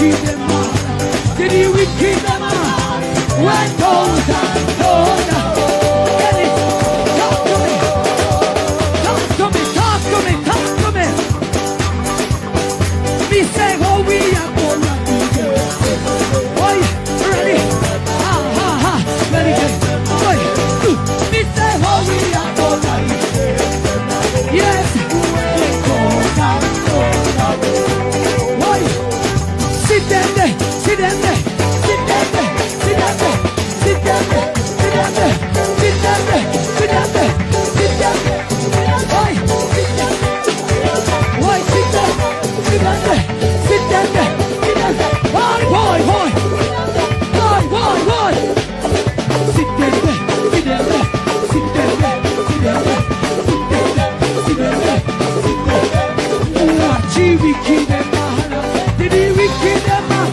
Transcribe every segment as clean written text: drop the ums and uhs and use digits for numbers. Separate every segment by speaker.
Speaker 1: wicked them out? Did he wicked them out? When goes down, get it? Talk to me. Talk to me, talk to me, talk to me. Me say how we are gonna do it. Boy, ready? Ha ha ha, ready? Boy, me say how we are gonna do it. Yes, we go down. Boy, sit down there, sit down there, sit down there, sit down there, sit down there, sit down there, sit down there, sit down there, sit down there. Boy, sit down there. Boy, sit down, sit down there, sit down there, sit down there. Boy, boy, boy, boy, boy, boy. Sit down there, sit down there, sit down there, sit down there, sit down there, sit down there, sit down there. Watch you wicked them man, did he wicked them man?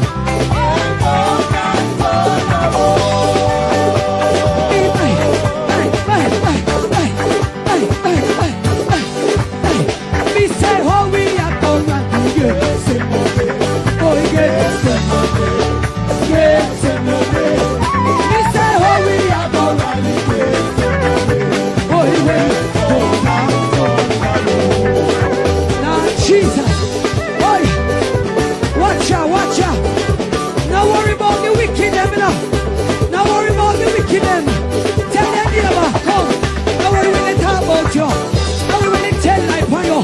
Speaker 1: Me say how we are gonna do it. Boy, get some money, get some money. Me say how we are gonna do it. Boy, when go down. Now Jesus, boy, watch out, watch out. Now worry about the wicked them now. Now worry about the wicked them. Tell them neighbor, come. Now worry when they talk about you. Now worry when they tell life on you.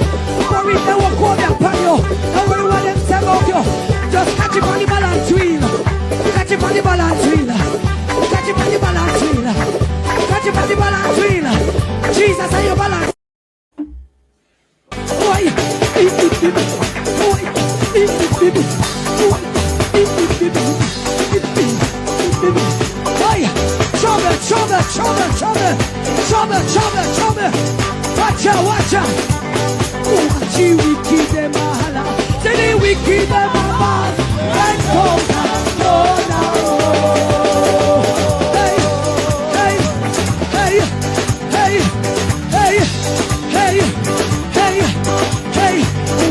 Speaker 1: Worry they walk over upon you. Now worry what them say about you. Just catch it on the balance wheel. Catch it on the balance wheel. Catch it on the balance wheel. Catch it on the balance wheel. Jesus on your balance. Boy, trouble, trouble, trouble, trouble, trouble, trouble, trouble. Watch out, watch out. Watch you wicked them all. Say the wicked them all. And come down, go down. Hey, hey, hey, hey, hey, hey, hey, hey.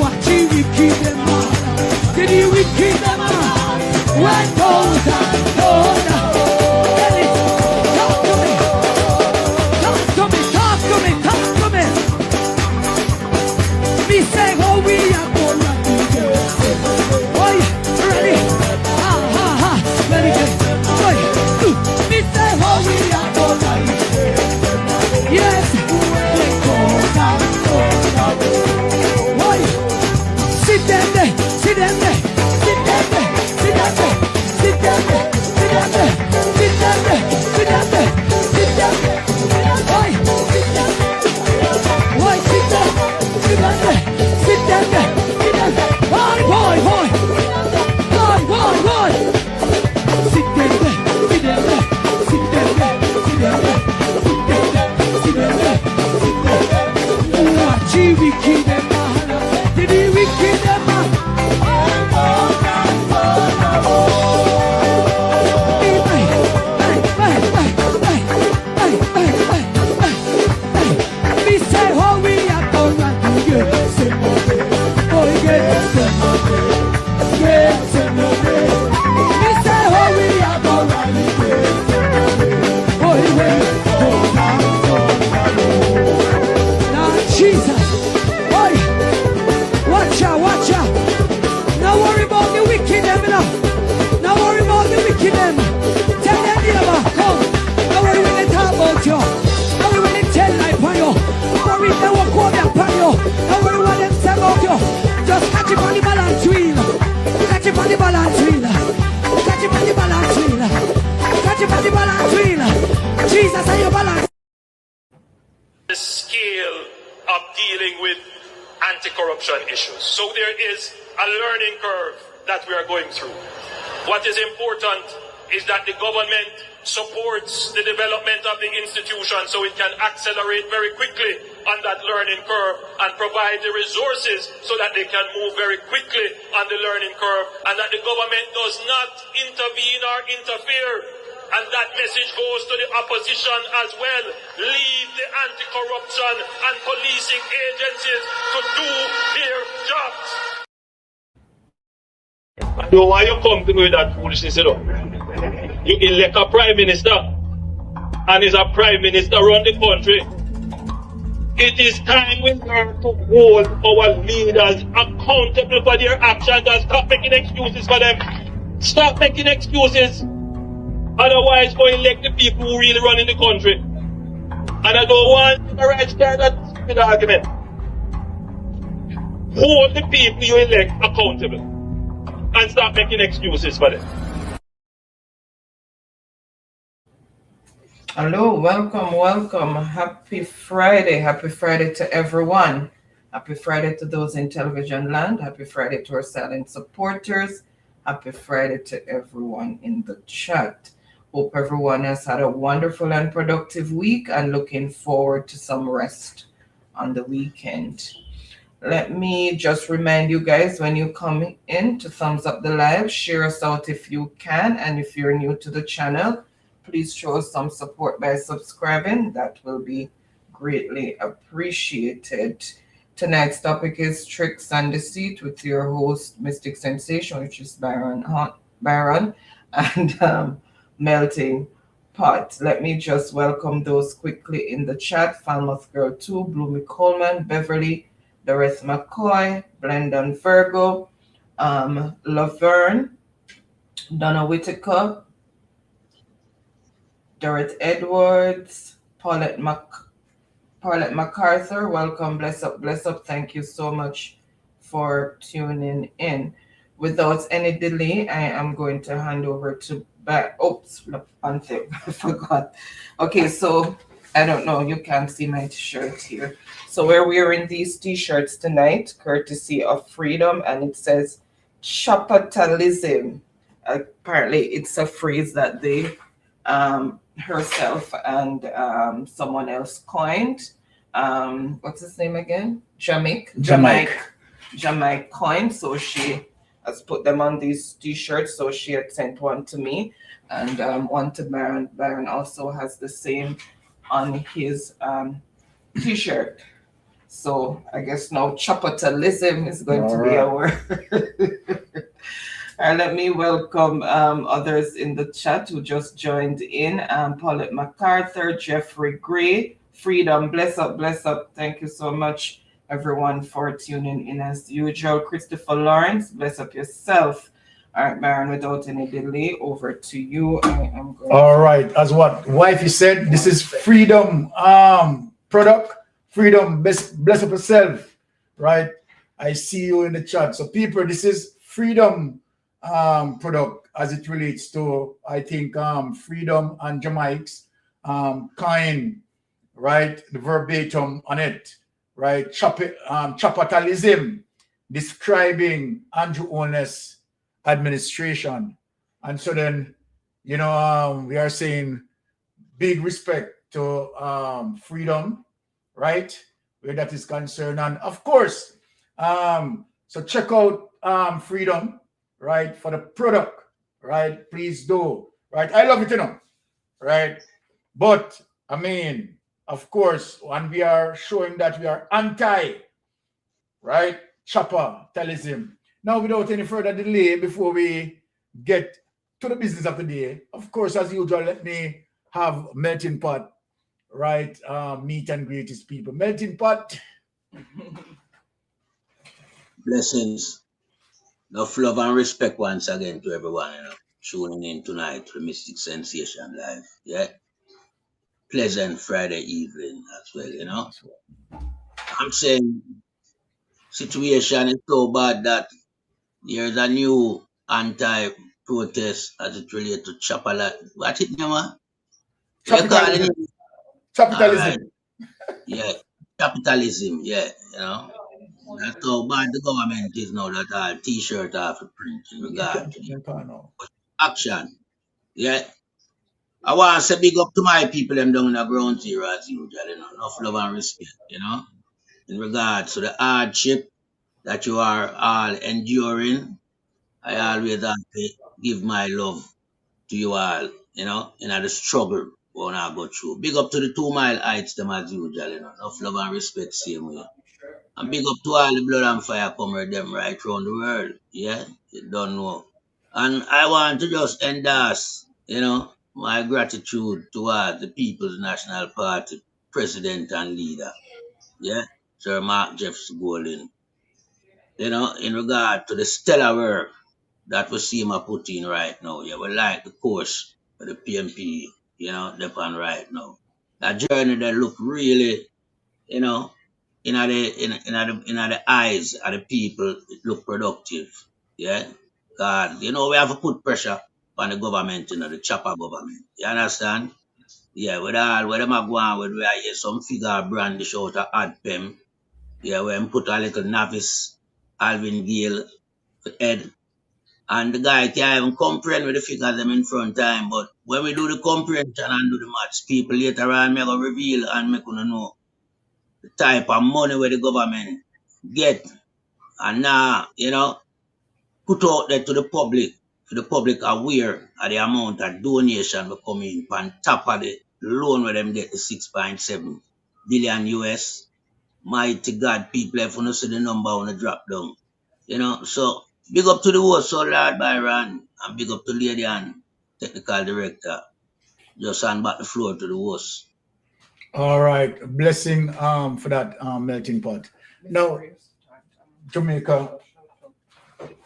Speaker 1: Watch you wicked them all. Did you wicked them all? When goes down, go down. Get it? Talk to me. Talk to me, talk to me, talk to me. Me say how we are gonna do it. Boy, ready? Ha ha ha, ready? Boy, me say how we are gonna do it. Yes, we go down, go down. Boy, sit down there, sit down there, sit down there, sit down there, sit down there, sit down there, sit down there, sit down there, sit down there. Boy, sit down there. Boy, sit down, sit down there, sit down there, sit down there. Boy, boy, boy, boy, boy, boy. Sit down there, sit down there, sit down there, sit down there, sit down there, sit down there, sit down there. Watch you wicked them man, did he wicked them man? Me say how we are gonna do it. Boy, get some money, get some money. Me say how we are gonna do it. Boy, when go down. Now Jesus, boy, watch out, watch out. Now worry about the wicked them now. Now worry about the wicked them. Tell them neighbor, come. Now worry when they talk about you. Now worry when they tell life on you. Worry they walk over upon you. Now worry what them say about you. Just catch it on the balance wheel. Catch it on the balance wheel. Catch it on the balance wheel. Catch it on the balance wheel. Jesus on your balance.
Speaker 2: The scale of dealing with anti-corruption issues. So there is a learning curve that we are going through. What is important is that the government supports the development of the institution so it can accelerate very quickly on that learning curve and provide the resources so that they can move very quickly on the learning curve, and that the government does not intervene or interfere. And that message goes to the opposition as well. Leave the anti-corruption and policing agencies to do their jobs. So why you come to me with that foolishness, you know? You elect a prime minister, and is a prime minister run the country. It is time we learn to hold our leaders accountable for their actions and stop making excuses for them. Stop making excuses. Otherwise, go elect the people who really run in the country. And I don't want the right start that stupid argument. Hold the people you elect accountable and stop making excuses for them.
Speaker 3: Hello, welcome. Happy Friday to everyone. Happy Friday to those in television land. Happy Friday to our silent supporters. Happy Friday to everyone in the chat. Hope everyone has had a wonderful and productive week and looking forward to some rest on the weekend. Let me just remind you guys, when you come in, to thumbs up the live, share us out if you can, and if you're new to the channel, please show us some support by subscribing. That will be greatly appreciated. Tonight's topic is Tricks and Deceit with your host, Mystic Sensation, which is Byron and Melting Pot. Let me just welcome those quickly in the chat. Falmouth Girl 2, Bloomy Coleman, Beverly, Dorothy McCoy, Blendan Virgo, Laverne, Donna Whitaker, Dorothy Edwards, Paulette MacArthur, welcome, bless up. Thank you so much for tuning in. Without any delay, I am going to hand over to one thing, I forgot. Okay, so I don't know, you can't see my shirt here. So we're wearing these t-shirts tonight, courtesy of Freedom, and it says capitalism. Apparently it's a phrase that they herself and someone else coined. What's his name again? Jamaica coined. So she has put them on these t-shirts. So she had sent one to me and one to Baron. Baron also has the same on his t-shirt. So I guess now capitalism is going to be a word. And let me welcome others in the chat who just joined in. Paulette MacArthur, Jeffrey Gray, Freedom, bless up. Thank you so much, everyone, for tuning in as usual. Christopher Lawrence, bless up yourself. All right, Baron, without any delay, over to you. I am going.
Speaker 4: All right, as what wifey said, this is Freedom product. Freedom, bless up yourself, right? I see you in the chat. So people, this is Freedom product as it relates to, I think, Freedom and Jamaicans kind, right? The verbatim on it, right? Capitalism, describing Andrew Owen's administration. And so then, you know, we are saying big respect to Freedom, right? Where that is concerned. And of course, so check out Freedom, right, for the product, right? Please do, right? I love it, you know, right? But I mean, of course, when we are showing that we are anti, right, capitalism. Now, without any further delay, before we get to the business of the day, of course, as usual, let me have Melting Pot, right, meet and greet his people. Melting Pot.
Speaker 5: Blessings. Enough love and respect once again to everyone, you know, tuning in tonight to the Mystic Sensation Live. Yeah. Pleasant Friday evening as well, you know. I'm saying situation is so bad that there's a new anti-protest as it relates to What it name?
Speaker 4: Capitalism.
Speaker 5: Right. Yeah. Capitalism, yeah, you know. That's how bad the government is now that all t-shirt off the print in regard to action. Yeah. I want to say big up to my people them down in the ground zero as usual, you know, enough love and respect, you know, in regards to the hardship that you are all enduring. I always have to give my love to you all, you know, in the struggle when I go through. Big up to the 2 Mile Heights them as usual, you know, enough love and respect same way. And big up to all the blood and fire comrade them right around the world. Yeah, you don't know. And I want to just endorse, my gratitude toward the People's National Party president and leader, yeah, Sir Mark Jeffs Golding, in regard to the stellar work that we see him put in right now. Yeah, we like the course of the PMP, they're on right now. That journey that look really, in the eyes of the people, it look productive. Yeah. God, we have to put pressure on the government, the chopper government. You understand? Yeah, with all where them are going with where I hear some figure brandish out a ad pen. Yeah, where them put a little novice Alvin Gale for head. And the guy can't even comprehend with the figures them in front time. But when we do the comprehension and do the maths, people later on may go reveal and make you know the type of money where the government get. And now, put out there to the public, for the public aware of the amount of donation will come in on top of the loan where them get the 6.7 billion US. Mighty God, people have to see the number on the drop down. So big up to the host, so Lord Byron, and big up to Lady and technical director. Just hand back the floor to the host.
Speaker 4: All right, blessing for that melting pot. Now, Jamaica.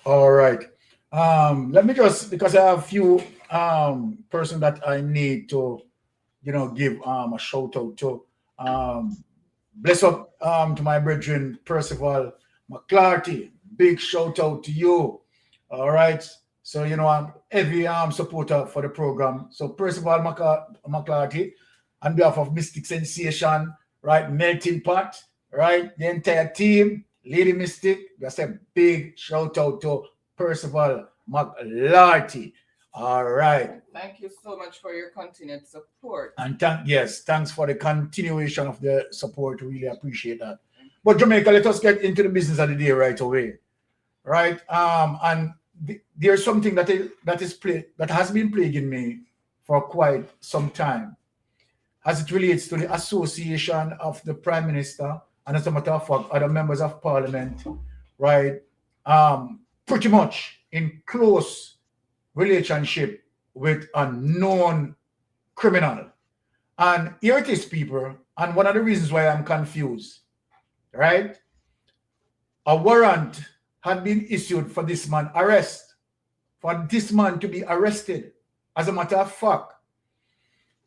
Speaker 4: All right. Let me just, because I have a few person that I need to, give a shout out to. Bless up to my brethren Percival McClarty. Big shout out to you. All right. So I'm heavy supporter for the program. So Percival McClarty, on behalf of Mystic Sensation, right, Melting Pot, right, the entire team, Lady Mystic, that's a big shout out to Percival McClarty. All right.
Speaker 3: Thank you so much for your continued support.
Speaker 4: And thanks for the continuation of the support. Really appreciate that. But Jamaica, let us get into the business of the day right away. Right? And there's something that has been plaguing me for quite some time, as it relates to the association of the Prime Minister and, as a matter of fact, other members of Parliament, right? Pretty much in close relationship with a known criminal. And here it is, people, and one of the reasons why I'm confused, right? A warrant had been issued for this man for this man to be arrested. As a matter of fact,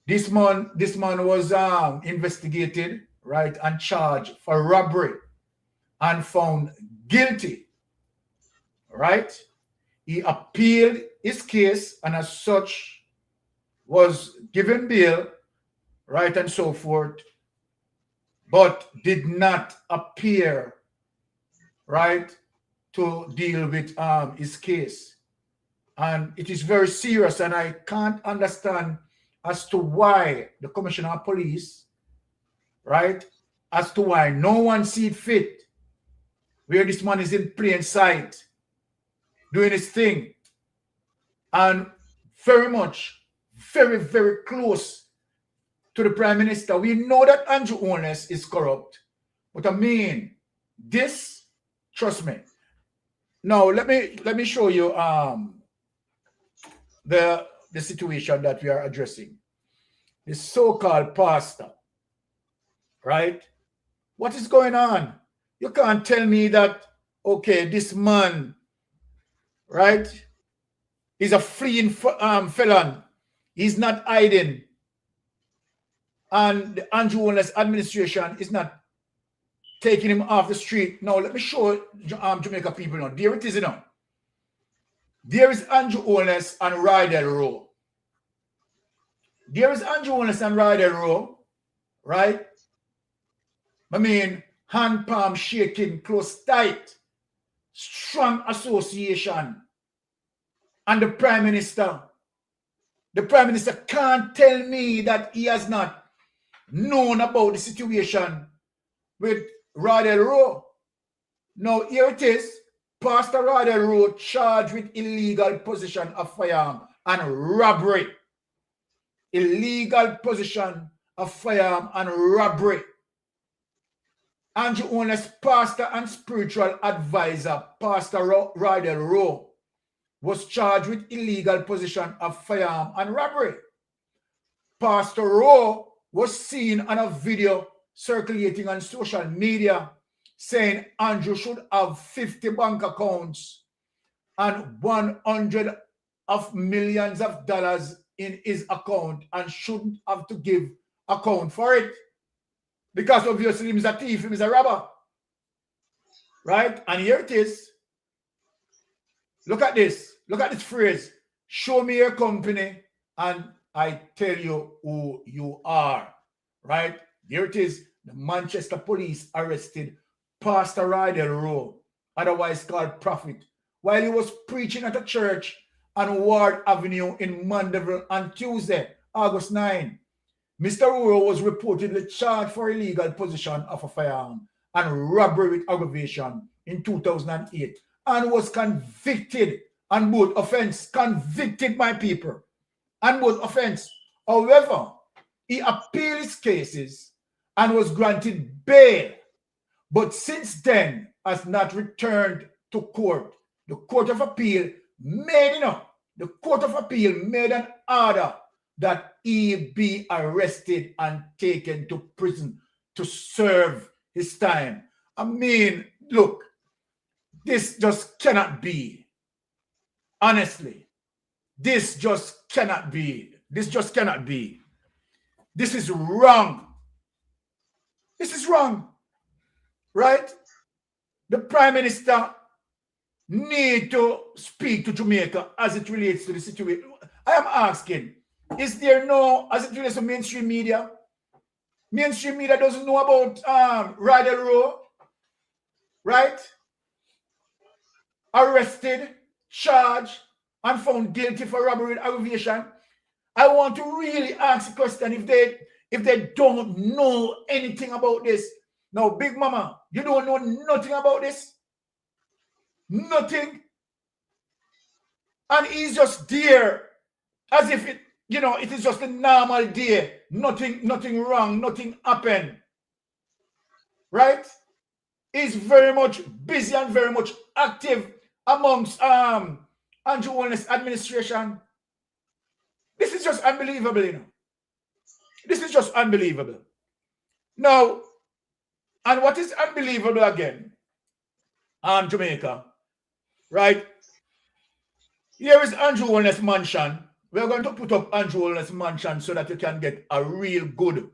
Speaker 4: this man was investigated, right, and charged for robbery and found guilty, right? He appealed his case and as such was given bail, right, and so forth, but did not appear, right, to deal with his case. And it is very serious, and I can't understand as to why the Commissioner of Police, right, as to why no one sees fit, where this man is in plain sight, doing his thing, and very much, very, very close to the Prime Minister. We know that Andrew Holness is corrupt, but I mean, this, trust me. Now, let me show you the situation that we are addressing. The so-called pastor, right? What is going on? You can't tell me that, okay, this man, right, is a fleeing felon. He's not hiding. And the Andrew Holness administration is not taking him off the street. Now, let me show Jamaica people now. There it is, There is Andrew Holness and Rydell Rowe. There is Andrew Holness and Rydell Rowe, right? I mean, hand palm shaking, close tight, strong association. And the Prime Minister can't tell me that he has not known about the situation with Rydell Rowe. Now, here it is. Pastor Rydell Rowe charged with illegal possession of firearm and robbery. Illegal possession of firearm and robbery. Andrew Holness, pastor and spiritual advisor, Pastor Rydell Rowe, was charged with illegal possession of firearm and robbery. Pastor Rowe was seen on a video circulating on social media saying Andrew should have 50 bank accounts and 100 of millions of dollars in his account and shouldn't have to give account for it. Because obviously he's a thief, he's a robber. Right? And here it is. Look at this. Look at this phrase. Show me your company and I tell you who you are. Right? Here it is. The Manchester police arrested Pastor Rydell Rowe, otherwise called Prophet, while he was preaching at a church on Ward Avenue in Mandeville on Tuesday, August 9. Mr. Rowe was reportedly charged for illegal possession of a firearm and robbery with aggravation in 2008 and was convicted on both offense. Convicted, my people, on both offense. However, he appealed his cases and was granted bail, but since then has not returned to court. The Court of Appeal made, the Court of Appeal made an order that he be arrested and taken to prison to serve his time. I mean, look, this just cannot be. Honestly, this just cannot be. This just cannot be. This is wrong. This is wrong. Right? The Prime Minister need to speak to Jamaica as it relates to the situation. I am asking, is there no, as it relates to mainstream media? Mainstream media doesn't know about Rydell Rowe, right? Arrested, charged, and found guilty for robbery with aggravation. I want to really ask the question if they don't know anything about this. Now, Big Mama, you don't know nothing about this? Nothing. And he's just there as if it, it is just a normal day. Nothing wrong, nothing happened. Right? He's very much busy and very much active amongst Andrew Holness administration. This is just unbelievable, This is just unbelievable. Now, and what is unbelievable again, Jamaica, right? Here is Andrew Holness mansion. We're going to put up Andrew Holness mansion so that you can get a real good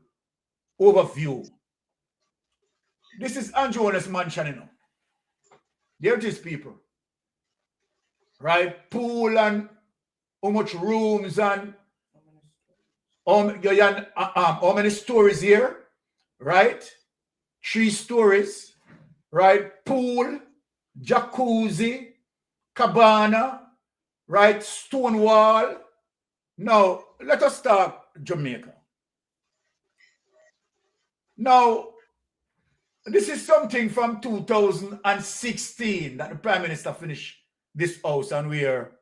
Speaker 4: overview. This is Andrew Holness mansion, There it is, people. Right? Pool and how much rooms and how many stories here? Right? 3 stories. Right? Pool, jacuzzi, cabana, right? Stone wall. Now, let us start Jamaica. Now, this is something from 2016 that the Prime Minister finished this house and where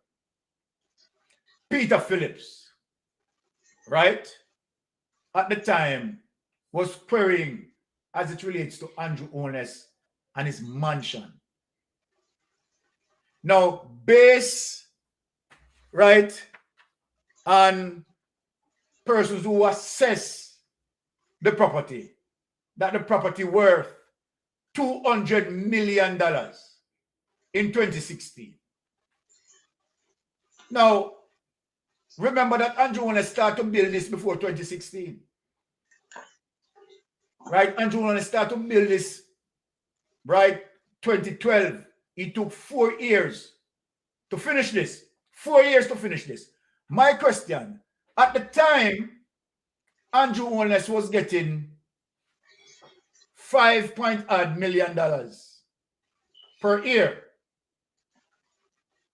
Speaker 4: Peter Phillips, right, at the time was querying as it relates to Andrew Holness and his mansion. Now, based, right, on persons who assess the property, that the property worth $200 million in 2016. Now, remember that Andrew Holness started to build this before 2016. Right? Andrew Holness started to build this, right, 2012. It took 4 years to finish this. 4 years to finish this. My question, at the time, Andrew Holness was getting $5 million per year.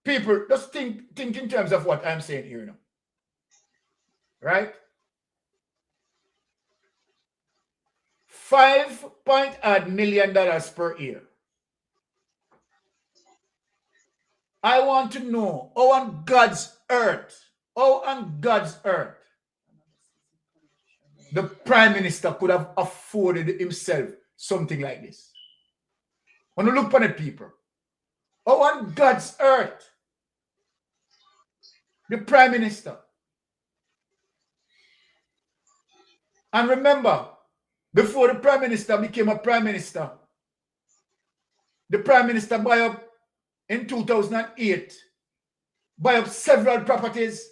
Speaker 4: People, just think in terms of what I'm saying here now. Right? $5 million per year. I want to know how on God's earth, the Prime Minister could have afforded himself something like this. When you look upon it, people, how on God's earth the Prime Minister. And remember, before the Prime Minister became a Prime Minister, the Prime Minister buy up in 2008, buy up several properties,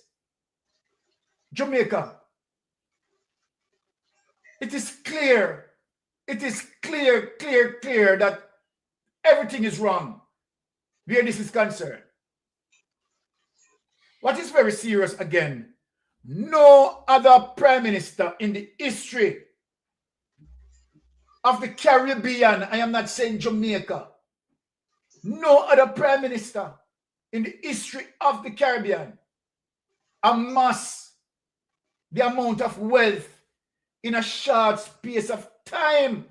Speaker 4: Jamaica. It is clear that everything is wrong where this is concerned. What is very serious again, no other Prime Minister in the history of the Caribbean, I am not saying Jamaica, no other Prime Minister in the history of the Caribbean amass the amount of wealth in a short space of time.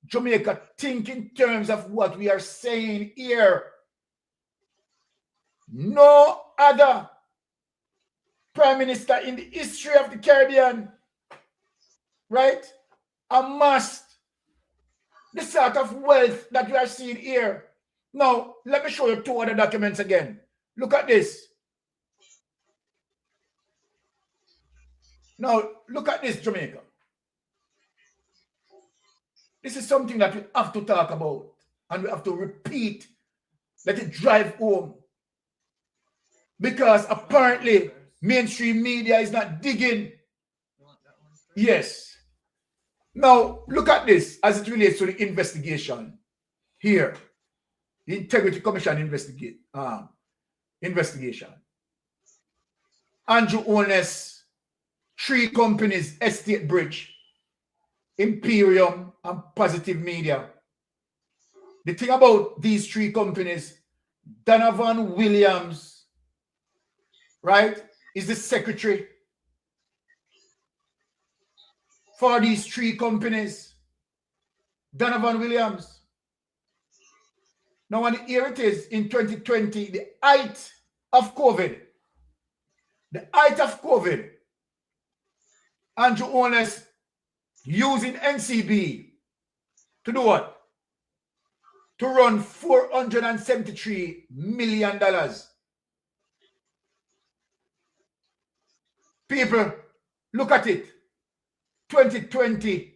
Speaker 4: Jamaica, think in terms of what we are saying here. No other Prime Minister in the history of the Caribbean, right, amassed the sort of wealth that we are seeing here. Now, let me show you two other documents again. Look at this. Now, look at this, Jamaica. This is something that we have to talk about, and we have to repeat, let it drive home. Because apparently, mainstream media is not digging. Yes. Now, look at this as it relates to the investigation here. The Integrity Commission investigation. Andrew Holness, 3 companies, Estate Bridge, Imperium, and Positive Media. The thing about these 3 companies, Donovan Williams, right, is the secretary for these 3 companies. Donovan Williams. Now, and here it is in 2020, the height of COVID. The height of COVID. Andrew Holness using NCB to do what? To run $473 million. People, look at it. 2020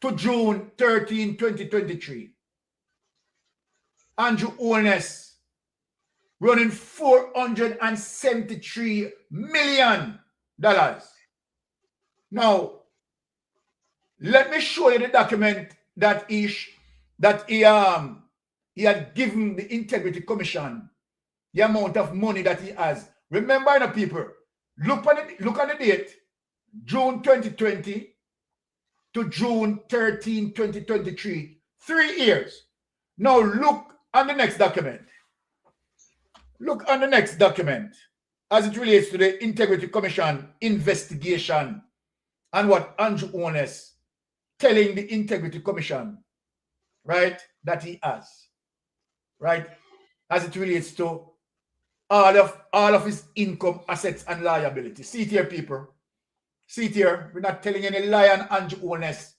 Speaker 4: to June 13, 2023. Andrew Holness running $473 million. Now, let me show you the document that he had given the Integrity Commission, the amount of money that he has. Remember, the people, look on the date, June 2020 to June 13, 2023, 3 years. Now look on the next document. Look on the next document as it relates to the Integrity Commission investigation and what Andrew Holness telling the Integrity Commission, right, that he has, right, as it relates to all of his income, assets, and liability. See it here, people. See it here. We're not telling any lie on Andrew Holness,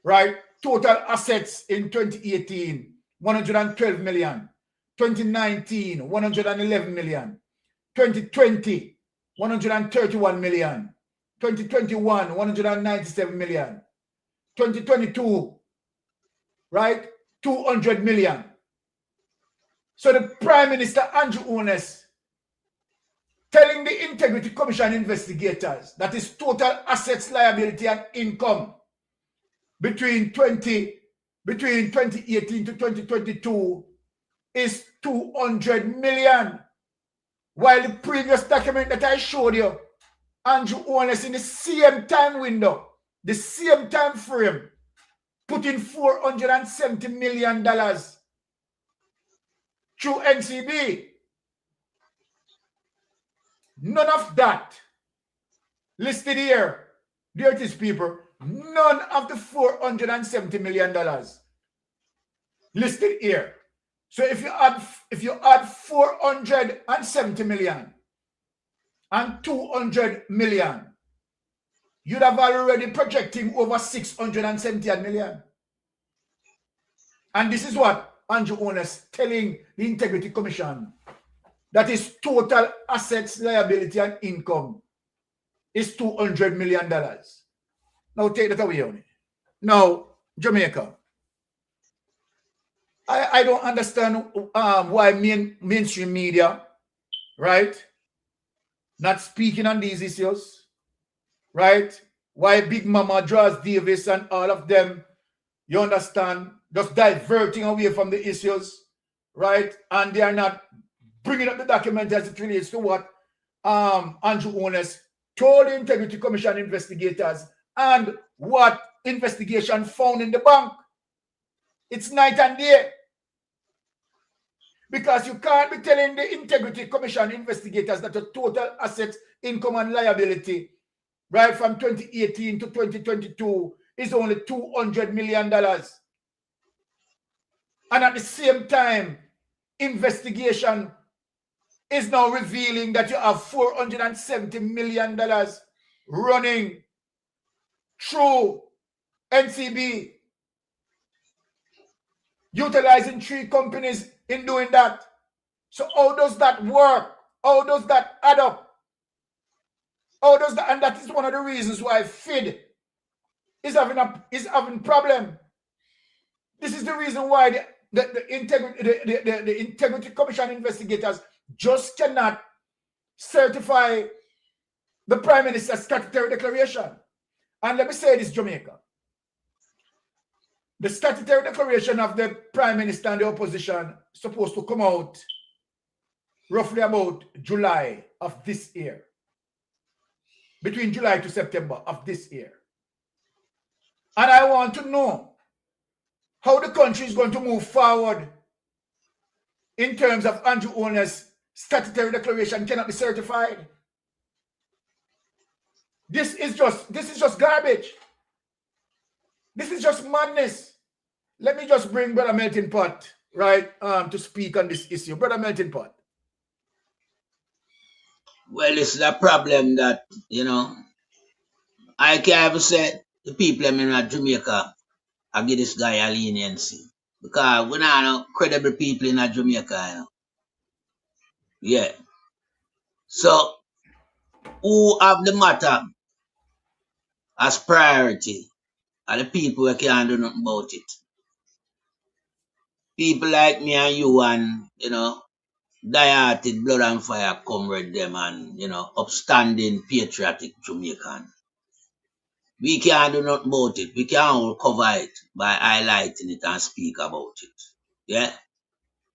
Speaker 4: right? Total assets in 2018, 112 million. 2019, 111 million. 2020, 131 million. 2021, 197 million. 2022, right? 200 million. So the Prime Minister, Andrew Holness, telling the Integrity Commission investigators that his total assets, liability, and income between 2018 to 2022 is 200 million. While the previous document that I showed you, Andrew Holness in the same time window, the same time frame, put in $470 million through NCB. None of that listed here. There it is, people. None of the $470 million listed here. So if you add 470 million and 200 million, you'd have already projecting over 670 million. And this is what Andrew Holness telling the Integrity Commission that is total assets, liability, and income is $200 million. Now take that away on it. Now, Jamaica. I don't understand why mainstream media, right, not speaking on these issues, right? Why Big Mama, Draws Davis, and all of them, you understand, just diverting away from the issues, right? And they are not bringing up the document as it relates to what Andrew Owners told the Integrity Commission investigators and what investigation found in the bank. It's night and day. Because you can't be telling the Integrity Commission investigators that the total assets, income, and liability, right, from 2018 to 2022 is only $200 million. And at the same time, investigation is now revealing that you have $470 million running through NCB, utilizing 3 companies in doing that. So how does that work? How does that add up? How does that? And that is one of the reasons why FID is having problem. This is the reason why the Integrity Commission investigators just cannot certify the Prime Minister's statutory declaration. And let me say this, Jamaica. The statutory declaration of the Prime Minister and the opposition is supposed to come out roughly about July of this year. Between July to September of this year. And I want to know how the country is going to move forward in terms of Andrew Owner's statutory declaration cannot be certified. This is just garbage. This is just madness. Let me just bring Brother Melting Pot, right, to speak on this issue. Brother Melting Pot.
Speaker 5: Well, it's the problem that, I can't even say the people in Jamaica, I give this guy a leniency. Because we not know credible people in Jamaica, Yeah. So, who have the matter as priority are the people who can't do nothing about it. People like me and you and, die-hearted blood and fire comrade them and, upstanding patriotic Jamaican. We can't do nothing about it. We can't cover it by highlighting it and speak about it. Yeah?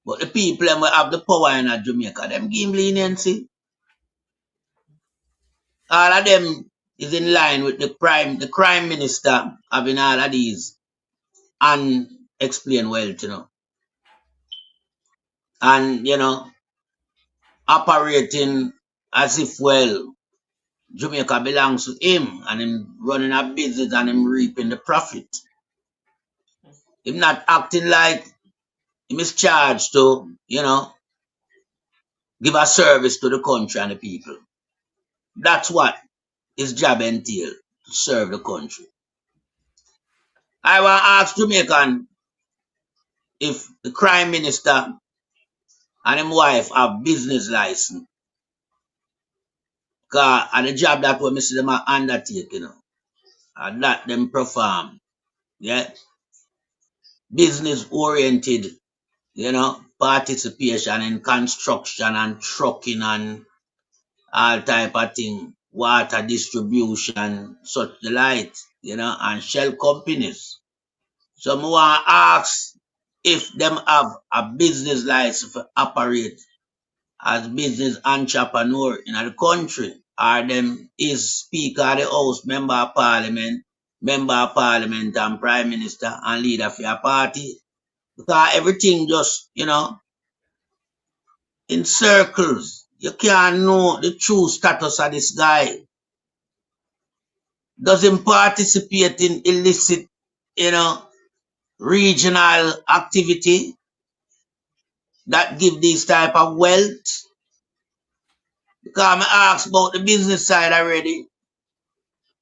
Speaker 5: But the people who have the power in Jamaica, them give leniency. All of them is in line with the crime minister having all of these unexplained wealth, And, operating as if, well, Jamaica belongs to him and him running a business and him reaping the profit. Him not acting like him is charged to, give a service to the country and the people. That's what his job entails, to serve the country. I want to ask Jamaican if the crime minister and his wife have business license. Because at the job that we see them undertake, and that them perform. Yeah. Business oriented, participation in construction and trucking and all type of thing, water distribution, such the light, and shell companies. So I want to ask if them have a business license to operate as business entrepreneur in the country, or them is Speaker of the House, Member of Parliament and Prime Minister and leader for your party. Because everything just, in circles. You can't know the true status of this guy. Does him participate in illicit, regional activity that give this type of wealth? Because I asked about the business side already.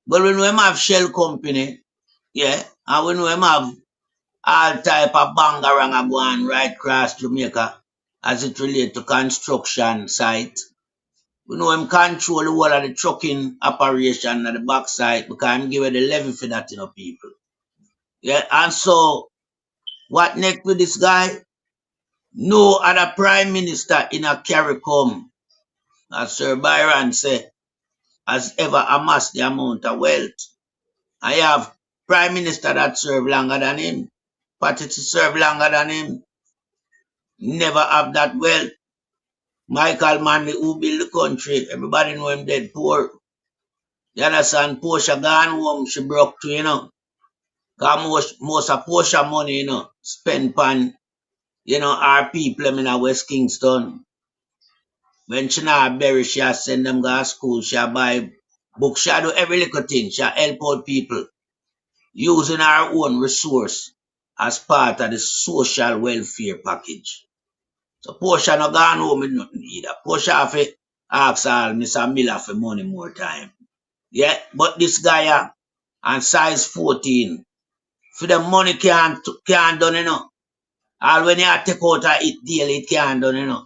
Speaker 5: But when we have shell company, yeah, and when we have all type of bangarang going right across Jamaica as it relates to construction site. We know him control the whole of the trucking operation at the backside because I'm giving the levy for that, people. Yeah, and so what next with this guy? No other prime minister in a CARICOM, as Sir Byron said, has ever amassed the amount of wealth. I have prime minister that served longer than him, party to serve longer than him, never have that wealth. Michael Manley, who built the country, everybody know him dead poor. You understand? Portia gone home, she broke too, Because most of Portia money, spent on, our people in West Kingston. When she not bury, she send them go to school, she buy books, she do every little thing, she help out people, using her own resource as part of the social welfare package. So Portia not gone home with nothing either. Portia have to ask all Mr. Miller for money more time. Yeah, but this guy on size 14, for the money can't done, All when you take out it daily, it can't done,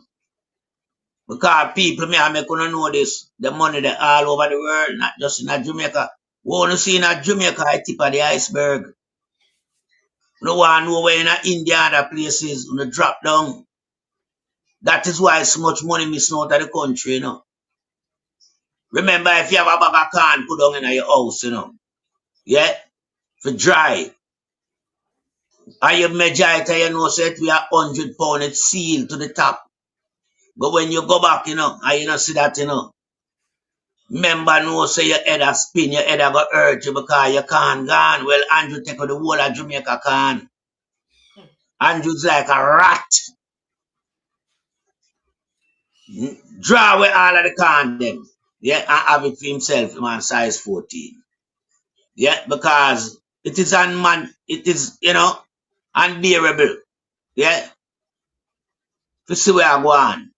Speaker 5: Because people may make you know this, the money that all over the world, not just in Jamaica. We want to see in Jamaica, I tip of the iceberg. No one know where in India and other places, when you drop down. That is why so much money missing out of the country, Remember, if you have a bag of corn, put down in your house, Yeah? For dry. And you measure it, say it we are £100, it's sealed to the top. But when you go back, and you see that, Remember, say your head a spin, your head a go hurt you because you can't gone. Well, Andrew take out the whole of Jamaica can. Andrew's like a rat. Draw away all of the can them. Yeah, and have it for himself, man, size 14. Yeah, because it is unbearable. Yeah. To see where I go on.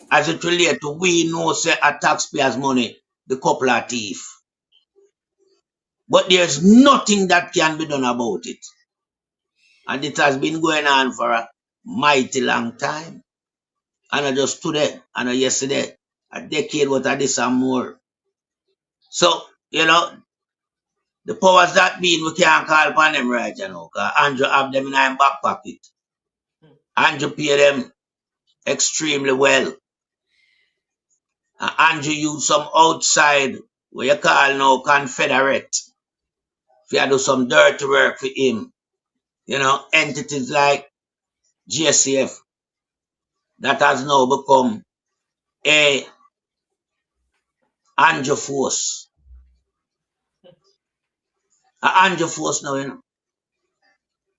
Speaker 5: As it relates to we know say a taxpayers' money, the couple are thief. But there's nothing that can be done about it. And it has been going on for a mighty long time. And not just today, and not yesterday, a decade what of this and more. So, the powers that be, we can't call upon them right, because Andrew have them in our back pocket. Andrew pay them extremely well. And Andrew use some outside, what you call now, Confederate. If you do some dirty work for him, entities like GSCF, that has now become a Andrew force. An Andrew force now,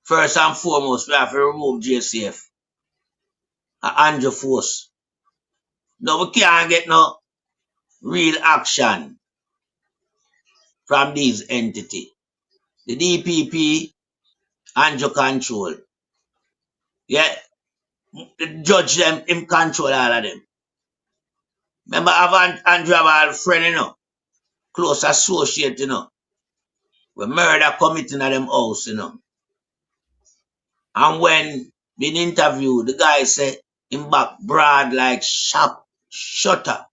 Speaker 5: First and foremost, we have to remove GSCF. An Andrew force. Now we can't get no real action from these entities. The DPP, Andrew control. Yeah. The judge them, him control all of them. Remember, Andrew have a friend, close associate, we murder committing at them house, And when being interviewed, the guy said him back broad like sharp shutter.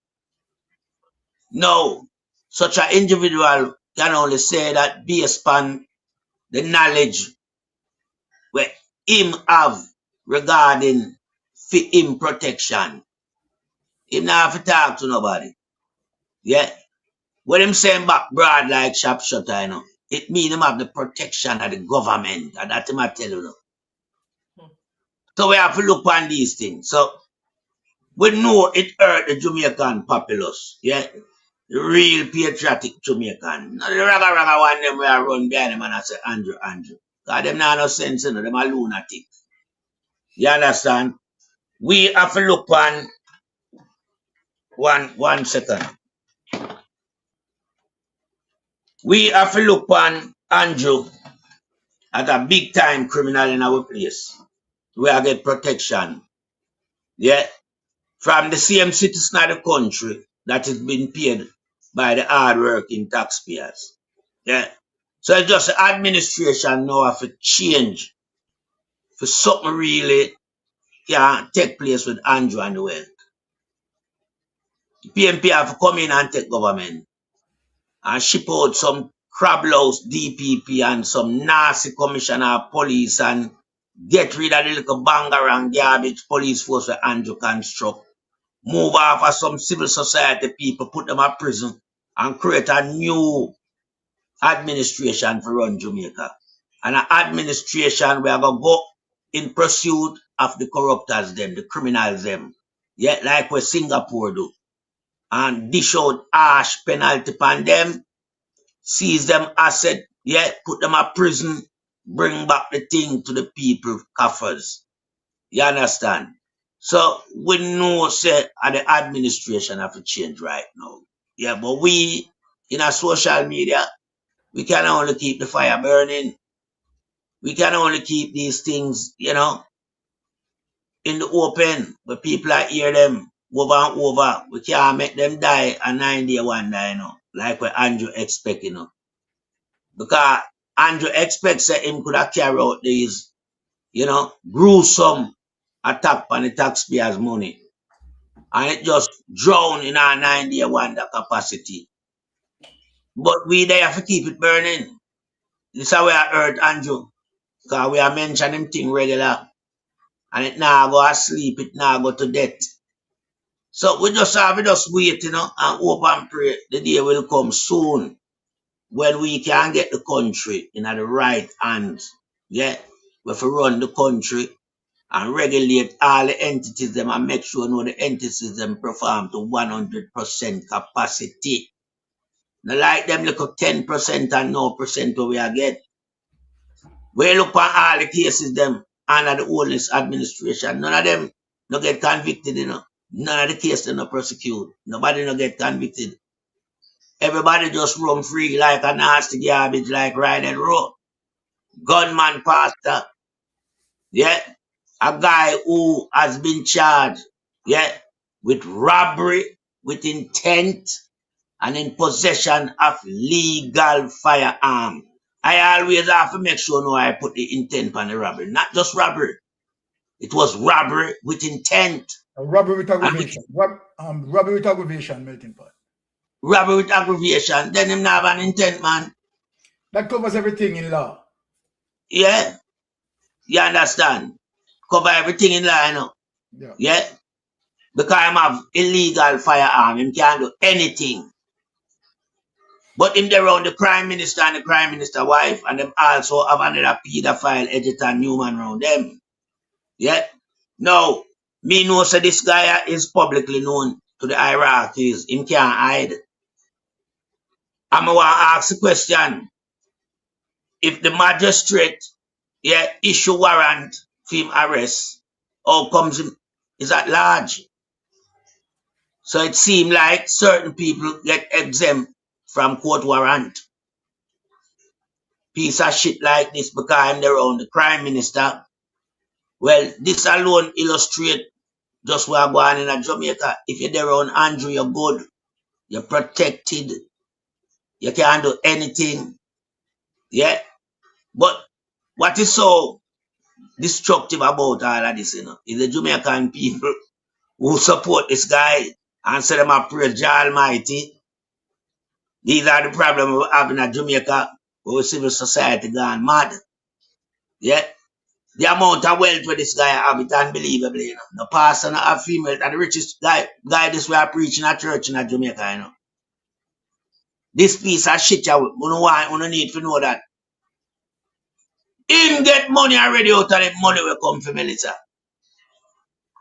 Speaker 5: No, such an individual can only say that based upon the knowledge where him have regarding for him protection. Him not have to talk to nobody. Yeah. When him saying back broad like sharp shutter, it mean him have the protection of the government. And that him I tell you. So we have to look on these things. So we know it hurt the Jamaican populace. Yeah. The real patriotic Jamaican. Not the raga one them where I run behind them and I say Andrew. Because them not no sense, them a lunatic. You understand? We have to look on one second. We have to look on Andrew as a big time criminal in our place. We are get protection. Yeah. From the same citizen of the country that is being paid by the hard-working taxpayers. Yeah. So it's just the administration now have to change for something really can take place with Andrew and the wealth. The PMP have to come in and take government and ship out some crablouse DPP and some nasty commissioner of police and get rid of the little banger and garbage police force where Andrew construct. Move off of some civil society people, put them in prison and create a new administration for run Jamaica. And an administration where going to go in pursuit of the corruptors them, the criminals them. Yeah, like what Singapore do. And dish out harsh penalty upon them, seize them asset, yeah, put them in prison, bring back the thing to the people coffers. You understand? So we know say the administration have to change right now. Yeah, but we in our social media, we can only keep the fire burning. We can only keep these things, you know, in the open where people are hear them over and over. We can't make them die a 9-day wonder, you know, like what Andrew expect, you know. Because Andrew expects that him could have carried out these, you know, gruesome attack on the taxpayers' money. And it just drown in our 9-day wonder capacity. But we there have to keep it burning. This is how we are hurt, Andrew. Because we are mentioning him thing regular. And it now go asleep, it now go to death. So we just have to just wait, you know, and hope and pray the day will come soon when we can get the country in the right hands. Yeah, we have to run the country and regulate all the entities them and make sure know the entities them perform to 100% capacity. Not like them look up 10% and no percent what we are get. We look at all the cases them under the oldest administration. None of them no get convicted, you know. None of the cases no prosecute. Nobody no get convicted. Everybody just run free like a nasty garbage like Riding Road. Gunman pastor. Yeah. A guy who has been charged, yeah, with robbery, with intent, and in possession of legal firearm. I always have to make sure I put the intent on the robbery. Not just robbery. It was robbery with intent.
Speaker 4: Robbery with aggravation. Robbery with aggravation, melting pot.
Speaker 5: Robbery with aggravation. Then him not have an intent, man.
Speaker 4: That covers everything in law.
Speaker 5: Yeah. You understand? Cover everything in law, you know.
Speaker 4: Yeah.
Speaker 5: Yeah. Because I have illegal firearm. Him can't do anything. But him there around the Prime Minister and the Prime Minister wife, and them also have another pedophile editor Newman around them. Yeah. Now, me know so this guy is publicly known to the hierarchies. Him can't hide. I'm going to ask the question. If the magistrate, yeah, issue warrant for him arrest, how comes him is at large? So it seems like certain people get exempt from court warrant. Piece of shit like this because I'm there on the Prime Minister. Well, this alone illustrate just what going on in Jamaica. If you're there on Andrew, you're good. You're protected. You can't do anything. Yeah. But what is so destructive about all of this, you know, is the Jamaican people who support this guy and say them a praise Jah Almighty. These are the problems we have in Jamaica where civil society gone mad. Yeah. The amount of wealth where this guy have it unbelievable, you know. The pastor and a female and the richest guy this way are preaching at church in Jamaica, you know. This piece of shit you don't need to know that. Him get money already out of the money will come from Melissa.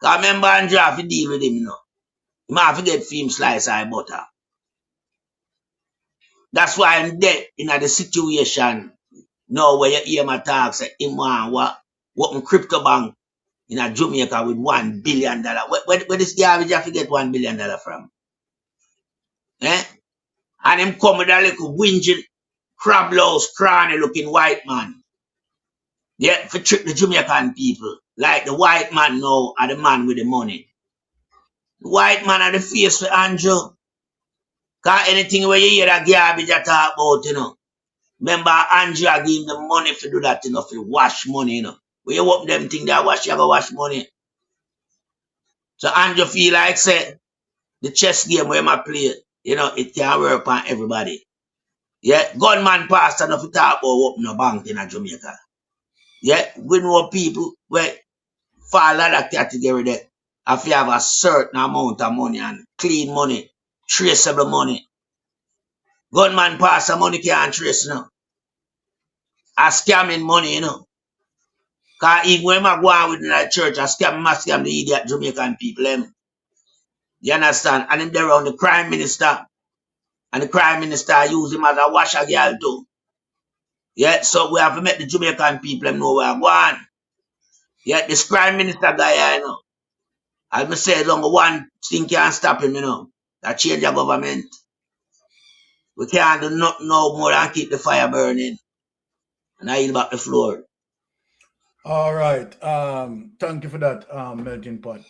Speaker 5: Because remember Andrew have to deal with him, you know. He might have to get film slice of butter. That's why I'm dead in the situation now where you hear my talk say him want what crypto bank in Jamaica with $1 billion. Where this garbage have to get $1 billion from? Eh? And him come with a little whinging, crablouse, Crony looking white man. Yeah, for trick the Jamaican people. Like the white man now are the man with the money. The white man are the face for Andrew. Because anything where you hear that garbage I talk about, you know. Remember Andrew gave him the money to do that, you know, for wash money, you know. When you open them thing that wash, you have to wash money. So and you feel like say the chess game where I play, you know, it can work on everybody. Yeah, gunman pastor enough to talk about open a bank in Jamaica. Yeah, we know people where fall out that category there. If you have a certain amount of money and clean money, traceable money. Gunman pastor money can't trace, you know. A scamming money, you know. Because even when I go on within the church, I must scam the idiot Jamaican people. Them. You understand? And then they're around the crime minister. And the crime minister use him as a washer girl too. Yeah, so we have to make the Jamaican people know where I'm going. Yeah, this crime minister guy, you know. As I say, number one thing can't stop him, you know. That change the government. We can't do nothing no more than keep the fire burning. And I yield back the floor.
Speaker 4: All right. Thank you for that, melting pot.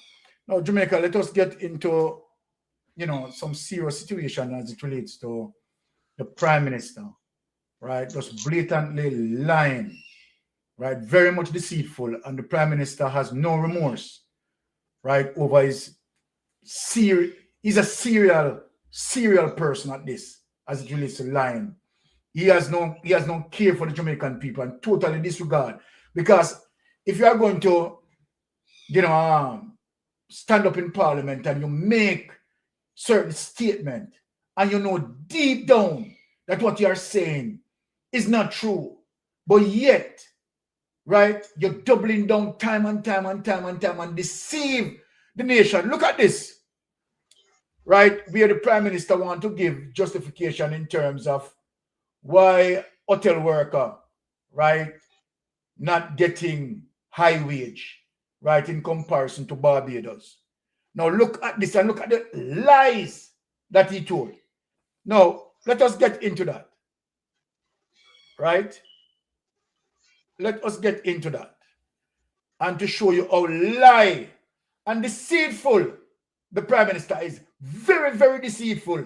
Speaker 4: Now, Jamaica, let us get into, you know, some serious situation as it relates to the Prime Minister, right? Just blatantly lying, right? Very much deceitful, and the Prime Minister has no remorse, right, over his he's a serial person at this, as it relates to lying. He has no care for the Jamaican people and totally disregard. Because if you are going to, you know, stand up in Parliament and you make certain statement and you know deep down that what you are saying is not true, but yet, right, you're doubling down time and time and deceive the nation. Look at this, right, where the Prime Minister want to give justification in terms of why hotel worker, right, not getting high wage, right, in comparison to Barbados. Now look at this and look at the lies that he told. Now let us get into that, right? Let us get into that and to show you how lie and deceitful the Prime Minister is. Very, very deceitful,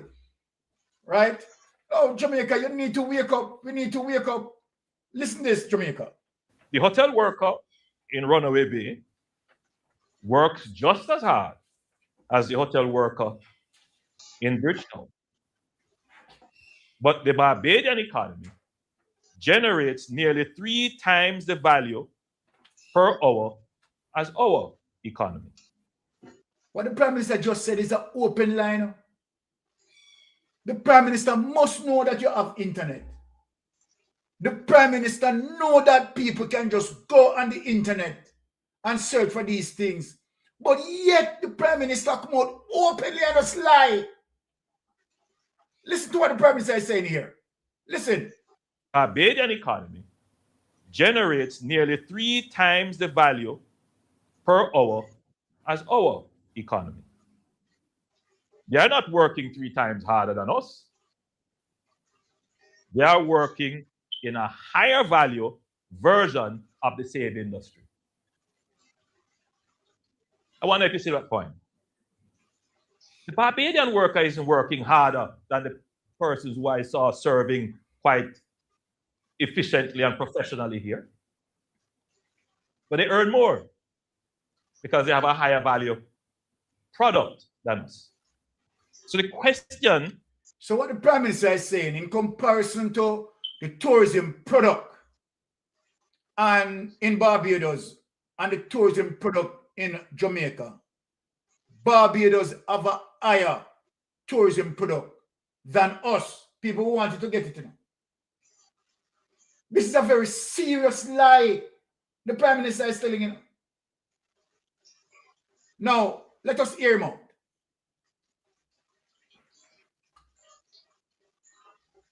Speaker 4: right? Oh, Jamaica, you need to wake up. We need to wake up. Listen to this, Jamaica.
Speaker 2: The hotel worker in Runaway Bay works just as hard as the hotel worker in Bridgetown. But the Barbadian economy generates nearly 3 times the value per hour as our economy.
Speaker 4: What the Prime Minister just said is an open line. The Prime Minister must know that you have internet. The Prime Minister know that people can just go on the internet and search for these things. But yet the Prime Minister come out openly and just lie. Listen to what the Prime Minister is saying here. Listen.
Speaker 2: Barbadian economy generates nearly 3 times the value per hour as our economy. They are not working 3 times harder than us. They are working in a higher value version of the same industry. I wonder if you see that point. The Barbadian worker isn't working harder than the persons who I saw serving quite efficiently and professionally here. But they earn more because they have a higher value product than us. So the question...
Speaker 4: So what the Prime Minister is saying, in comparison to the tourism product and in Barbados and the tourism product in Jamaica, Barbados have a higher tourism product than us, people who wanted to get it in. This is a very serious lie the Prime Minister is telling you. Now, let us hear him out.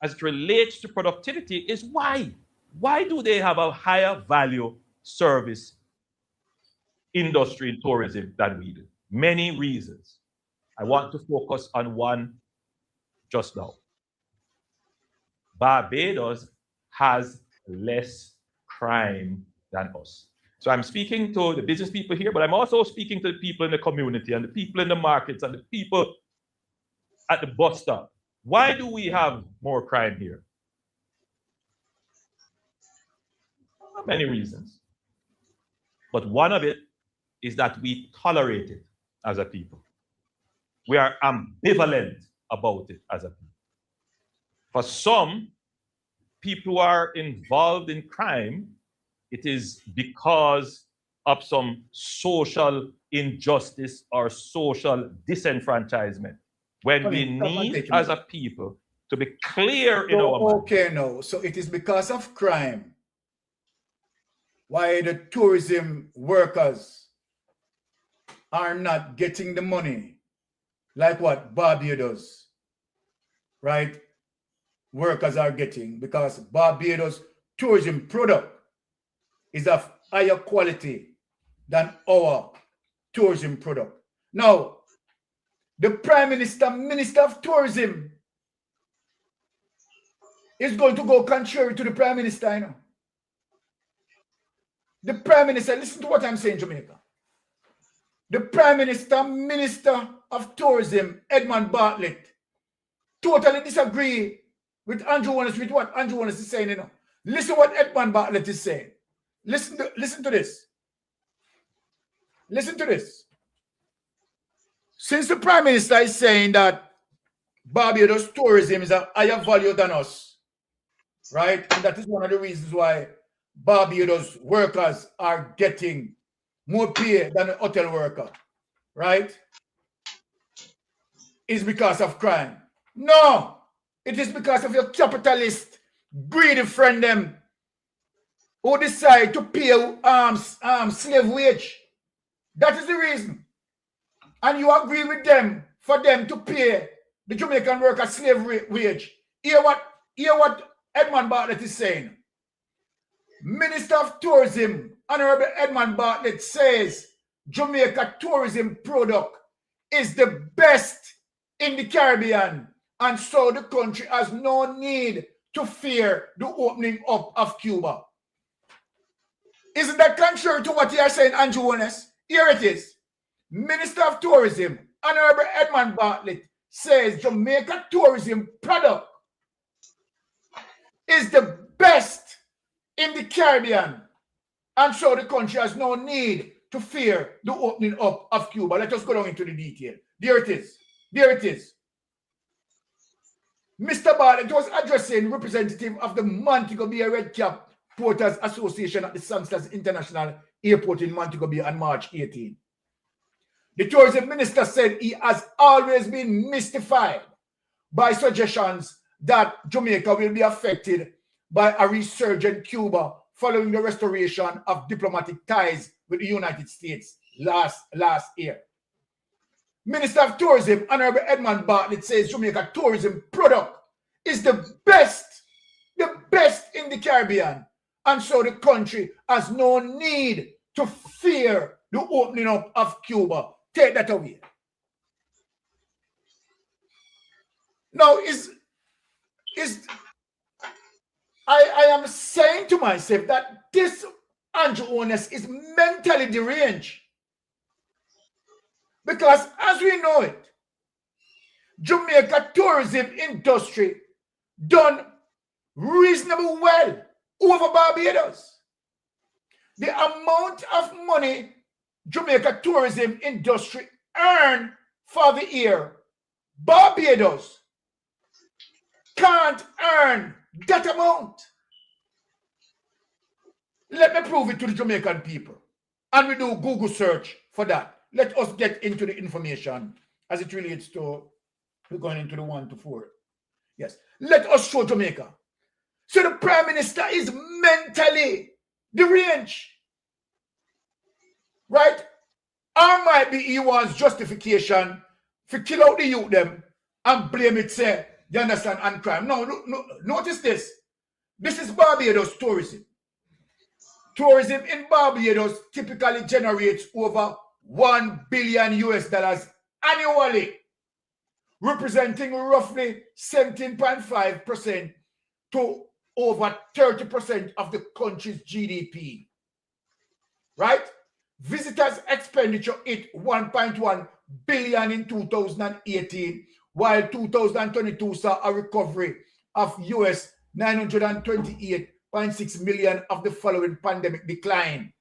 Speaker 2: As it relates to productivity is why. Why do they have a higher value service industry in tourism than we do? Many reasons. I want to focus on one just now. Barbados has less crime than us. So I'm speaking to the business people here, but I'm also speaking to the people in the community and the people in the markets and the people at the bus stop. Why do we have more crime here? Many reasons. But one of it is that we tolerate it. as a people. We are ambivalent about it as a people. For some people who are involved in crime, it is because of some social injustice or social disenfranchisement. When we need as a people to be clear in our mind.
Speaker 4: Okay, no. So it is because of crime why the tourism workers are not getting the money like what Barbados, right? Workers are getting, because Barbados tourism product is of higher quality than our tourism product. Now, the Prime Minister, Minister of Tourism, is going to go contrary to the Prime Minister, you know. The Prime Minister, listen to what I'm saying, Jamaica. The Prime Minister, Minister of Tourism, Edmund Bartlett, totally disagree with Andrew Wallace, with what Andrew Wallace is saying, you know. Listen what Edmund Bartlett is saying. Listen to this. Listen to this. Since the Prime Minister is saying that Barbados tourism is a higher value than us, right? And that is one of the reasons why Barbados workers are getting more pay than a hotel worker, right? Is because of crime. No, it is because of your capitalist, greedy friend them who decide to pay slave wage. That is the reason. And you agree with them for them to pay the Jamaican worker slave wage. Hear what Edmund Bartlett is saying. Minister of Tourism, Honorable Edmund Bartlett, says Jamaica tourism product is the best in the Caribbean, and so the country has no need to fear the opening up of Cuba. Isn't that contrary to what you are saying, Andrew Wallace? Here it is. Minister of Tourism, Honorable Edmund Bartlett, says Jamaica tourism product is the best in the Caribbean, and so the country has no need to fear the opening up of Cuba. Let us go down into the detail. There it is. There it is. Mr. Bartlett was addressing representative of the Montego Bay Red Cap Porters Association at the Sangsters International Airport in Montego Bay on March 18. The tourism minister said he has always been mystified by suggestions that Jamaica will be affected by a resurgent Cuba following the restoration of diplomatic ties with the United States last year. Minister of Tourism, Honorable Edmund Bartlett, says Jamaica tourism product is the best in the Caribbean, and so the country has no need to fear the opening up of Cuba. Take that away. Now, I am saying to myself that this Andrew Onus is mentally deranged. Because as we know it, Jamaica tourism industry done reasonably well over Barbados. The amount of money Jamaica tourism industry earn for the year, Barbados can't earn that amount. Let me prove it to the Jamaican people. And we do Google search for that. Let us get into the information as it relates to, we're going into the 1 to 4. Yes. Let us show Jamaica. So the Prime Minister is mentally deranged. Right? Or might be he wants justification for kill out the youth them and blame it, say, you understand, on crime. No, notice this. This is Barbados tourism. Tourism in Barbados typically generates over $1 billion annually, representing roughly 17.5% to over 30% of the country's GDP. Right? Visitors' expenditure hit $1.1 billion in 2018, while 2022 saw a recovery of US $928.6 million of the following pandemic decline.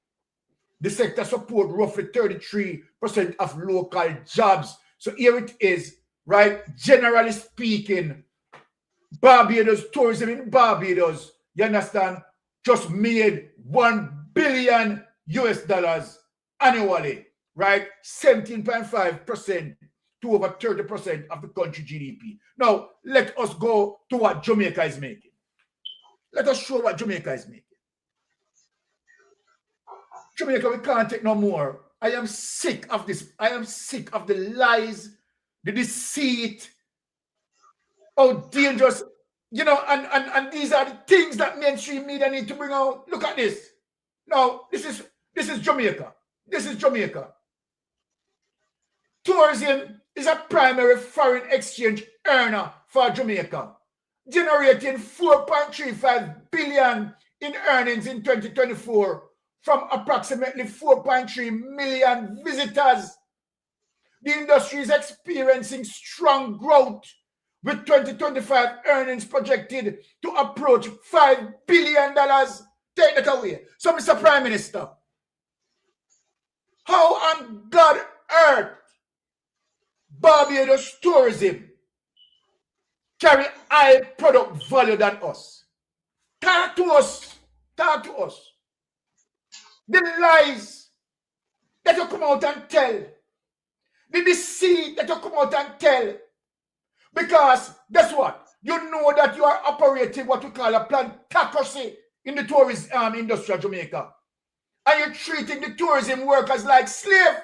Speaker 4: The sector support roughly 33% of local jobs. So here it is, right? Generally speaking, Barbados, tourism in Barbados, you understand, just made $1 billion US annually, right? 17.5% to over 30% of the country GDP. Now, let us go to what Jamaica is making. Let us show what Jamaica is making. Jamaica, we can't take no more. I am sick of this. I am sick of the lies, the deceit, how dangerous, you know, and these are the things that mainstream media need to bring out. Look at this. Now, this is Jamaica. This is Jamaica. Tourism is a primary foreign exchange earner for Jamaica, generating 4.35 billion in earnings in 2024 from approximately 4.3 million visitors. The industry is experiencing strong growth, with 2025 earnings projected to approach $5 billion. Take that away. So, Mr. Prime Minister, how on God earth Barbados tourism carry high product value than us? Talk to us. Talk to us. The lies that you come out and tell, the deceit that you come out and tell, because guess what? You know that you are operating what we call a plantocracy in the tourism industry of Jamaica, and you're treating the tourism workers like slaves.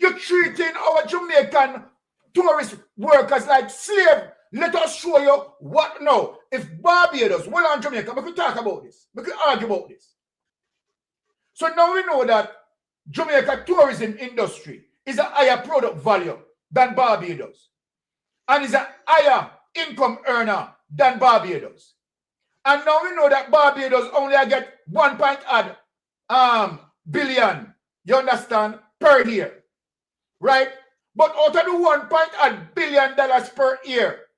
Speaker 4: You're treating our Jamaican tourist workers like slaves. Let us show you what now. If Barbados, well on Jamaica, we could talk about this. We could argue about this. So now we know that Jamaica tourism industry is a higher product value than Barbados, and is a higher income earner than Barbados. And now we know that Barbados only get 1 billion, you understand, per year, right? But out of the $1 billion per year,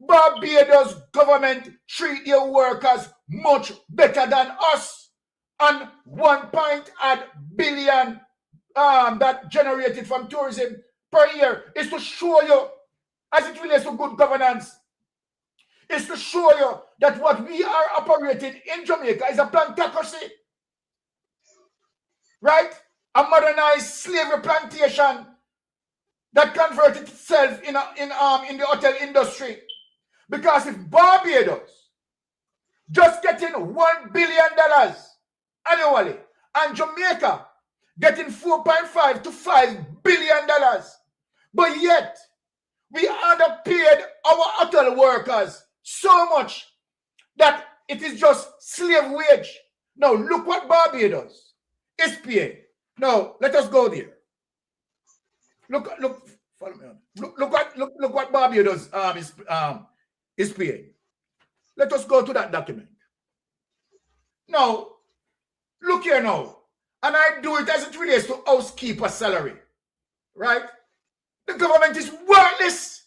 Speaker 4: Barbados government treat their workers much better than us. And 1 billion that generated from tourism per year is to show you, as it relates to good governance, is to show you that what we are operating in Jamaica is a plantocracy, right? A modernized slavery plantation that converted itself in the hotel industry. Because if Barbados just getting $1 billion annually, and Jamaica getting 4.5 to $5 billion, but yet we underpaid our hotel workers so much that it is just slave wage. Now look what Barbados is paying. Now let us go there. Look, follow me on. Look what Barbados is paying. Let us go to that document. Now, look here now. And I do it as it relates to housekeeper salary. Right? The government is worthless.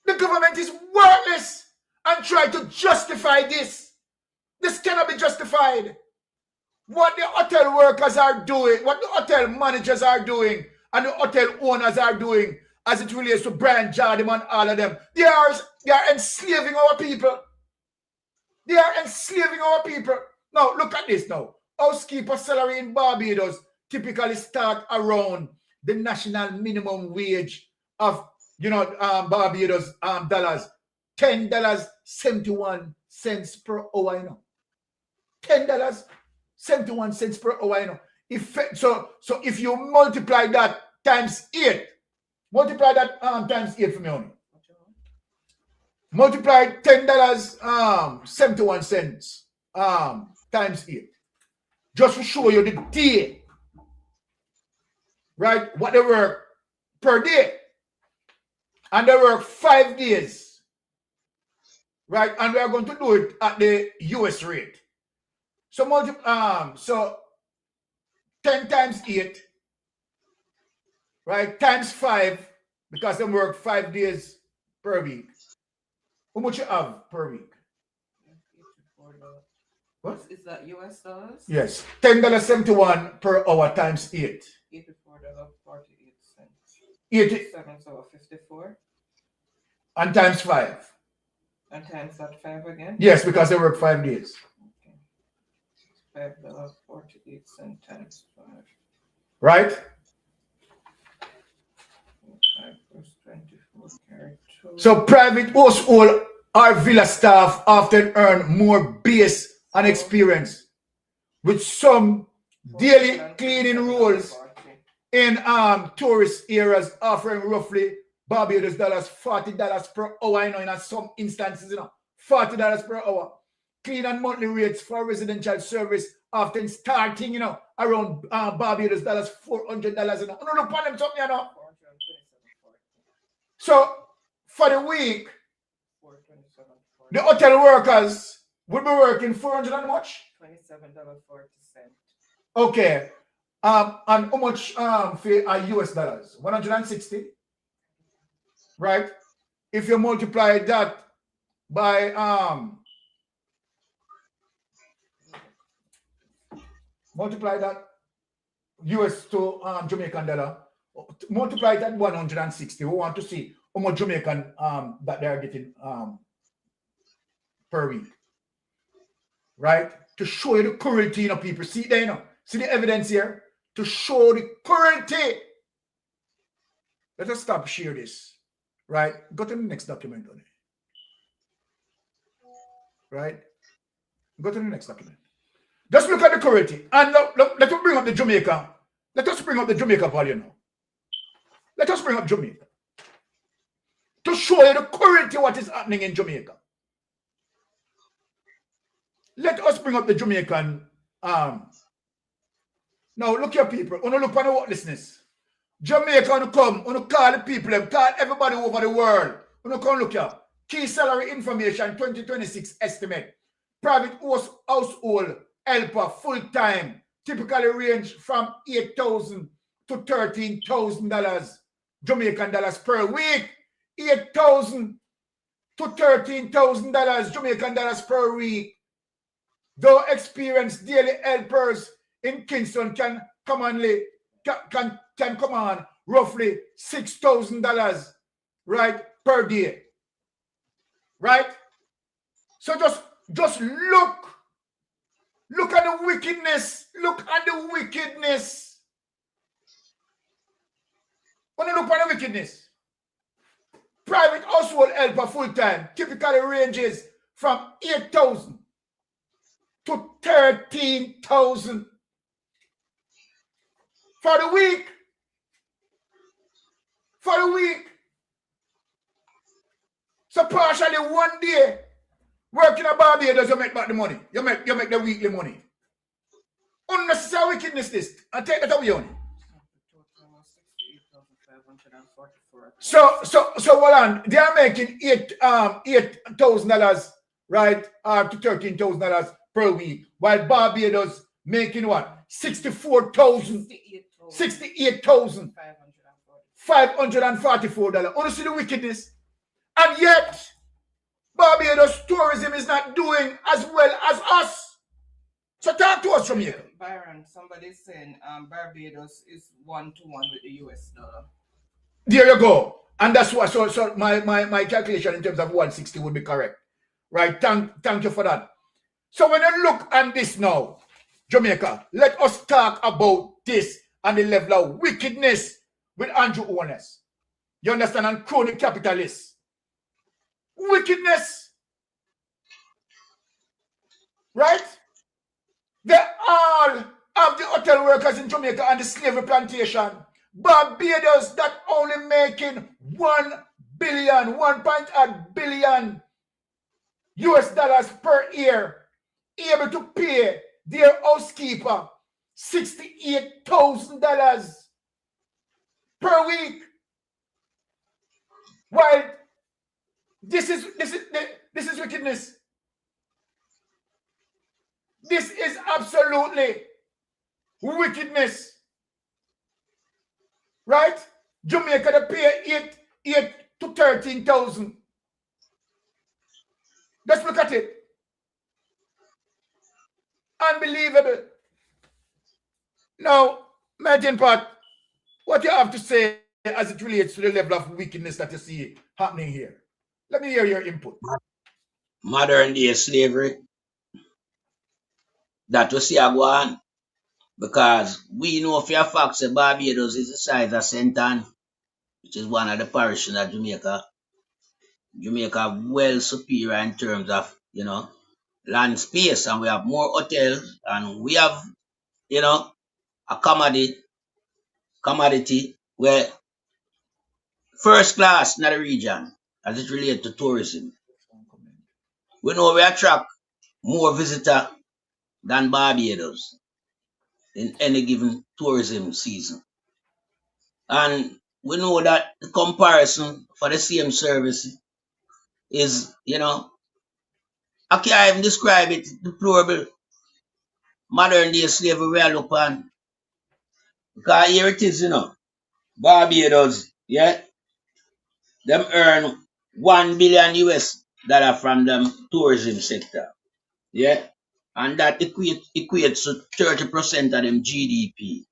Speaker 4: The government is worthless. And try to justify this. This cannot be justified. What the hotel workers are doing, what the hotel managers are doing, and the hotel owners are doing, as it relates to Brian Jardim and all of them, they are enslaving our people. They are enslaving our people. Now, look at this now. Housekeeper salary in Barbados typically start around the national minimum wage of, Barbados dollars, $10.71 per hour, you know. $10.71 per hour, you know. So if you multiply that times 8, multiply that times 8 for me only. Multiply $10.71 times 8. Just to show you the day, right? What they work per day. And they work 5 days. Right? And we are going to do it at the US rate. So so 10 times 8, right? Times 5, because they work 5 days per week. How much you have per week? What?
Speaker 3: Is that US dollars?
Speaker 4: Yes. $10.71 per hour times 8.
Speaker 3: $84.48.
Speaker 4: 87,
Speaker 3: so 54.
Speaker 4: And times 5.
Speaker 3: And times that 5 again?
Speaker 4: Yes, because they work 5 days.
Speaker 3: Okay. $5.48 times 5.
Speaker 4: Right?
Speaker 3: 5 plus 24 carry 2.
Speaker 4: So private household or villa staff often earn more base and experience with some daily cleaning roles in tourist areas offering roughly Barbados dollars, $40 per hour, you know, in some instances, you know, $40 per hour. Clean and monthly rates for residential service often starting, you know, around Barbados dollars, $400, you know. No, look on them something, you know. So for the week, the hotel workers will be working 400 and much?
Speaker 3: $27.40.
Speaker 4: Okay. And how much for US dollars? 160? Right? If you multiply that by multiply that US to Jamaican dollar, multiply that 160. We want to see how much Jamaican that they are getting per week. Right? To show you the currency, you know, people. See there, you know. See the evidence here? To show the currency. Let us stop share this. Right? Go to the next document on it. Right? Go to the next document. Just look at the currency. And let us bring up the Jamaica. Let us bring up the Jamaica value now. Let us bring up Jamaica. To show you the currency what is happening in Jamaica. Let us bring up the Jamaican. Now look here, people. Wanna look on the worthlessness. Jamaica wanna come, wanna call the people, call everybody over the world. Wanna come look here. Key salary information 2026 estimate. Private household helper full-time typically range from $8,000 to $13,000 Jamaican dollars per week. $8,000 to $13,000 Jamaican dollars per week. Though experienced daily helpers in Kingston can commonly can command roughly $6,000, right, per day. Right? So just look at the wickedness. Look at the wickedness. When you look at the wickedness, private household helper full-time typically ranges from $8,000 to $13,000 for the week. For the week. So partially one day working at Barbados, you make back the money. You make the weekly money. Unnecessary wickedness this. I take that away on it. So hold on. They are making $8,000, right? To $13,000 per week. While Barbados making what? $68,544. Want to see the wickedness? And yet, Barbados tourism is not doing as well as us. So talk to us from here.
Speaker 3: Byron, somebody's saying Barbados is 1-to-1 with the US dollar.
Speaker 4: There you go. And that's what so my calculation in terms of 160 would be correct. Right? Thank you for that. So when you look at this now, Jamaica, let us talk about this and the level of wickedness with Andrew owners. You understand? And crony capitalists. Wickedness. Right? They all have the hotel workers in Jamaica and the slavery plantation. Barbados that only making $1.8 billion US dollars per year, able to pay their housekeeper $68,000 per week. While this is wickedness. This is absolutely wickedness. Right? Jamaica they pay 8 to 13,000. Let's look at it. Unbelievable. Now, Martin Pat, what you have to say as it relates to the level of wickedness that you see happening here? Let me hear your input.
Speaker 5: Modern day slavery, that we see a go on. Because we know for a fact that Barbados is the size of St. Ann, which is one of the parishes of Jamaica. Jamaica well superior in terms of, land space, and we have more hotels, and we have, a commodity where first class in the region as it relates to tourism. We know we attract more visitors than Barbados in any given tourism season. And we know that the comparison for the same service is, I can't even describe it, deplorable modern day slavery we are looking on. Because here it is, Barbados, them earn $1 billion US from them tourism sector, and that equates to 30% of them GDP,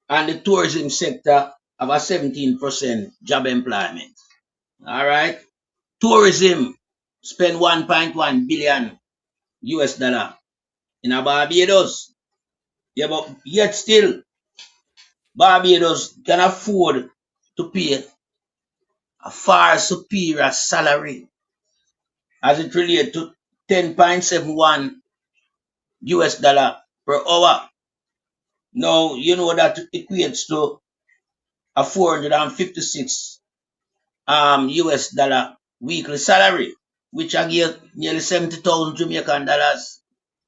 Speaker 5: and the tourism sector have a 17% job employment. All right, tourism spend 1.1 billion US dollar in a Barbados, but yet still Barbados can afford to pay a far superior salary as it relates to 10.71 US dollar per hour. Now, you know that equates to a 456 US dollar weekly salary, which I give nearly 70,000 Jamaican dollars.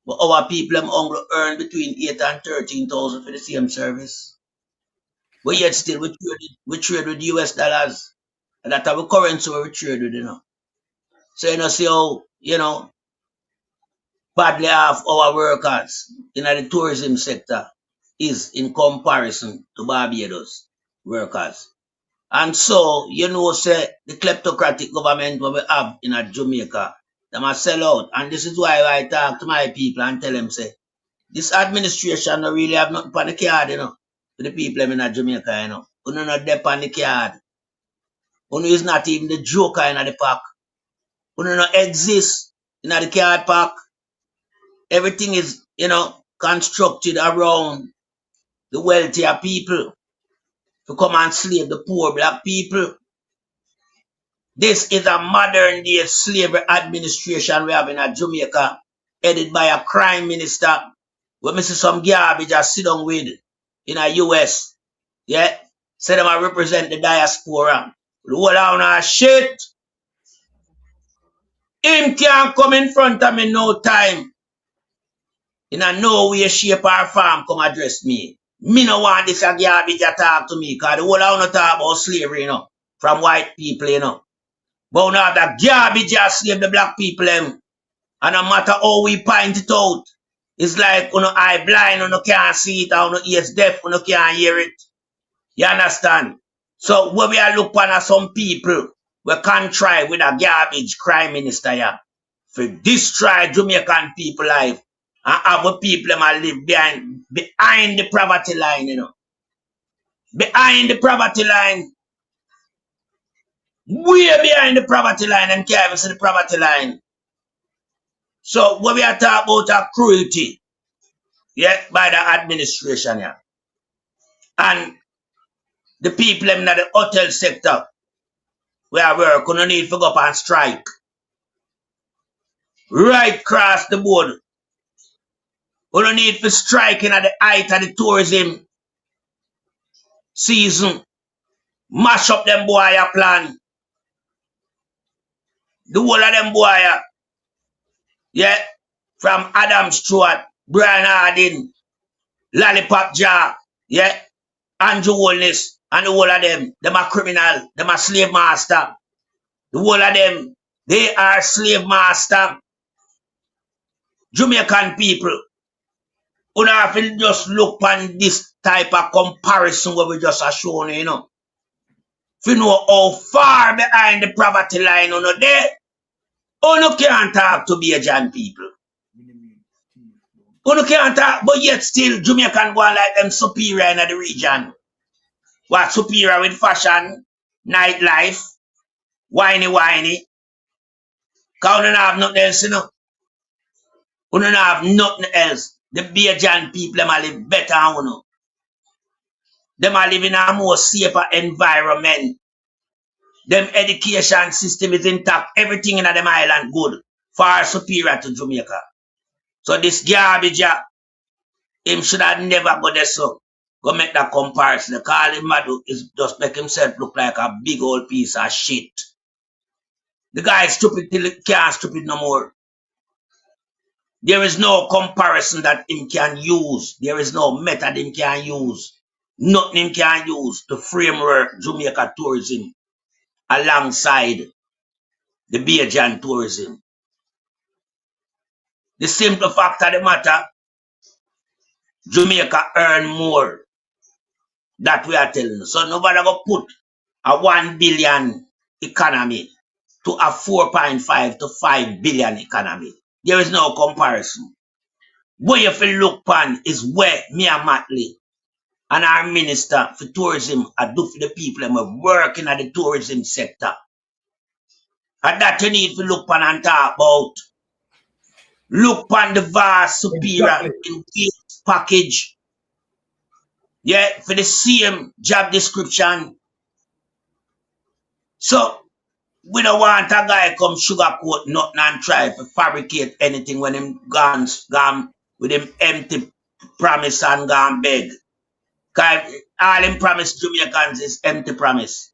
Speaker 5: But our people only earn between 8 and 13,000 for the same service. But yet still we trade with US dollars. And that's our currency we trade with, So see how, badly off our workers in the tourism sector is in comparison to Barbados workers. And so, say the kleptocratic government what we have in Jamaica, they must sell out. And this is why I talk to my people and tell them, say, this administration don't really have nothing on the card, to the people in Jamaica, Uno not dep on the card. Uno is not even the joker in the park. Uno not exist in the card park. Everything is, constructed around the wealthier people to come and slave the poor black people. This is a modern day slavery administration we have in Jamaica, headed by a crime minister, where we see some garbage just sit down with in the US. Say them I represent the diaspora. The whole of shit. Him can't come in front of me no time. In a no way, shape, or form come address me. Me no want this a garbage to talk to me, because the whole of talk about slavery, from white people, But we have that garbage just slave the black people, And no matter how we point it out, it's like eye blind, can't see it, or ears deaf, can't hear it. You understand? So when we are looking at some people, we can't try with a garbage crime minister here to destroy Jamaican people life and have people that live behind the poverty line, Behind the poverty line. Way behind the poverty line and can't even see the poverty line. So when we are talking about a cruelty, by the administration, and the people in the hotel sector where work, no need to go up and strike. Right across the board. We don't need to strike in at the height of the tourism season. Mash up them boy plan. The whole of them boy, from Adam Stewart, Brian Harding, Lollipop Jar, Andrew Holness, and the whole of them are criminal, them are slave master. The whole of them, they are slave master. Jamaican people. You don't have to just look on this type of comparison what we just are showing, If you know how far behind the poverty line there, you can't talk to Bajan people. Uno can't talk, but yet still Jamaican go on like them superior in the region. What superior with fashion, nightlife, whiny. Cause we don't have nothing else, you know. We don't have nothing else. The Bajan people them a live better than we know. Them a live in a more safer environment. Them education system is intact. Everything in them island good. Far superior to Jamaica. So this garbage, him should have never go there so. Go make that comparison. The call him mad is just make himself look like a big old piece of shit. The guy is stupid till he can't stupid no more. There is no comparison that him can use. There is no method him can use. Nothing him can use to framework Jamaica tourism alongside the Bajan tourism. The simple fact of the matter, Jamaica earn more. That we are telling you. So nobody go put a 1 billion economy to a 4.5 to 5 billion economy. There is no comparison. Where you feel look pan is where me and Matley and our minister for tourism are do for the people and we're working at the tourism sector. And that you need to look pan and talk about. Look pan the vast superior engaged package. Yeah, for the same job description. So we don't want a guy come sugarcoat nothing and try to fabricate anything when him gone with him empty promise and gone beg. Cause all him promise Jamaicans is empty promise.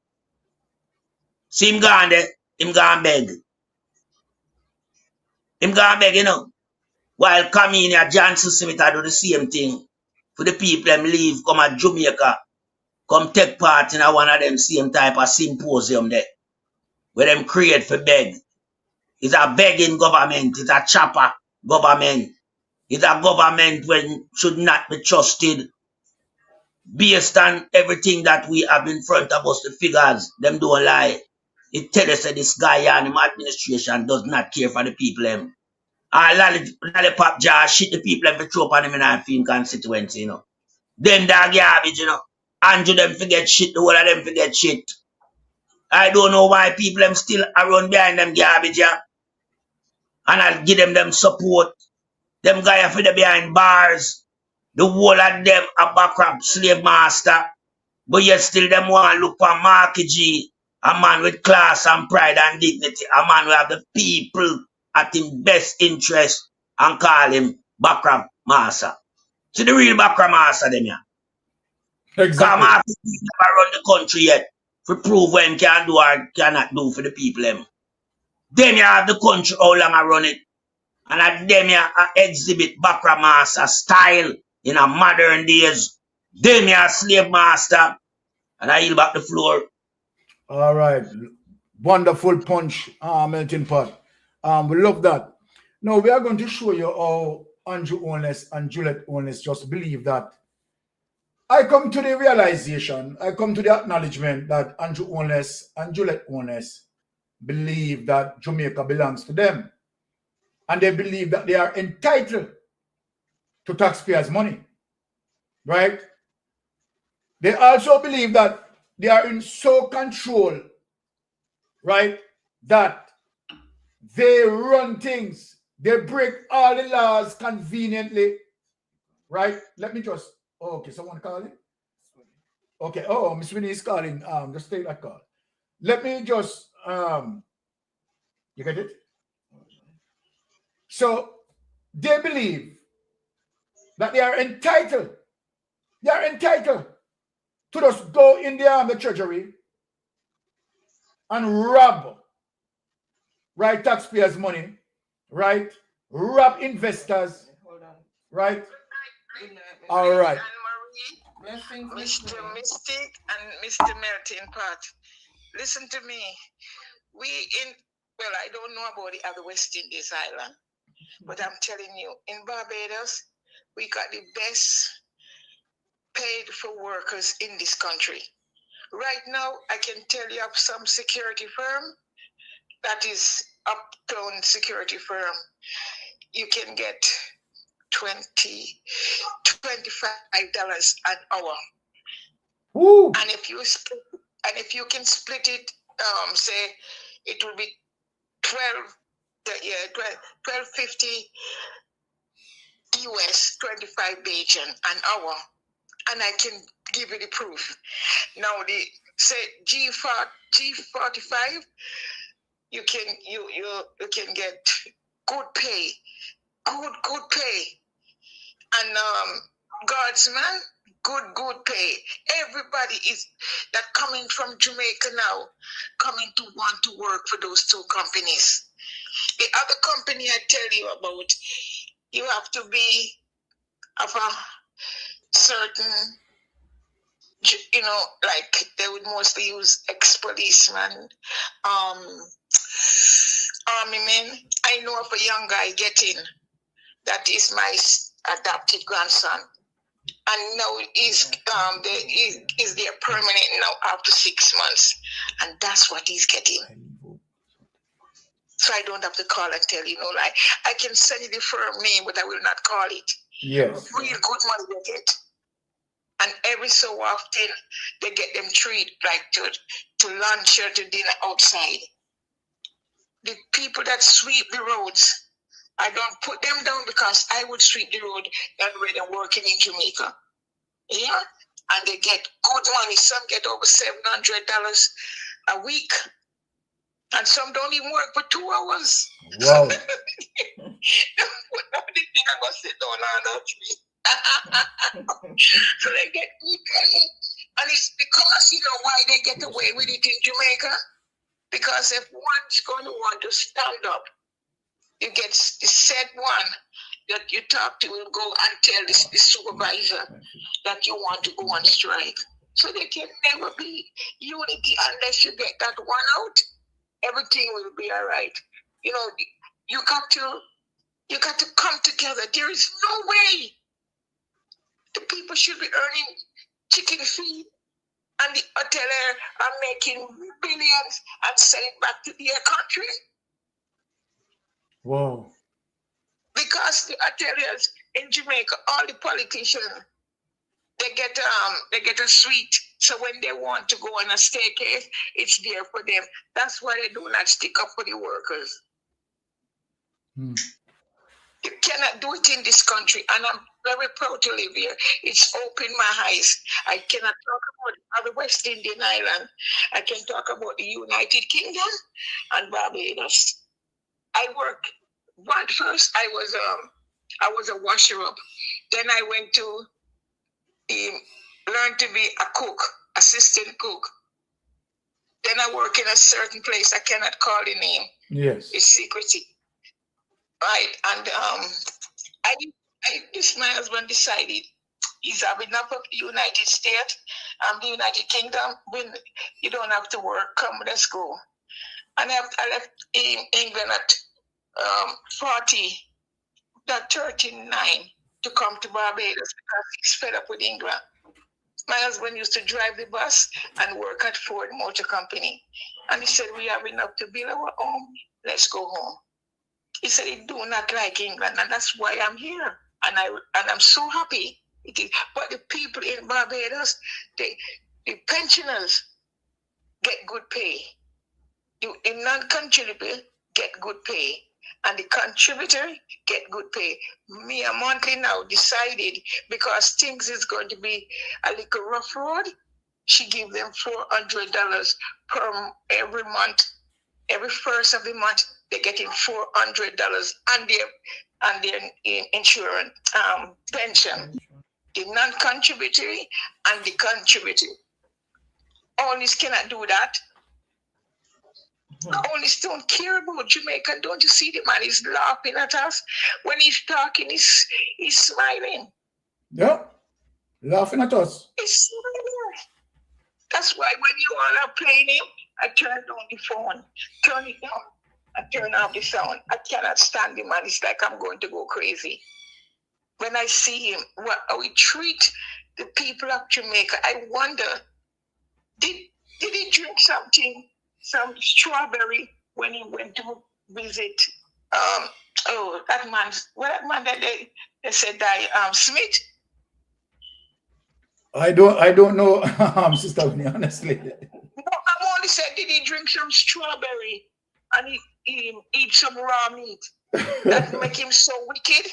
Speaker 5: See him gone there, him gone beg. Him gone beg, you know. While Camino Johnson Smith I do the same thing. For the people them leave, come at Jamaica, come take part in one of them same type of symposium there. Where them create for beg. It's a begging government, it's a chopper government. It's a government when should not be trusted. Based on everything that we have in front of us, the figures, them don't lie. It tells us that this guy and his administration does not care for the people. Lollipop jar shit the people and throw upon them in our film constituency, you know. Them that garbage, you know. Andrew them forget shit, the whole of them forget shit. I don't know why people them still around behind them garbage, yeah. And I'll give them support. Them guys for the behind bars. The whole of them a background slave master. But yet still them want to look for Marky G, a man with class and pride and dignity, a man who have the people at his best interest and call him background master. See the real background master them here.
Speaker 4: Exactly.
Speaker 5: Marky G never run the country yet to prove what him can do or cannot do for the people them. Them you have the country how long I run it. And at them you exhibit background master style in a modern days. Them you slave master. And I yield back the floor.
Speaker 4: All right. Wonderful punch, Melting Pot. We love that. Now we are going to show you how Andrew Honest and Juliet Honest just believe that. I come to the realization, I come to the acknowledgement that Andrew Honest and Juliet Honest believe that Jamaica belongs to them. And they believe that they are entitled to taxpayers' money. Right? They also believe that they are in so control, right, that they run things. They break all the laws conveniently, right? Let me just, okay, someone calling? Okay, oh, Miss Winnie is calling. Just take that call. Let me just, you get it? So they believe that they are entitled. They are entitled to just go in there on the treasury and rob, right, taxpayers' money, right? Rob investors, right? All right.
Speaker 6: Mr. Mystic and Mr. Melting Pot, listen to me. Well, I don't know about the other West Indies island, but I'm telling you, in Barbados, we got the best paid for workers in this country. Right now, I can tell you of some security firm that is uptown security firm. You can get $25 an hour.
Speaker 4: Woo.
Speaker 6: And if you can split it, say it will be 12.50 US, 25 Bajan an hour, and I can give you the proof. Now the say G45, you can get good pay, good pay, and guardsman, good pay. Everybody is that coming from Jamaica now, coming to want to work for those two companies. The other company I tell you about, you have to be of a certain, like they would mostly use ex-policemen, army men. I know of a young guy getting, that is my adopted grandson. And now he's there permanent now after 6 months. And that's what he's getting. So I don't have to call and tell you, like, I can send you the firm name, but I will not call it.
Speaker 4: Yes.
Speaker 6: Real good money they get. And every so often, they get them treat like to lunch or to dinner outside. The people that sweep the roads, I don't put them down because I would sweep the road that way they're working in Jamaica. Yeah? And they get good money. Some get over $700 a week. And some don't even work for 2 hours.
Speaker 4: Wow.
Speaker 6: The thing I go sit down on the tree. So they get good money. And it's because, why they get away with it in Jamaica? Because if one's going to want to stand up, you get the said one that you talk to will go and tell the supervisor that you want to go on strike. So there can never be unity unless you get that one out. Everything will be all right. You got to come together. There is no way the people should be earning chicken feed and the hotelier are making billions and selling back to their country.
Speaker 4: Whoa.
Speaker 6: Because the hoteliers in Jamaica, all the politicians, they get a suite. So when they want to go on a staircase, it's there for them. That's why they do not stick up for the workers. You cannot do it in this country, and I'm very proud to live here. It's opened my eyes. I cannot talk about the West Indian island. I can talk about the United Kingdom and Barbados. I worked. First, I was a washer up. Then I went to learn to be a cook, assistant cook. Then I work in a certain place. I cannot call the name.
Speaker 4: Yes.
Speaker 6: It's secrecy. Right. And my husband decided he's had enough of the United States and the United Kingdom. When you don't have to work, come, let's go. And I left England at 39 to come to Barbados because he's fed up with England. My husband used to drive the bus and work at Ford Motor Company. And he said, we have enough to build our home. Let's go home. He said he do not like England, and that's why I'm here. And I'm so happy. But the people in Barbados, the pensioners get good pay. The non-contributor get good pay. And the contributor get good pay. Me, a monthly now decided, because things is going to be a little rough road, she give them $400 per every month. Every first of the month, they're getting $400 and their insurance pension. The non-contributory and the contributory. All this cannot do that. All this don't care about Jamaica. Don't you see the man is laughing at us? When he's talking, he's smiling.
Speaker 4: Yeah, laughing at us.
Speaker 6: He's smiling. That's why when you all are playing him, I turn down the phone, turn it down, I turn off the sound. I cannot stand him, man. It's like I'm going to go crazy. When I see him, how he treat the people of Jamaica, I wonder, did he drink something, some strawberry when he went to visit? That man that They said Smith.
Speaker 4: I don't know, Sister Winnie, honestly.
Speaker 6: No, I'm only said, did he drink some strawberry and he eat some raw meat? That make him so wicked?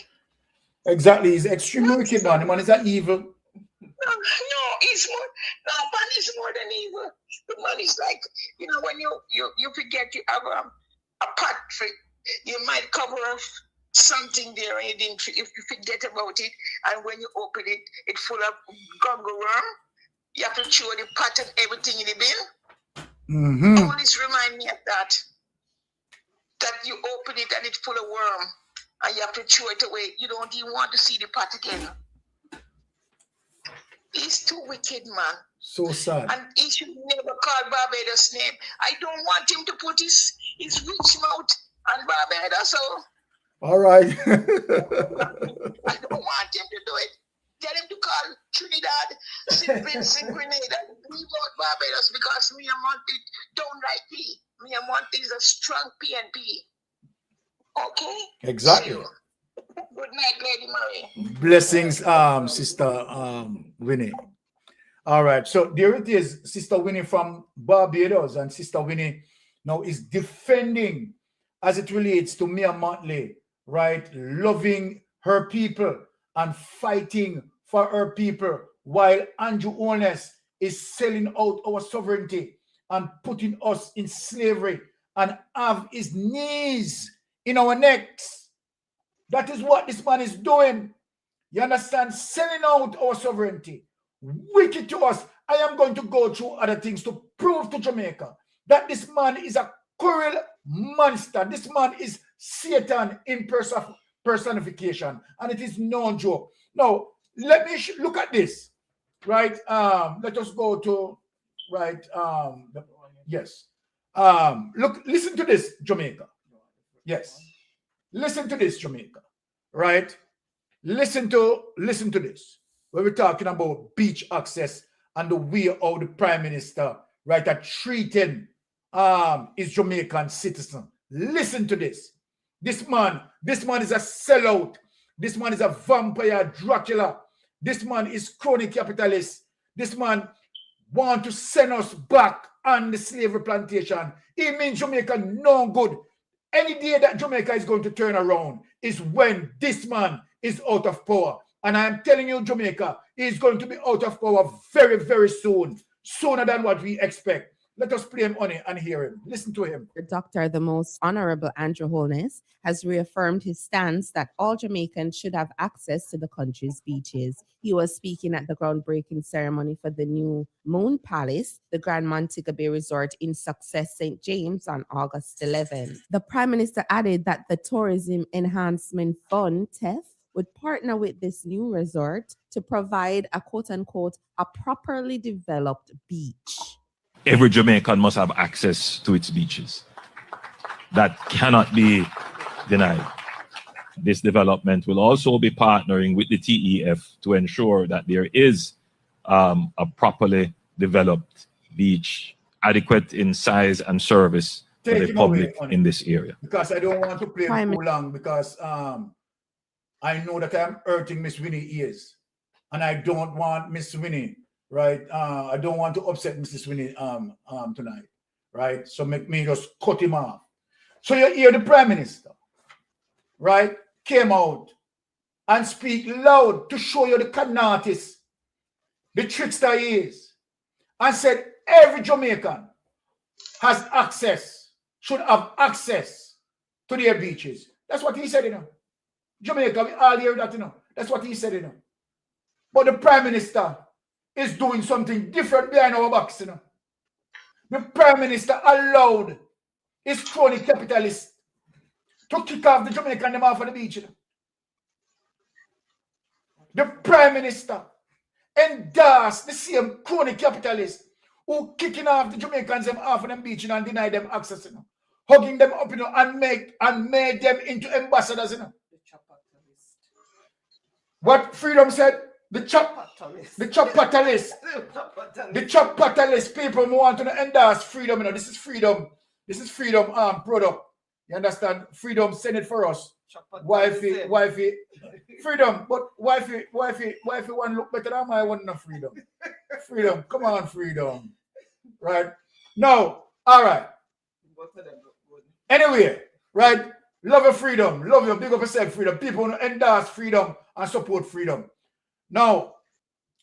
Speaker 4: Exactly, he's extremely wicked, man. The man is an evil.
Speaker 6: No, he's more. No, man is more than evil. The man is like, you know, when you forget you have a pot for, you might cover up something there and if you forget about it, and when you open it, it's full of gungo worm. You have to throw the pot and everything in the bin.
Speaker 4: Mm-hmm.
Speaker 6: Always remind me of that. That you open it and it's full of worm, and you have to throw it away. You don't even want to see the pot again. He's too wicked, man.
Speaker 4: So sad.
Speaker 6: And he should never call Barbados' name. I don't want him to put his rich mouth on Barbados. So
Speaker 4: all right.
Speaker 6: I don't want him to do it. Tell him to call Trinidad, St. Vincent, Grenada, and leave out Barbados, because me and Monty don't like P. Me and Monty is a strong PNP. Okay?
Speaker 4: Exactly.
Speaker 6: Good night, Lady Marie.
Speaker 4: Blessings, Sister Winnie. All right, so there it is, Sister Winnie from Barbados, and Sister Winnie now is defending as it relates to Mia Motley, right? Loving her people and fighting for her people, while Andrew Holness is selling out our sovereignty and putting us in slavery and have his knees in our necks. That is what this man is doing. You understand? Selling out our sovereignty. Wicked to us. I am going to go through other things to prove to Jamaica that this man is a cruel monster. This man is Satan in personification, and it is no joke. Now, let me look at this, right? Let us go to, right? Yes. Look, listen to this, Jamaica. Yes. Listen to this, Jamaica, right? Listen to this. When we're talking about beach access and the way how the Prime Minister, right, are treating his Jamaican citizen. Listen to this. This man is a sellout. This man is a vampire Dracula. This man is crony capitalist. This man want to send us back on the slavery plantation. He means Jamaica no good. Any day that Jamaica is going to turn around is when this man is out of power. And I am telling you, Jamaica is going to be out of power very, very soon. Sooner than what we expect. Let us play him on it and hear him. Listen to him.
Speaker 7: Dr. the Most Honorable Andrew Holness has reaffirmed his stance that all Jamaicans should have access to the country's beaches. He was speaking at the groundbreaking ceremony for the new Moon Palace, the Grand Montego Bay Resort in Success, St. James, on August 11. The Prime Minister added that the Tourism Enhancement Fund, TEF, would partner with this new resort to provide a quote-unquote a properly developed beach.
Speaker 2: Every Jamaican must have access to its beaches. That cannot be denied. This development will also be partnering with the TEF to ensure that there is a properly developed beach, adequate in size and service to the public in this area.
Speaker 4: Because I don't want to play too long, because I know that I'm hurting Miss Winnie ears, and I don't want Miss Winnie, right? I don't want to upset Mrs. Winnie tonight, right? So make me just cut him off. So you hear the Prime Minister, right, came out and speak loud to show you the canartist, the trickster he is, and said every Jamaican has access, should have access to their beaches. That's what he said, you know. Jamaica, we all hear that, you know. That's what he said, you know. But the Prime Minister is doing something different behind our backs, you know. The Prime Minister allowed his crony capitalists to kick off the Jamaican them off of the beach, you know. The Prime Minister endorsed the same crony capitalists who kicking off the Jamaicans them off of them beach, you know, and deny them access, you know. Hugging them up, you know, and made them into ambassadors, you know. What Freedom said? The chop-patalist people who want to endorse freedom, you know. This is freedom. This is freedom product. You understand? Freedom send it for us. Wifey, freedom, but wifey one look better than my one, no freedom. Freedom, come on, freedom. Right? No, all right. Anyway, right? Love your freedom, love your big up yourself freedom. People endorse freedom and support freedom. Now,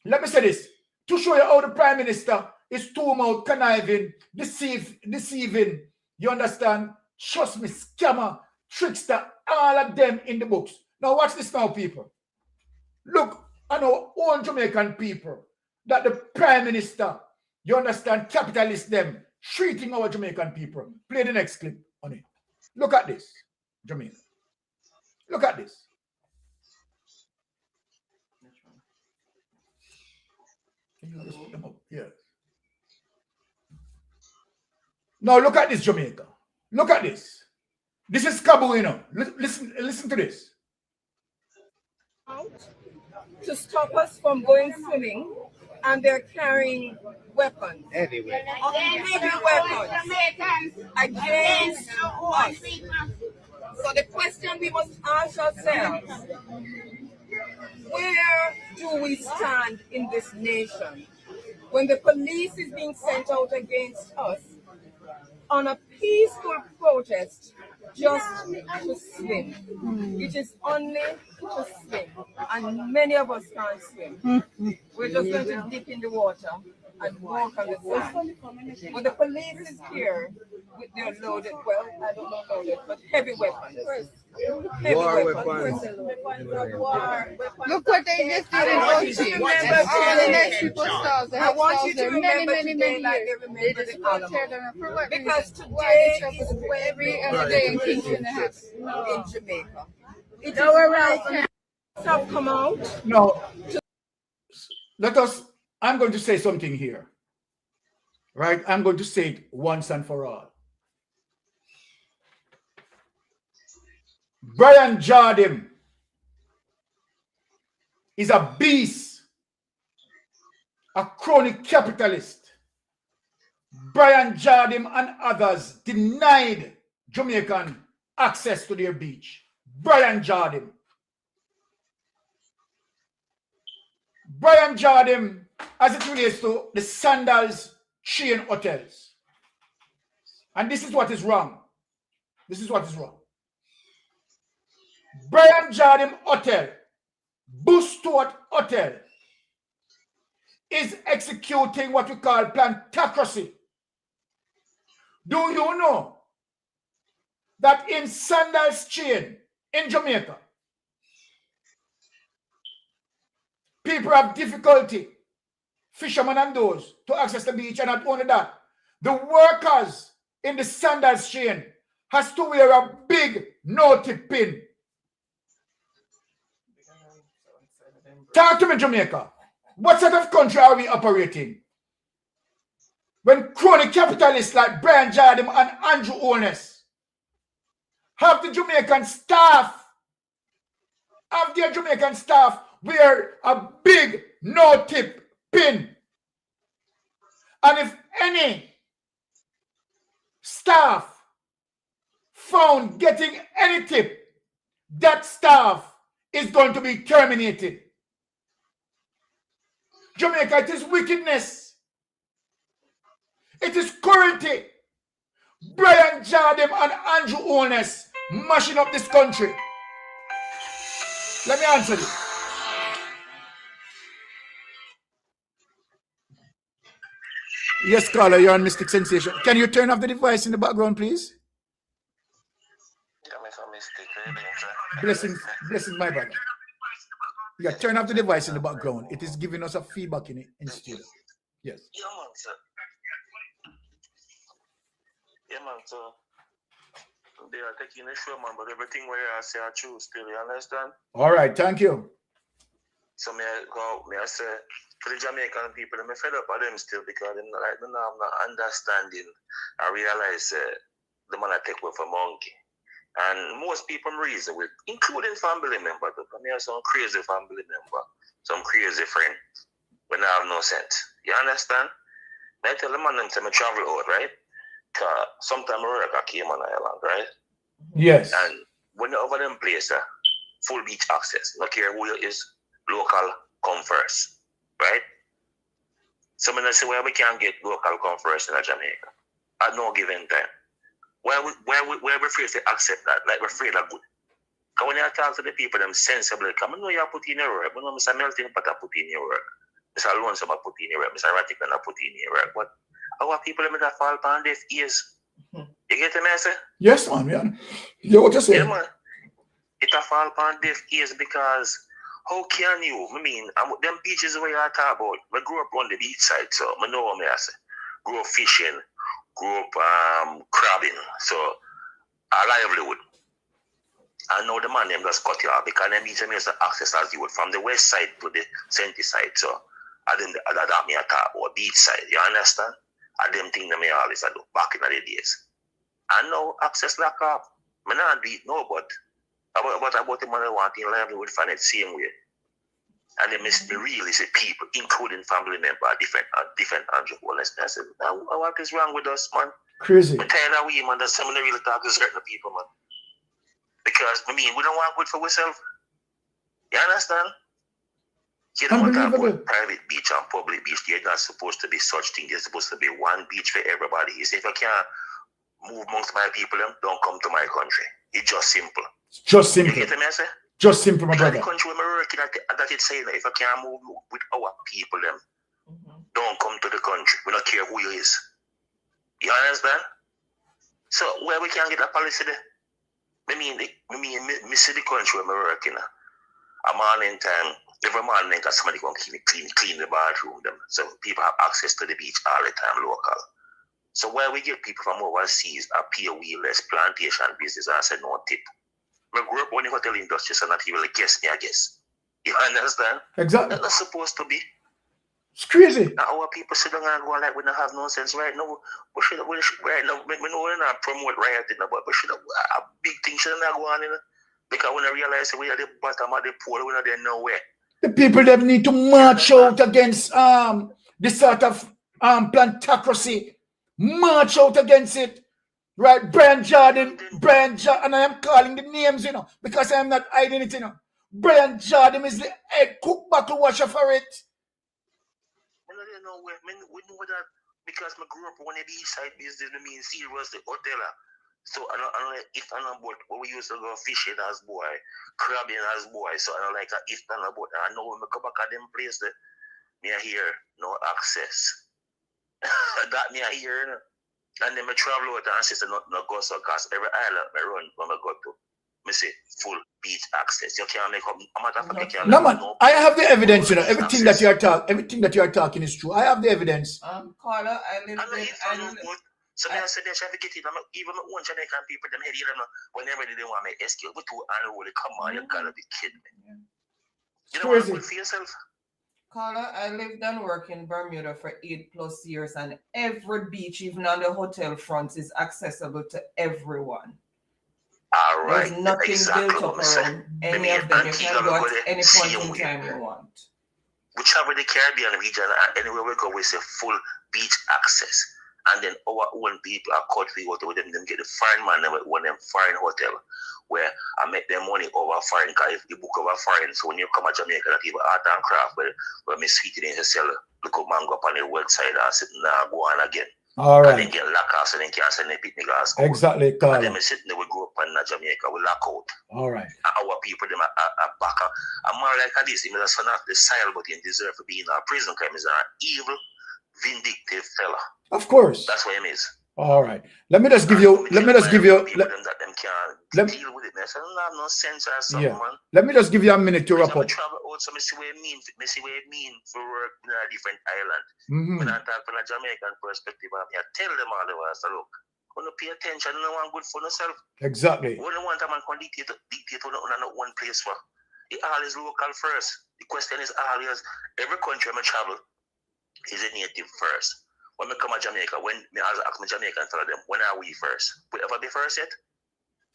Speaker 4: let me say this to show you how the Prime Minister is two-mouth, conniving, deceiving. You understand? Trust me, scammer, trickster, all of them in the books. Now watch this now, people. Look, I know all Jamaican people that the Prime Minister, you understand, capitalist them, treating our Jamaican people. Play the next clip on it. Look at this, Jamaica. Look at this. Can you just put them up? Yes. Now look at this, Jamaica. Look at this. This is Cabuino. Listen to this.
Speaker 8: To stop us from going swimming, and they're carrying weapons. Heavy weapons. Against us. So the question we must ask ourselves, where do we stand in this nation when the police is being sent out against us on a peaceful protest just to swim? It is only to swim, and many of us can't swim. We're just going to dip in the water and walk on the sand. But the police is here with their loaded, well, I don't know loaded, but heavy weapons. Heavy weapons.
Speaker 9: Look what they just did in Ochi. And all the next people saw. They have saw there many years. They just go tear them apart.
Speaker 8: Because today is
Speaker 9: every other day in Kingston happens.
Speaker 8: In Jamaica. It's right. Have come out.
Speaker 4: No. I'm going to say something here. Right? I'm going to say it once and for all. Brian Jardim is a beast, a crony capitalist. Brian Jardim and others denied Jamaican access to their beach. Brian Jardim. Brian Jardim, as it relates to the Sandals chain hotels. And this is what is wrong. This is what is wrong. Brian Jardim Hotel, Boostort Hotel, is executing what we call plantocracy. Do you know that in Sandals chain in Jamaica, people have difficulty, fishermen and those, to access the beach, and not only that, the workers in the Sandals chain has to wear a big no-tip pin. Talk to me, Jamaica. What sort of country are we operating? When crony capitalists like Brian Jardim and Andrew Owners have the Jamaican staff, wear a big no-tip pin. And if any staff found getting any tip, that staff is going to be terminated. Jamaica, it is wickedness. It is cruelty. Brian Jardim and Andrew Owners mashing up this country. Let me answer this. Yes, caller, you're on Mystic Sensation. Can you turn off the device in the background, please? Blessings, my brother. Yeah, turn off the device in the background. It is giving us a feedback in studio. Yes.
Speaker 10: Yeah, man, sir. Yeah, man, sir. They are taking a show, man, but everything where I say I choose still, you understand?
Speaker 4: All right, thank you.
Speaker 10: So may I say, for the Jamaican people, I'm fed up with them still because they don't have no understanding. I realize the man I take with a monkey. And most people reason with, including family members. I mean, some crazy family member, some crazy friend, when I have no sense. You understand? I tell the man them to travel out, right? Sometimes I came on Ireland, right?
Speaker 4: Yes.
Speaker 10: And when you're over them place, full beach access. No care who you is, local come first. Right? So I say where we can get local come first in Jamaica at no given time. Where we afraid to accept that, like we're afraid of good. Because when you talk to the people, them sensible, come I know you put in your work, but no, Mr. Melting Pot put in your work. Mr. Lonesome put in your work, Mr. Ratican put in your work. But our people that fall upon deaf ears. You get the message?
Speaker 4: Yes, man, yeah. You know what you say?
Speaker 10: Yeah, man. It a fall upon deaf ears because how can you? I mean, them beaches where you talk about, I grew up on the beach side, so I know what I say. Grew up fishing, grew up crabbing, so a livelihood. I know the man them just cut you off because them beach is access as you would from the west side to the center side. So I didn't that me a talk about beach side, you understand? And them things that me always do back in the days. And now access lock up. I not do it no, but about the money wanting livelihood from it same way. And they miss me really say people, including family members, different entrepreneurs. I said, what is wrong with us, man?
Speaker 4: Crazy.
Speaker 10: I'm tired of we, man. There's some really talk to certain people, man. Because, I mean, we don't want good for ourselves. You understand? You don't want to talk about private beach and public beach. There's not supposed to be such thing. There's supposed to be one beach for everybody. You say, if I can't move amongst my people, don't come to my country. It's just simple.
Speaker 4: Just simple.
Speaker 10: You get the message?
Speaker 4: Just simple, my brother.
Speaker 10: The country where we're working at it's saying that if I can't move with our people, don't come to the country. We don't care who you is. You understand? So where we can get a policy there? I mean, me see the country where we're working at. A morning time, every morning somebody come clean the bathroom them. So people have access to the beach all the time local. So where we get people from overseas are pure wheelless plantation business and I said no tip. I grew up on the hotel industry, so not even like guess me, I guess. You understand?
Speaker 4: Exactly.
Speaker 10: That's supposed to be.
Speaker 4: It's crazy.
Speaker 10: Now our people sit down and go like we don't have no sense right now. We should right now. We know we're not promote rioting, but we should a big thing should not go on in it. Because when I realize we are the bottom of the pool, we're not there nowhere.
Speaker 4: The people that need to march out against this sort of plantocracy. March out against it. Right, Brian Jordan, and I am calling the names, you know, because I am not hiding it, you know. Brian Jordan is the head cook buckle washer for it.
Speaker 10: We know that because I grew up on the beach side business, I mean, Sea was the hotel. So I know if I'm on boat, we used to go fishing as boy, crabbing as boy. So I know like if I'm on boat, I know when I go back at them places, me here, no access. That me here, you know. And then I travel out and sister not go so cause every island I run when I go to me say full beach access. You can't make up a matter of fact you can't
Speaker 4: no man, I have the evidence, you know.
Speaker 10: Everything
Speaker 4: That you are talking is true. I have the evidence.
Speaker 3: Caller, I live
Speaker 10: so I said they should get it. Even my own Jamaican people them head here whenever they want me escape. But to unruly come on, you gotta be kidding me. You don't want to good for yourself.
Speaker 3: Caller, I lived and worked in Bermuda for 8+ years, and every beach, even on the hotel fronts, is accessible to everyone.
Speaker 10: All right.
Speaker 3: There's nothing built up around any of them. You can go at any point in time you want.
Speaker 10: We travel the Caribbean region, and anywhere we go, we say full beach access. And then our own people are cut we go to them get the foreign man when them foreign hotel where I make them money over foreign because if you book over foreign, so when you come to Jamaica that even art and craft where me sweet it in the sell look up mango up on the website and sitting there go on again.
Speaker 4: All right.
Speaker 10: And then get locked out so then can't send the picnic as
Speaker 4: exactly.
Speaker 10: And then me sitting there we go up in Jamaica we lock out.
Speaker 4: All right.
Speaker 10: Our people them are back I'm more like this, he's a son of the sile but he deserve to be in a prison because he's an evil, vindictive fella.
Speaker 4: Of course.
Speaker 10: That's what it is.
Speaker 4: All right. Let me just give you. Let me just give you.
Speaker 10: Deal with it. So I don't have no sense or something, man.
Speaker 4: Let me just give you a minute to wrap up.
Speaker 10: Travel out, so I see what it means. I see what it means for work in a different island. When I talk from a Jamaican perspective, I tell them all the while. So look, when you pay attention, you want good for yourself.
Speaker 4: Exactly.
Speaker 10: When you want a man can dictate on not one place for. It all is local first. The question is always every country I travel is a native first. When I come to Jamaica, when me ask my Jamaican tell them, when are we first? We ever be first yet?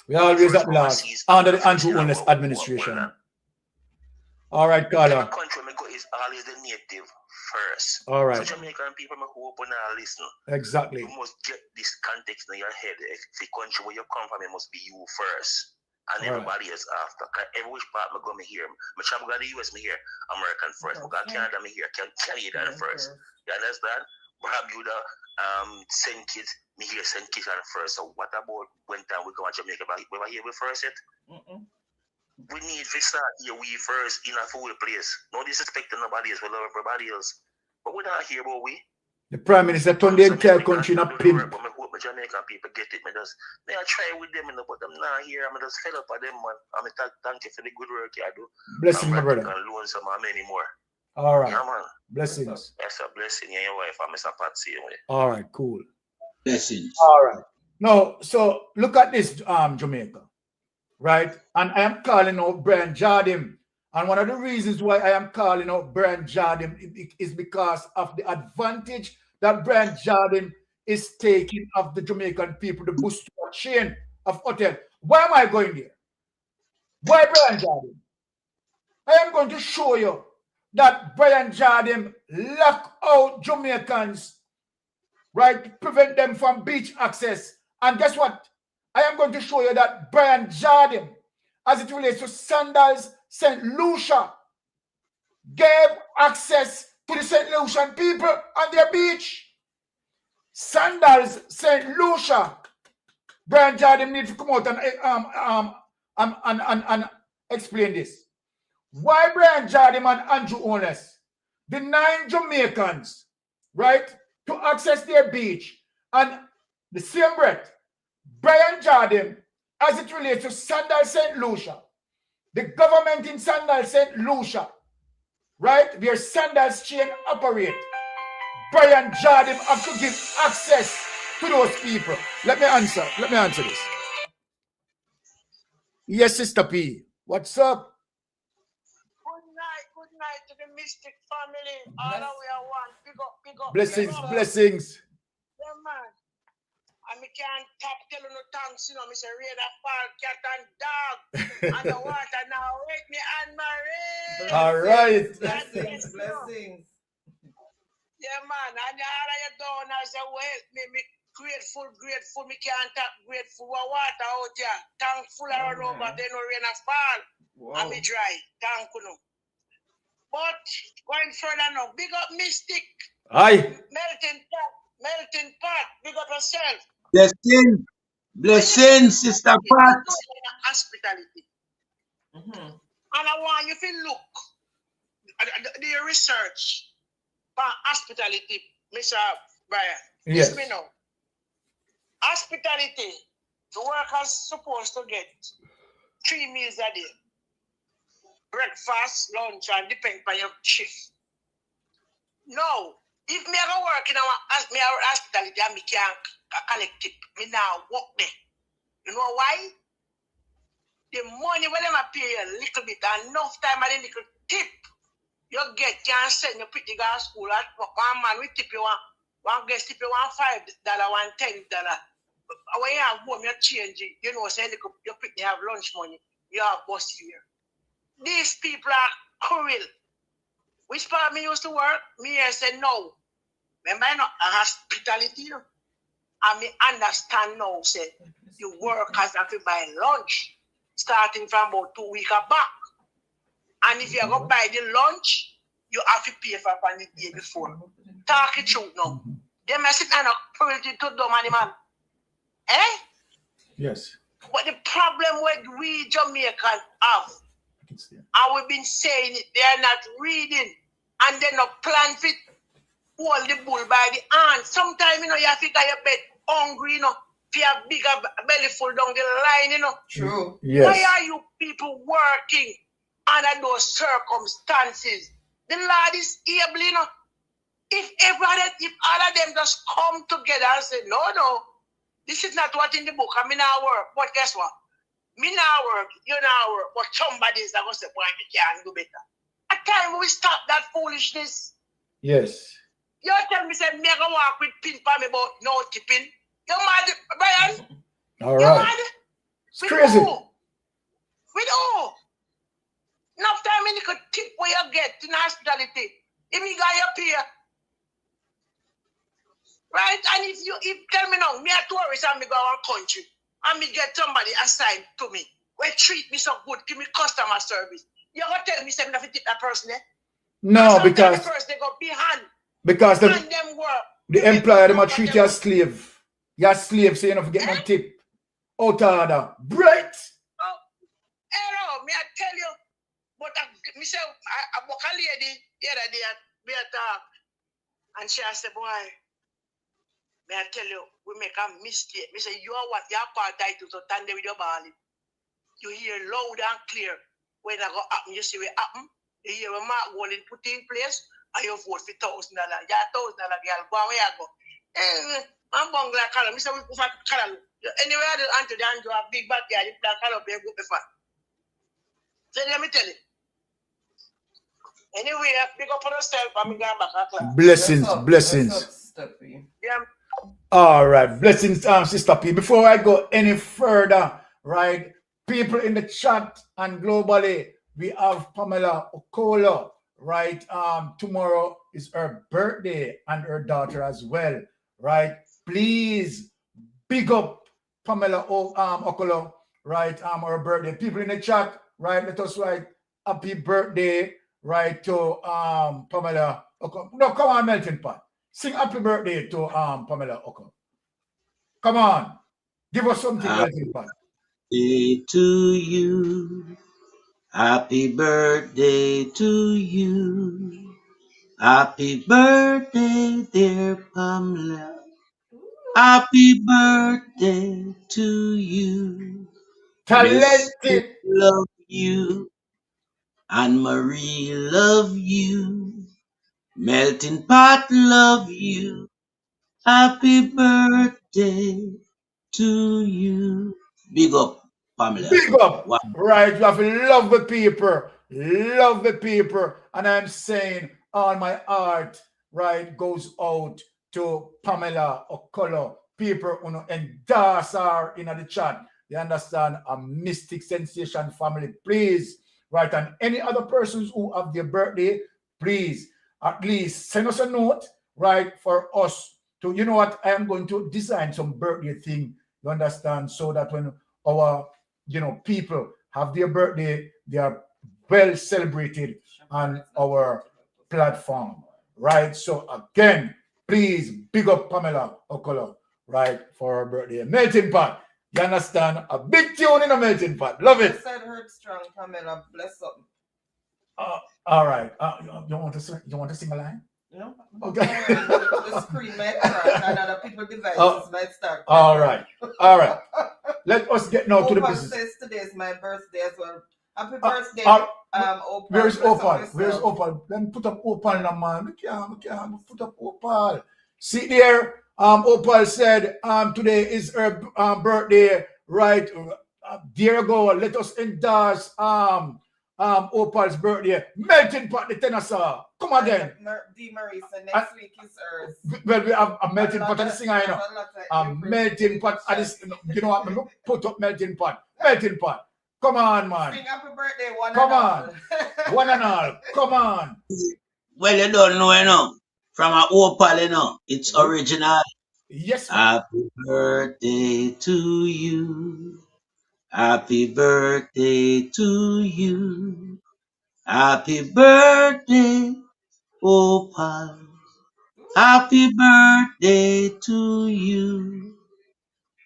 Speaker 4: We always at last under the anti-wellness administration. All right, Carla.
Speaker 10: Every country I go is always the native first.
Speaker 4: All right.
Speaker 10: So Jamaican people who open and listen.
Speaker 4: Exactly.
Speaker 10: You must get this context in your head. If the country where you come from, it must be you first. And everybody is after. Every which part I go, me here. My travel go to the US, me here. American first. I go to Canada, me here. Canadian first. You understand? Bermuda, St. Kitts, me here St. Kitts on first. So what about when time we come to Jamaica? We were here we first yet? We need to start here we first in a full place. No disrespecting nobody else, we love everybody else. But we're not here, but we.
Speaker 4: The Prime Minister turned the entire country in a pin.
Speaker 10: But I hope my Jamaican people get it. May I try with them, but I'm not here. I'm just fed up with them, man. I'm thank you for the good work you do.
Speaker 4: Blessing, my brother.
Speaker 10: And loan some many more.
Speaker 4: All right.
Speaker 10: Yeah, man.
Speaker 4: Blessings.
Speaker 10: That's a blessing. Yeah, your wife, I'm Mr. Patsy.
Speaker 4: All right, cool.
Speaker 5: Blessings.
Speaker 4: All right. Now, so look at this, Jamaica, right? And I am calling out Brian Jardim. And one of the reasons why I am calling out Brian Jardim is because of the advantage that Brian Jardim is taking of the Jamaican people to boost to a chain of hotel. Why am I going there? Why Brian Jardim? I am going to show you that Brian Jardim lock out Jamaicans, right, to prevent them from beach access. And guess what? I am going to show you that Brian Jardim, as it relates to Sandals, St. Lucia, gave access to the St. Lucian people on their beach. Sandals, St. Lucia. Brian Jardim needs to come out and explain this. Why Brian Jardim and Andrew Ones, the 9 Jamaicans, right, to access their beach, and the same breath, Brian Jardim, as it relates to Sandals, St. Lucia, the government in Sandals, St. Lucia, right, where Sandals chain operate, Brian Jardim have to give access to those people. Let me answer this. Yes, Sister P. What's up?
Speaker 8: Good night to the Mystic family. All the way I want. Big up.
Speaker 4: Blessings.
Speaker 8: Yeah, man. And me can't tap telling no thanks, me say raid a fall, cat and dog. And the water now wake me and my rain.
Speaker 4: All right.
Speaker 3: Blessings.
Speaker 8: Yeah, man. And all of you donors that will help me grateful. Me can't tap grateful for water out here. Thankful around over, then no rain a fall.
Speaker 3: Wow.
Speaker 8: And me dry. Thank you. But going further now, big up Mystic.
Speaker 4: Aye.
Speaker 8: Melting pot. Big up yourself.
Speaker 5: Blessings, Sister Pat.
Speaker 8: Hospitality. And I want you to look at the research for hospitality, Mr. Brian.
Speaker 4: Yes.
Speaker 8: Let me know. Hospitality, the workers supposed to get 3 meals a day. Breakfast, lunch, and depend on your shift. No, if me ever work in our hospitality and me can't collect tip, me now work there. You know why? The money when them pay you a little bit, enough time and a little tip, you can send your pretty girl to school at one man with tip you one guest tip you $1, $10. When you have home, you change it. You know, say you pretty have lunch money, you have bus fare. These people are cruel. Which part me used to work? Me here say no. Remember not hospitality. And me understand now say the workers have to buy lunch starting from about 2 weeks back. And if you go buy the lunch, you have to pay for it the day before. Talk it true now. They may sit and cruelty to them animal. Eh?
Speaker 4: Yes.
Speaker 8: But the problem with we Jamaicans have, and we've been saying it, they are not reading and they're not plan fit hold the bull by the hand. Sometimes, you have to get your bed hungry, if you have bigger belly full down the line,
Speaker 3: True.
Speaker 4: Yes.
Speaker 8: Why are you people working under those circumstances? The Lord is able, if all of them just come together and say, no, this is not what in the book, I mean I work, but guess what? Me now work, you now work, but somebody's going to say, boy, we can do better. At time we stop that foolishness.
Speaker 4: Yes.
Speaker 8: You tell me, say, me going to walk with pin for me about no tipping. You mad, Brian?
Speaker 4: All
Speaker 8: You
Speaker 4: right.
Speaker 8: mad?
Speaker 4: It's crazy.
Speaker 8: With who? Enough time you could tip where you get in hospitality. If you got your peer. Right? And if tell me now, me a tourist and me go around country, and me get somebody assigned to me.
Speaker 6: We treat me so good, give me customer service. You gonna tell me something if you tip that person there?
Speaker 4: No, because
Speaker 6: the person they go behind.
Speaker 4: Because the,
Speaker 6: And them work.
Speaker 4: the employer them a treat you as slave. You're a slave, so you don't get no tip. Out of order. Bright.
Speaker 6: Oh, hello, me I tell you. But me say I book a lady the other day and me a talk. And she said, boy, me I tell you, we make a mistake. Me say, you are what your apartheid to stand there with your body. You hear loud and clear. When I go happen, you see what happen. You hear a mark walling put in place, and you vote for $1,000. Yeah, $1,000 girl, go where you go. I'm bungling like color. Me say we go for color. Anyway, I do unto the Andrew a big backyard, you plant color be a good before. So let me tell you. Anyway, pick up on yourself and me going back to class.
Speaker 4: Blessings, blessings.
Speaker 6: Yeah.
Speaker 4: All right, blessings, Sister P. Before I go any further, right, people in the chat and globally, we have Pamela Okolo, right? Tomorrow is her birthday and her daughter as well, right? Please big up Pamela Okolo, right? Her birthday. People in the chat, right? Let us write happy birthday, right, to Pamela Okolo. No, come on, Melting Pot. Sing happy birthday to Pamela Okolo. Come on. Give us something, Melting Pot.
Speaker 5: Happy to you. Happy birthday to you. Happy birthday, dear Pamela. Happy birthday to you.
Speaker 4: Talented.
Speaker 5: Love you. Anne Marie love you. Melting Pot love you. Happy birthday to you. Big up, Pamela.
Speaker 4: Big up.
Speaker 5: Wow.
Speaker 4: Right. You have to love the people. Love the people. And I'm saying all my heart, right, goes out to Pamela Okolo. People who endorse her in the chat. You understand? A Mystic Sensation family. Please. Right. And any other persons who have their birthday, please at least send us a note, right, for us to, you know what, I am going to design some birthday thing, you understand, so that when our, you know, people have their birthday, they are well celebrated on our platform, right? So again, please big up Pamela Okolo, right, for her birthday. Melting Pot, you understand? A big tune in a Melting Pot. Love it.
Speaker 3: I said heard strong, Pamela, bless up.
Speaker 4: All right. You want to sing a line?
Speaker 3: No.
Speaker 4: Okay.
Speaker 3: The screen might start and other people's devices might start.
Speaker 4: All right. All right. Let us get now to the
Speaker 3: Opal
Speaker 4: business.
Speaker 3: says today is my birthday as well. Happy birthday, Opal.
Speaker 4: Where's Opal? Where's Opal? Let me put up Opal now, man. We can't put up Opal. See there, Opal said today is her birthday, right? Dear God, let us endorse Opal's birthday. Melting Pot the Tennessee. Come again.
Speaker 3: D. Marisa, next week is hers.
Speaker 4: Well, we have a Melting Pot at the singer, you know. Melting Pot at this, you know what? Put up Melting Pot. Melting Pot. Come on, man.
Speaker 3: Sing happy birthday, one
Speaker 4: Come
Speaker 3: and
Speaker 4: on.
Speaker 3: all.
Speaker 4: One and all. Come on.
Speaker 5: Well, you don't know, you know. From an Opal, you know. It's original.
Speaker 4: Yes, man.
Speaker 5: Happy birthday to you. Happy birthday to you. Happy birthday, Opal. Happy birthday to you.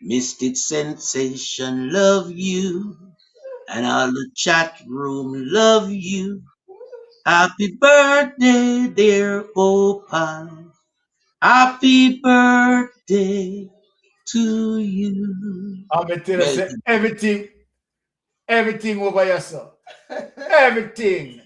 Speaker 5: Mystic Sensation love you. And all the chat room love you. Happy birthday, dear Opal. Happy birthday to you.
Speaker 4: I'm going to tell you, say, everything over here, sir. Everything.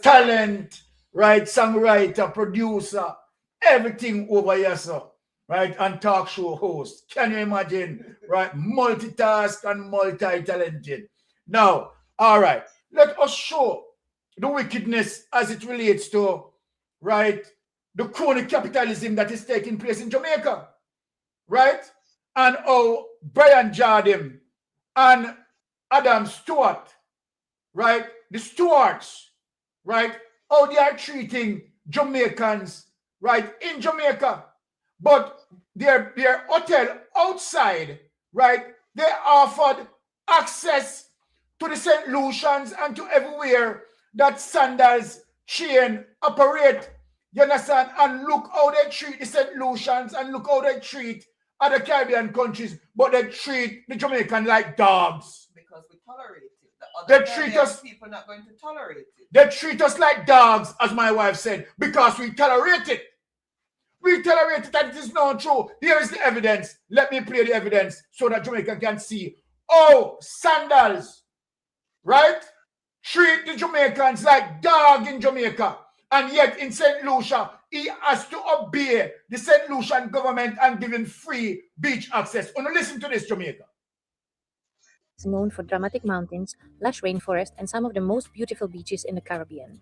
Speaker 4: Talent, right? Songwriter, producer, everything over here, sir. Right? And talk show host. Can you imagine? Right? Multitask and multi-talented. Now, all right. Let us show the wickedness as it relates to, right, the crony capitalism that is taking place in Jamaica. Right? And how Brian Jardim and Adam Stewart, right? The Stewarts, right? How they are treating Jamaicans, right? In Jamaica. But their hotel outside, right? They offered access to the St. Lucians and to everywhere that Sandals chain operate. You understand? And look how they treat the St. Lucians and look how they treat other Caribbean countries, but they treat the Jamaican like dogs.
Speaker 3: Because we tolerate it.
Speaker 4: They treat us,
Speaker 3: people not going to tolerate it.
Speaker 4: They treat us like dogs, as my wife said, because we tolerate it. We tolerate it, and it is not true. Here is the evidence. Let me play the evidence so that Jamaica can see. Oh, Sandals, right? Treat the Jamaicans like dog in Jamaica. And yet in St. Lucia, he has to obey the St. Lucian government and give him free beach access. Oh, now listen to this, Jamaica.
Speaker 11: It's known for dramatic mountains, lush rainforest, and some of the most beautiful beaches in the Caribbean.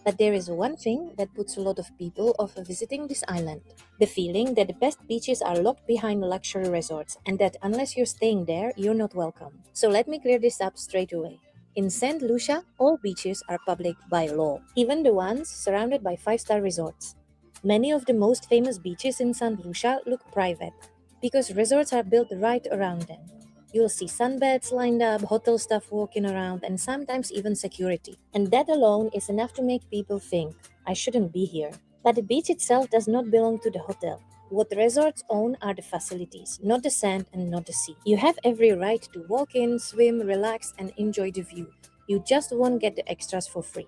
Speaker 11: But there is one thing that puts a lot of people off visiting this island. The feeling that the best beaches are locked behind luxury resorts and that unless you're staying there, you're not welcome. So let me clear this up straight away. In St. Lucia, all beaches are public by law, even the ones surrounded by 5-star resorts. Many of the most famous beaches in St. Lucia look private because resorts are built right around them. You'll see sunbeds lined up, hotel staff walking around, and sometimes even security. And that alone is enough to make people think, I shouldn't be here. But the beach itself does not belong to the hotel. What the resorts own are the facilities, not the sand and not the sea. You have every right to walk in, swim, relax, and enjoy the view. You just won't get the extras for free.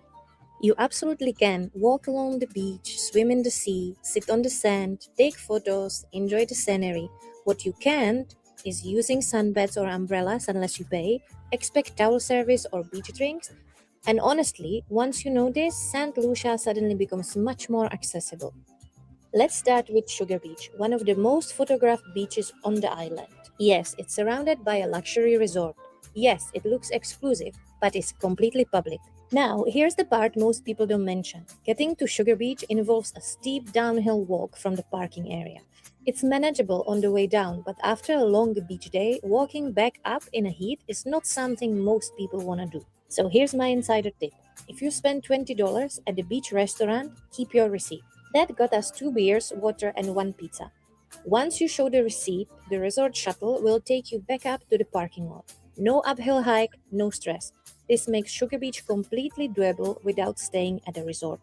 Speaker 11: You absolutely can walk along the beach, swim in the sea, sit on the sand, take photos, enjoy the scenery. What you can't is using sunbeds or umbrellas unless you pay, expect towel service or beach drinks, and honestly, once you know this, St. Lucia suddenly becomes much more accessible. Let's start with Sugar Beach, one of the most photographed beaches on the island. Yes, it's surrounded by a luxury resort. Yes, it looks exclusive, but it's completely public. Now, here's the part most people don't mention. Getting to Sugar Beach involves a steep downhill walk from the parking area. It's manageable on the way down, but after a long beach day, walking back up in a heat is not something most people want to do. So here's my insider tip. If you spend $20 at the beach restaurant, keep your receipt. That got us 2 beers, water, and 1 pizza. Once you show the receipt, the resort shuttle will take you back up to the parking lot. No uphill hike, no stress. This makes Sugar Beach completely doable without staying at a resort.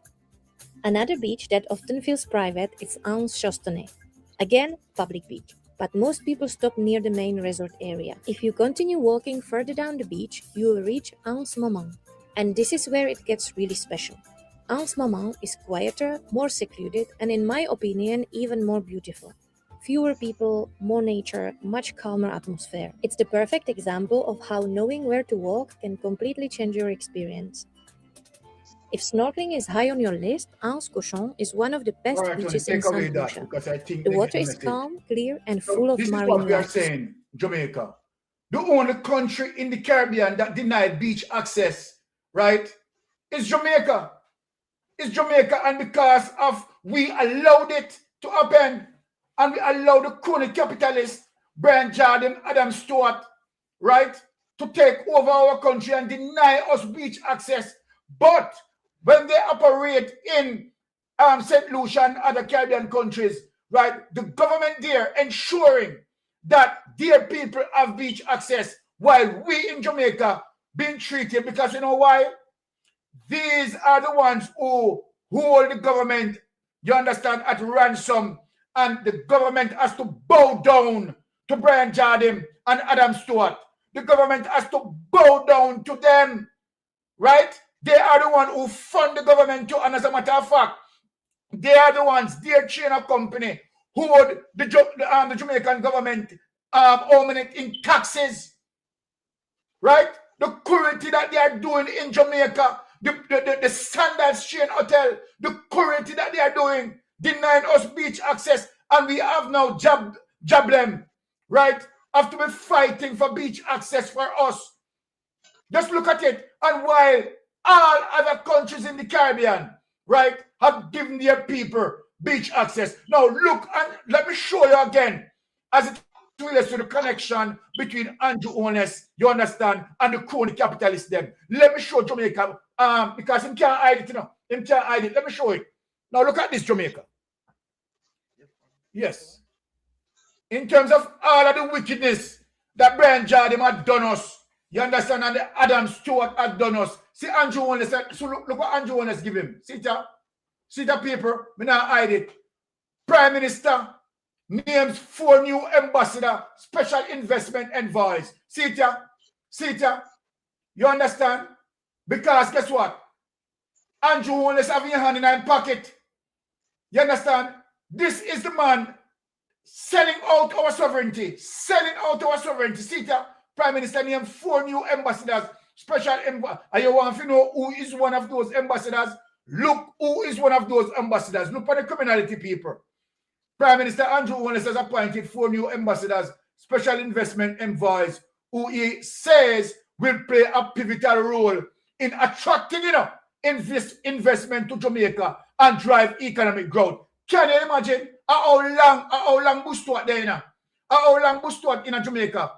Speaker 11: Another beach that often feels private is Anse Chastenay. Again, public beach, but most people stop near the main resort area. If you continue walking further down the beach, you will reach Anse Maman, and this is where it gets really special. Anse Maman is quieter, more secluded, and in my opinion, even more beautiful. Fewer people, more nature, much calmer atmosphere. It's the perfect example of how knowing where to walk can completely change your experience. If snorkeling is high on your list, Anse Cochon is one of the best beaches in St. Lucia. The water is calm, clear, and full of marine life.
Speaker 4: This is what we are saying, Jamaica. The only country in the Caribbean that denied beach access, right, is Jamaica. It's Jamaica, and because of we allowed it to happen, and we allowed the Crony capitalists, Brian Jordan, Adam Stewart, right, to take over our country and deny us beach access. But when they operate in St. Lucia and other Caribbean countries, right, the government there ensuring that their people have beach access while we in Jamaica being treated, because you know why? These are the ones who hold the government, you understand, at ransom, and the government has to bow down to Brian Jordan and Adam Stewart. The government has to bow down to them, right? They are the ones who fund the government too, and as a matter of fact, they are the ones, their chain of company, who would the Jamaican government ominate in taxes, right? The cruelty that they are doing in Jamaica, the Sandals chain hotel, the cruelty that they are doing, denying us beach access, and we have now job them, right? Have to be fighting for beach access for us. Just look at it. And while all other countries in the Caribbean, right, have given their people beach access. Now look, and let me show you again, as it relates to the connection between Andrew Holness, you understand, and the Crony capitalists them. Let me show Jamaica, because him can't hide it, you know. Him can't hide it. Let me show it. Now look at this, Jamaica. Yes. In terms of all of the wickedness that Brian Jordan had done us, You understand? And the Adam Stewart has done us. See Andrew Wallace, so look what Andrew Wallace give him. See the paper, me not hide it. Prime Minister names 4 new ambassador, special investment envoys. See it. You understand? Because guess what? Andrew Wallace having your hand in his pocket. You understand? This is the man selling out our sovereignty. See it? Prime Minister named 4 new ambassadors, special envoy. And you want to know who is one of those ambassadors? Look who is one of those ambassadors. Look for the criminality people. Prime Minister Andrew Wallace has appointed 4 new ambassadors, special investment envoys, who he says will play a pivotal role in attracting investment to Jamaica and drive economic growth. Can you imagine how long Bustwat there now? How long Bustwat in Jamaica?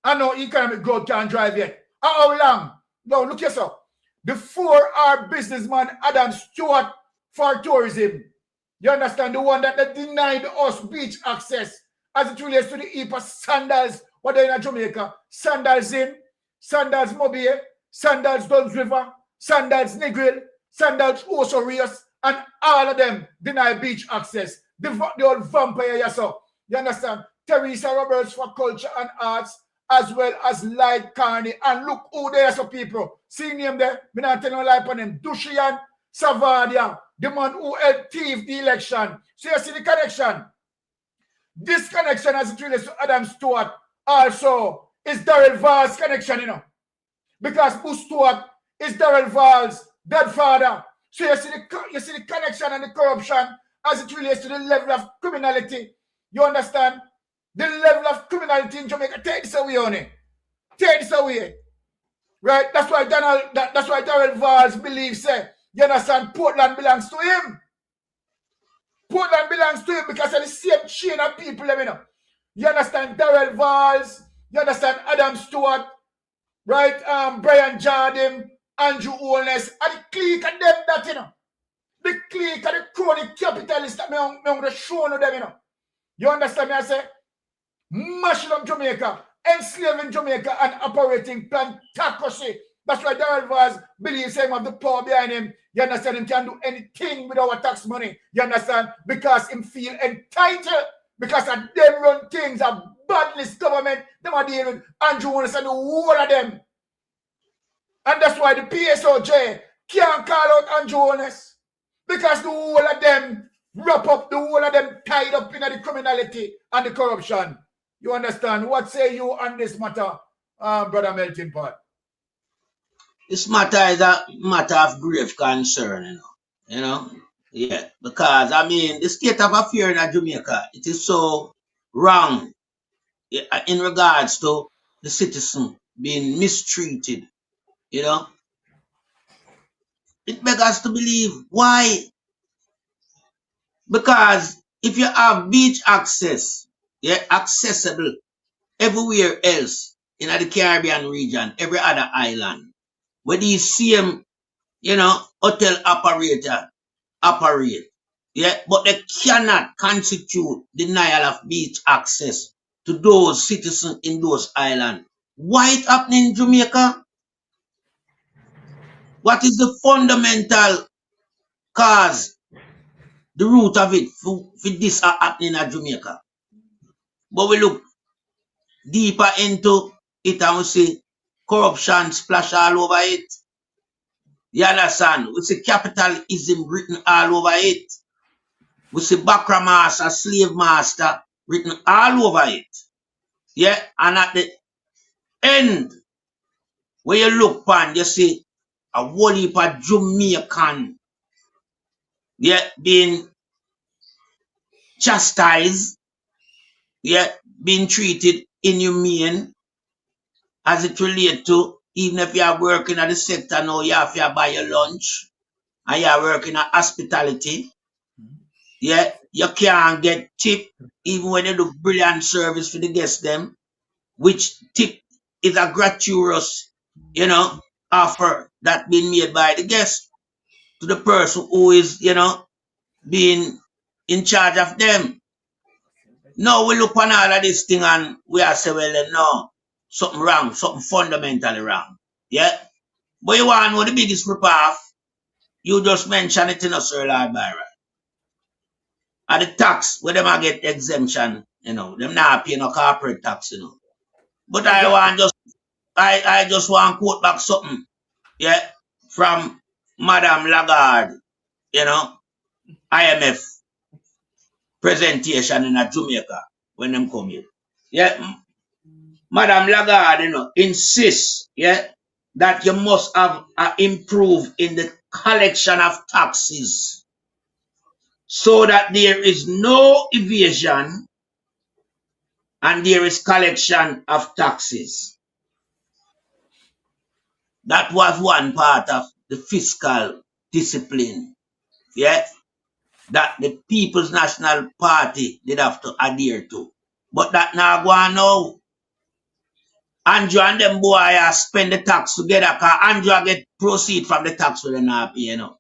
Speaker 4: I know economic growth can't drive yet. How long? Now look yourself. The 4R businessman Adam Stewart for tourism. You understand? The one that they denied us beach access as it relates to the heap of sandals what they in Jamaica. Sandals in, sandals Mobile, sandals Duns River, sandals Negril, sandals Osorius, and all of them deny beach access. The old vampire yourself. You understand? Teresa Roberts for culture and arts, as well as Light Crony. And look who there are some people. See him there? Me not tell no lie upon him. Dushian Savadia, the man who helped thief the election. So you see the connection. This connection as it relates to Adam Stewart also is Darrell Val's connection, you know. Because Bush Stewart is Darrell Val's dead father. So you see the connection and the corruption as it relates to the level of criminality. You understand? The level of criminality in Jamaica. Take this away, honey. Take this away. Right? That's why Darrell Valls believes, you understand, Portland belongs to him. Portland belongs to him because of the same chain of people, you know. You understand Darrell Valls, you understand Adam Stewart, right? Brian Jardim, Andrew Holness, and the clique of them that, you know. The clique of the crony capitalists that me on the show them, you know. You understand me? I say, mashing up Jamaica, enslaving Jamaica, and operating plantocracy. That's why Darrell Valls believes him of the power behind him. You understand? Him can do anything with our tax money. You understand? Because him feel entitled. Because of them run things, a badless government. Them are dealing with Andrew Wallace and the whole of them. And that's why the PSOJ can't call out Andrew Wallace. Because the whole of them wrap up, the whole of them tied up in the criminality and the corruption. You understand? What say you on this matter, Brother Melting Pot?
Speaker 5: This matter is a matter of grave concern, you know. Yeah, because I mean the state of affairs in Jamaica, it is so wrong in regards to the citizen being mistreated, you know. It begs us to believe why. Because if you have beach access, accessible everywhere else in the Caribbean region, every other island, where these same, you know, hotel operator operate, but they cannot constitute denial of beach access to those citizens in those islands. Why it happening in Jamaica? What is the fundamental cause, the root of it for this happening in Jamaica? But we look deeper into it and we see corruption splash all over it. You understand? We see capitalism written all over it. We see Bakra master, slave master written all over it. Yeah, and at the end, where you look upon, you see a whole heap of Jamaican, being chastised, being treated inhumane as it relates to, even if you are working at the sector now, you have to buy your lunch, and you are working at hospitality. Yeah, you can't get tip even when you do brilliant service for the guests them, which tip is a gratuitous, you know, offer that being made by the guest to the person who is, you know, being in charge of them. Now we look on all of this thing and we are saying, well, no, something wrong, something fundamentally wrong. Yeah? But you want to know the biggest rip-off? You just mentioned it in a Sir Lord Byron. And the tax, where them a get exemption, you know, them not pay no corporate tax, you know. But I just want to quote back something, yeah, from Madame Lagarde, you know, IMF presentation in Jamaica when them come here. Yeah, Madame Lagarde, you know, insists, yeah, that you must have improve in the collection of taxes so that there is no evasion and there is collection of taxes. That was one part of the fiscal discipline, yeah, that the People's National Party did have to adhere to. But that now go on now. Andrew and them boy spend the tax together because Andrew get proceed from the tax with the not pay, you know.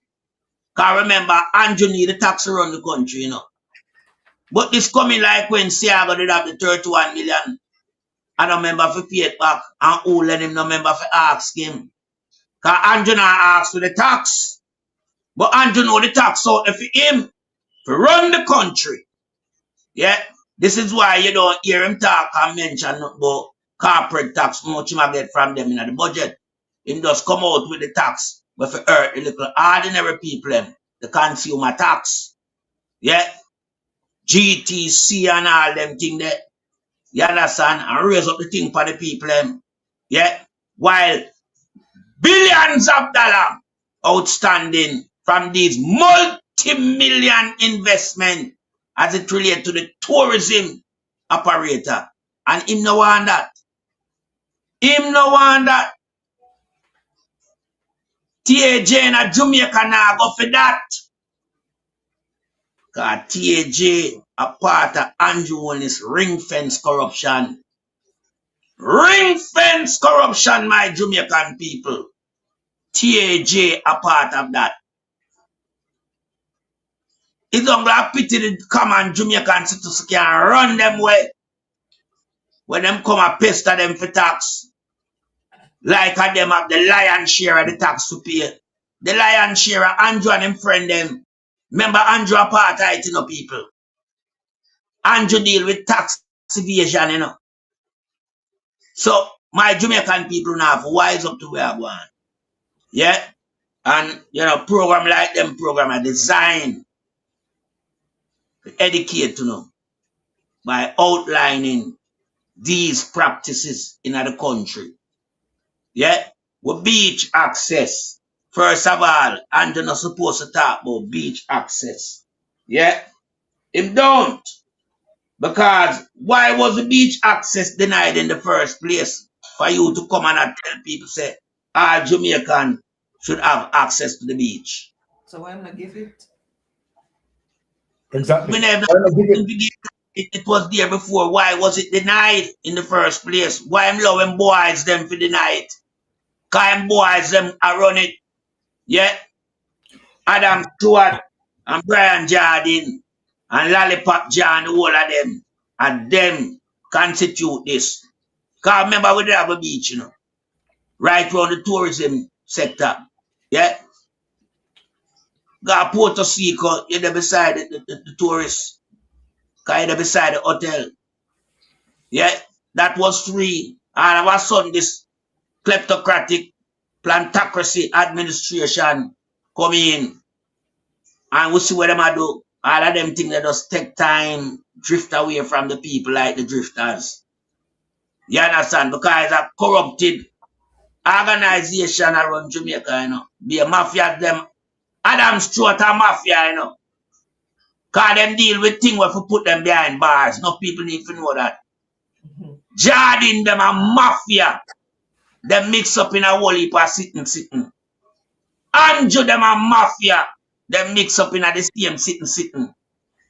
Speaker 5: Because remember, Andrew need the tax around the country, you know. But this coming like when Seaga did have the 31 million. I don't remember if he paid back and who let him no remember if ask him. Because Andrew not ask for the tax. But Andrew know the tax out for him to run the country. Yeah. This is why you don't hear him talk and mention about corporate tax, how much he get from them in the budget. He just come out with the tax, but for hurt the little ordinary people, the consumer tax. Yeah. GTC and all them things there. You understand? And raise up the thing for the people. Yeah. While billions of dollars outstanding from these multi-million investment as it relates to the tourism operator. And him no want that. Him no want that. TAJ and Jamaica now go for that. Because TAJ a part of Andrew Willis ring fence corruption. Ring fence corruption, my Jamaican people. TAJ a part of that. It's don't go pity the common Jamaican citizens can run them way. When them come and pester them for tax. Like a them have the lion share of the tax to pay. The lion share of Andrew and them friend them. Remember Andrew a part of it, you know, people. Andrew deal with tax evasion, you know. So my Jamaican people now have wise up to where I want. Yeah? And you know, program like them program are designed to educate, you know, by outlining these practices in the country. Yeah? With beach access. First of all, Andrew not supposed to talk about beach access. Yeah? Him don't. Because why was the beach access denied in the first place? For you to come and tell people say all Jamaican should have access to the beach.
Speaker 3: So why not give it?
Speaker 4: Exactly.
Speaker 5: It was there before. Why was it denied in the first place? Why am allowing boys them to deny it? Because boys them are run it. Yeah? Adam Stewart and Brian Jardine and Lollipop John, the whole of them, and them constitute this. Because remember we did have a beach, you know, right around the tourism sector. Yeah? Got Puerto Seaga, you're there beside the tourists. Because you're there beside the hotel. Yeah? That was free. And all of a sudden this kleptocratic plantocracy administration come in. And we see what them are do. All of them things that just take time, drift away from the people like the drifters. You understand? Because it's a corrupted organization around Jamaica, you know. Be a mafia, them Adam Stewart a mafia, you know. Because them deal with things where to put them behind bars. No people need to know that. Jardine, them a mafia. Them mix up in a whole heap of sitting. Andrew, them a mafia. Them mix up in a the same sitting.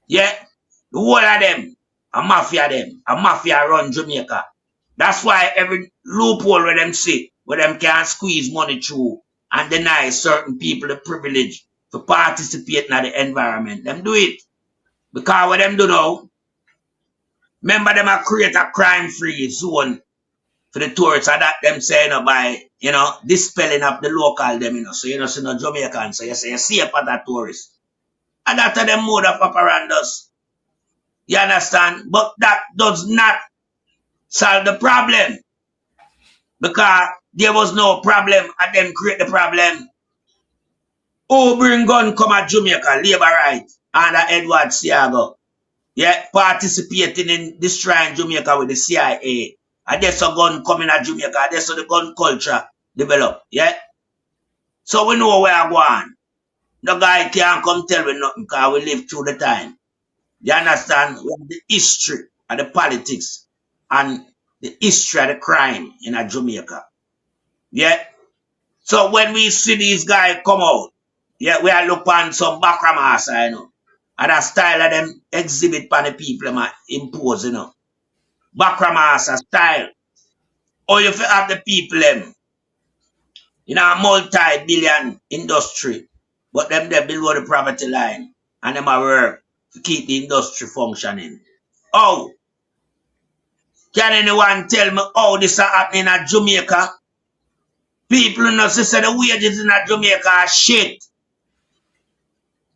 Speaker 5: Yeah? The whole of them, a mafia run Jamaica. That's why every loophole where them sit, where them can squeeze money through and deny certain people the privilege to participate in the environment. Them do it. Because what them do now, remember them a create a crime-free zone for the tourists, and that them say, by, dispelling of the local them, so see no Jamaican, so you say, you see a part of tourists. And that's them mode of operandus. You understand? But that does not solve the problem. Because there was no problem, and them create the problem. Who bring gun come at Jamaica, labor right, under Edward Seaga. Yeah, participating in destroying Jamaica with the CIA. And there's a gun coming at Jamaica, there's the gun culture develop. Yeah? So we know where I'm going. No guy can't come tell me nothing because we live through the time. You understand? We have the history of the politics and the history of the crime in Jamaica. Yeah? So when we see these guys come out, yeah, we are look on some background, and a style of them exhibit on the people impose, Background style. Or if you have the people in a multi-billion industry, but them they below the poverty line, and them are work to keep the industry functioning. Oh, can anyone tell me how this is happening at Jamaica? People know say the wages in Jamaica are shit.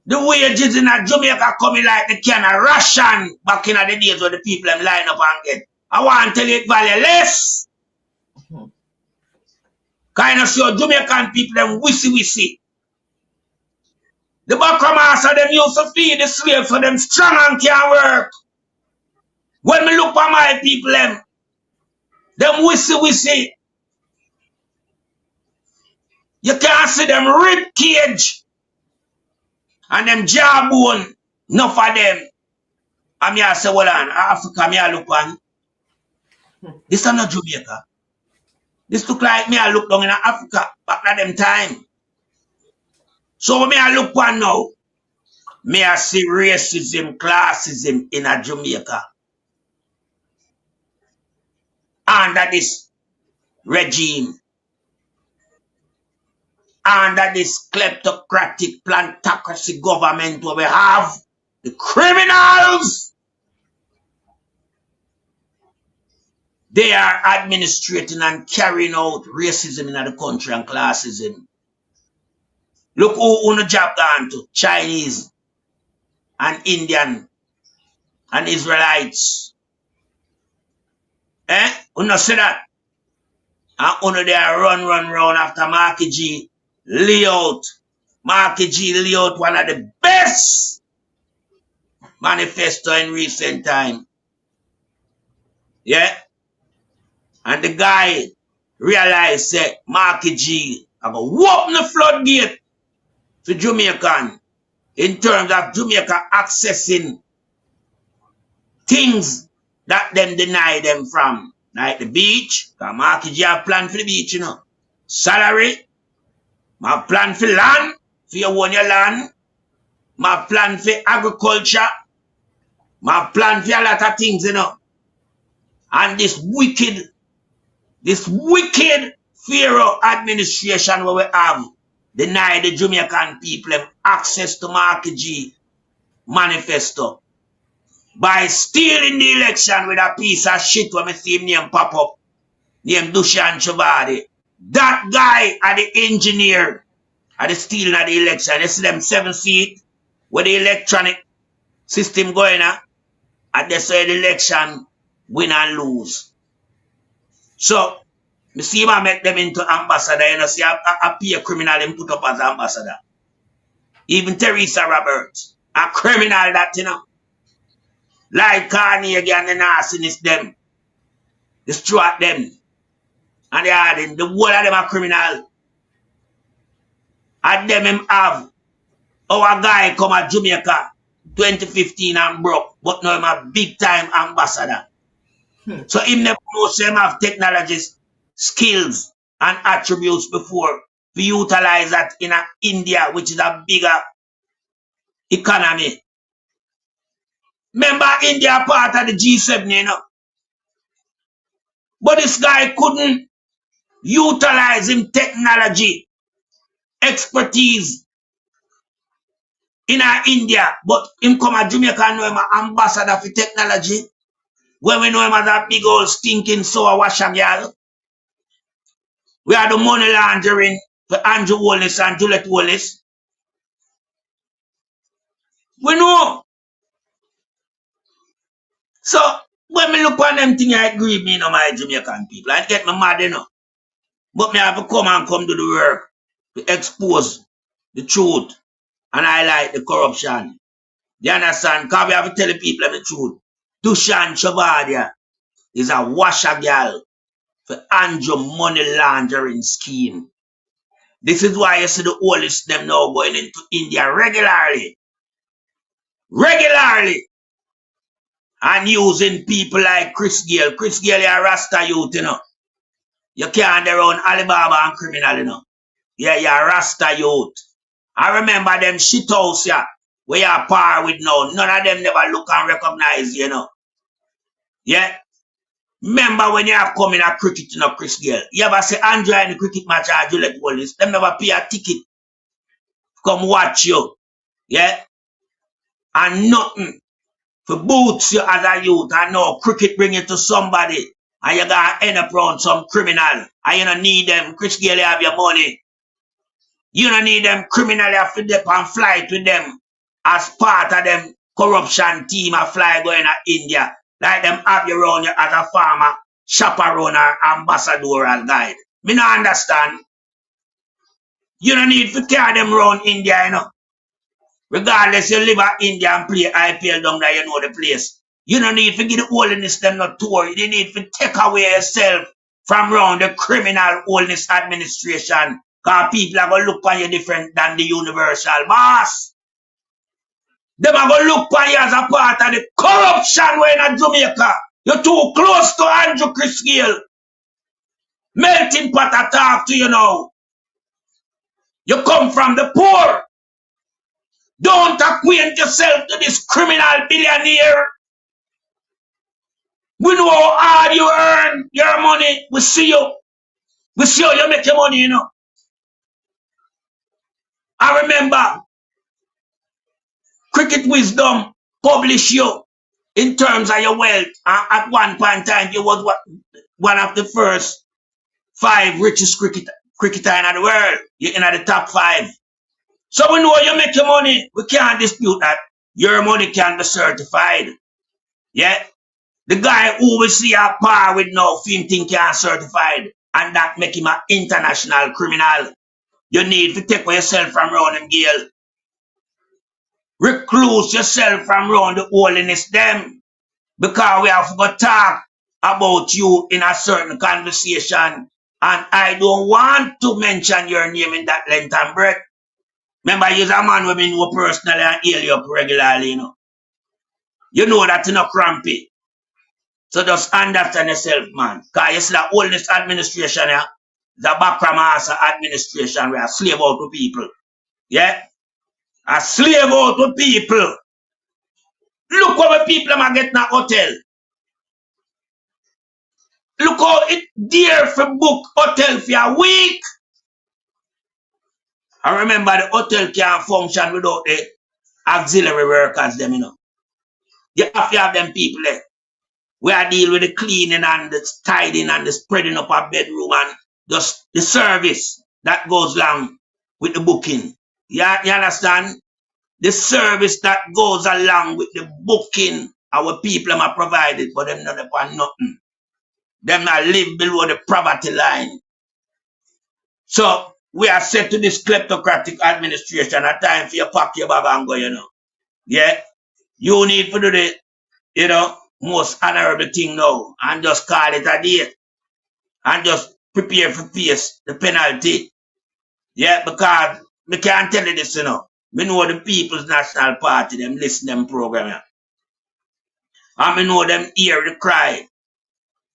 Speaker 5: The wages in Jamaica coming like the can of ration back in the days when the people them line up and get. I want to tell you it valueless. Kind of show Jamaican people them wissy. The Backramaster them used to feed the slaves so them strong and can work. When me look for my people them wissy. You can't see them rib cage and them jawbone. Enough of them. And me I say, well, on Africa, me I look on. This is not Jamaica. This look like me I look down in Africa back at them time. So when me I look on now, me I see racism, classism in a Jamaica. Under this regime. Under this kleptocratic plantocracy government where we have the criminals. They are administrating and carrying out racism in the country and classism. Look who on the job gone to Chinese and Indian and Israelites. You know see that? And under there run after Marky G layout. Marky G layout one of the best manifesto in recent time. Yeah? And the guy realized that Marky G are going to open the floodgate for Jamaican in terms of Jamaica accessing things that them deny them from. Like the beach, because Marky G have plan for the beach, Salary, my plan for land, for you own your land. My plan for agriculture. My plan for a lot of things, And this wicked Pharaoh administration where we have denied the Jamaican people access to Marky G manifesto by stealing the election with a piece of shit when I see him name pop up, named Dushan Chabadi. That guy are the engineer at the stealing of the election. You see them 7 seat with the electronic system going on, and they say the election win and lose. So, me see him make them into ambassador, see a peer criminal and put up as ambassador. Even Teresa Roberts, a criminal that, Like Crony again, the nastiness them. Destroy them. And they are the whole of them are criminal. And them him have our guy come at Jamaica 2015 and broke, but now him a big time ambassador. So him never knows him have technologies, skills, and attributes before we utilize that in India, which is a bigger economy. Remember India part of the G7, But this guy couldn't utilize him technology, expertise in India, but him come at Jamaica and know him an ambassador for technology. When we know him as a big old stinking sour washam yard. We are the money laundering for Andrew Wallace and Juliet Wallace. We know. So, when me look on them things, I agree with me, my Jamaican people. I get me mad, But me have to come do the work to expose the truth and highlight the corruption. You understand? Because we have to tell the people the truth. Dushan Chabadia is a washer girl for Andrew money laundering scheme. This is why you see the oldest them now going into India regularly. And using people like Chris Gale. Chris Gale is a Rasta youth, You can't around Alibaba and criminal, Yeah, you're a Rasta youth. I remember them shit house, where you're par with now. None of them never look and recognize, Yeah. Remember when you have come in a cricket, Chris Gale. You ever say Andrew in the cricket match at Juliet Wallace? Them never pay a ticket. Come watch you. Yeah. And nothing. For boots you as a youth, I know cricket bring you to somebody and you gotta end up around some criminal and you don't need them. Chris Gale have your money. You don't need them criminal, you have to dip and flight with them as part of them corruption team a fly going to India. Like them have you around you as a farmer, chaperone or ambassador or guide. Me not understand. You don't need to carry them around India, Regardless, you live in India and play IPL down there, you know the place. You don't need to give the holiness them no tour. You need to take away yourself from around the criminal holiness administration. Because people are going to look on you different than the universal boss. They are going to look on you as a part of the corruption when in Jamaica. You're too close to Andrew Chris Gale. Melting pot I talk to you now. You come from the poor. Don't acquaint yourself to this criminal billionaire. We know how hard you earn your money. We see you. We see how you make your money, I remember Cricket Wisdom published you in terms of your wealth. At one point in time, you was one of the first 5 richest cricketer in the world. You're in the top 5. So we know you make your money. We can't dispute that. Your money can be certified. Yeah? The guy who we see a par with now, film think he is certified. And that make him an international criminal. You need to take yourself from around him, Gale. Recluse yourself from around the holiness them. Because we have to talk about you in a certain conversation. And I don't want to mention your name in that length and breadth. Remember, you're a man who know personally and heal you up regularly, You know that you're not crampy. So just understand yourself, man. Because you see the oldest administration, the Bakramasa administration, we are slave out to people. Yeah? A slave out to people. Look how many people are getting a hotel. Look how it dear for book hotel for a week. I remember the hotel can't function without the auxiliary workers, them, You have to have them people there. We are dealing with the cleaning and the tidying and the spreading up a bedroom and just the service that goes along with the booking. You understand? The service that goes along with the booking our people are provided for them not upon nothing. Them not live below the poverty line. So we are set to this kleptocratic administration at time for you pack your bag and go, Yeah? You need to do the, most honorable thing now and just call it a day. And just prepare for face the penalty. Yeah, because we can't tell you this, We know the People's National Party, them listen them program. Yeah. And we know them hear the cry,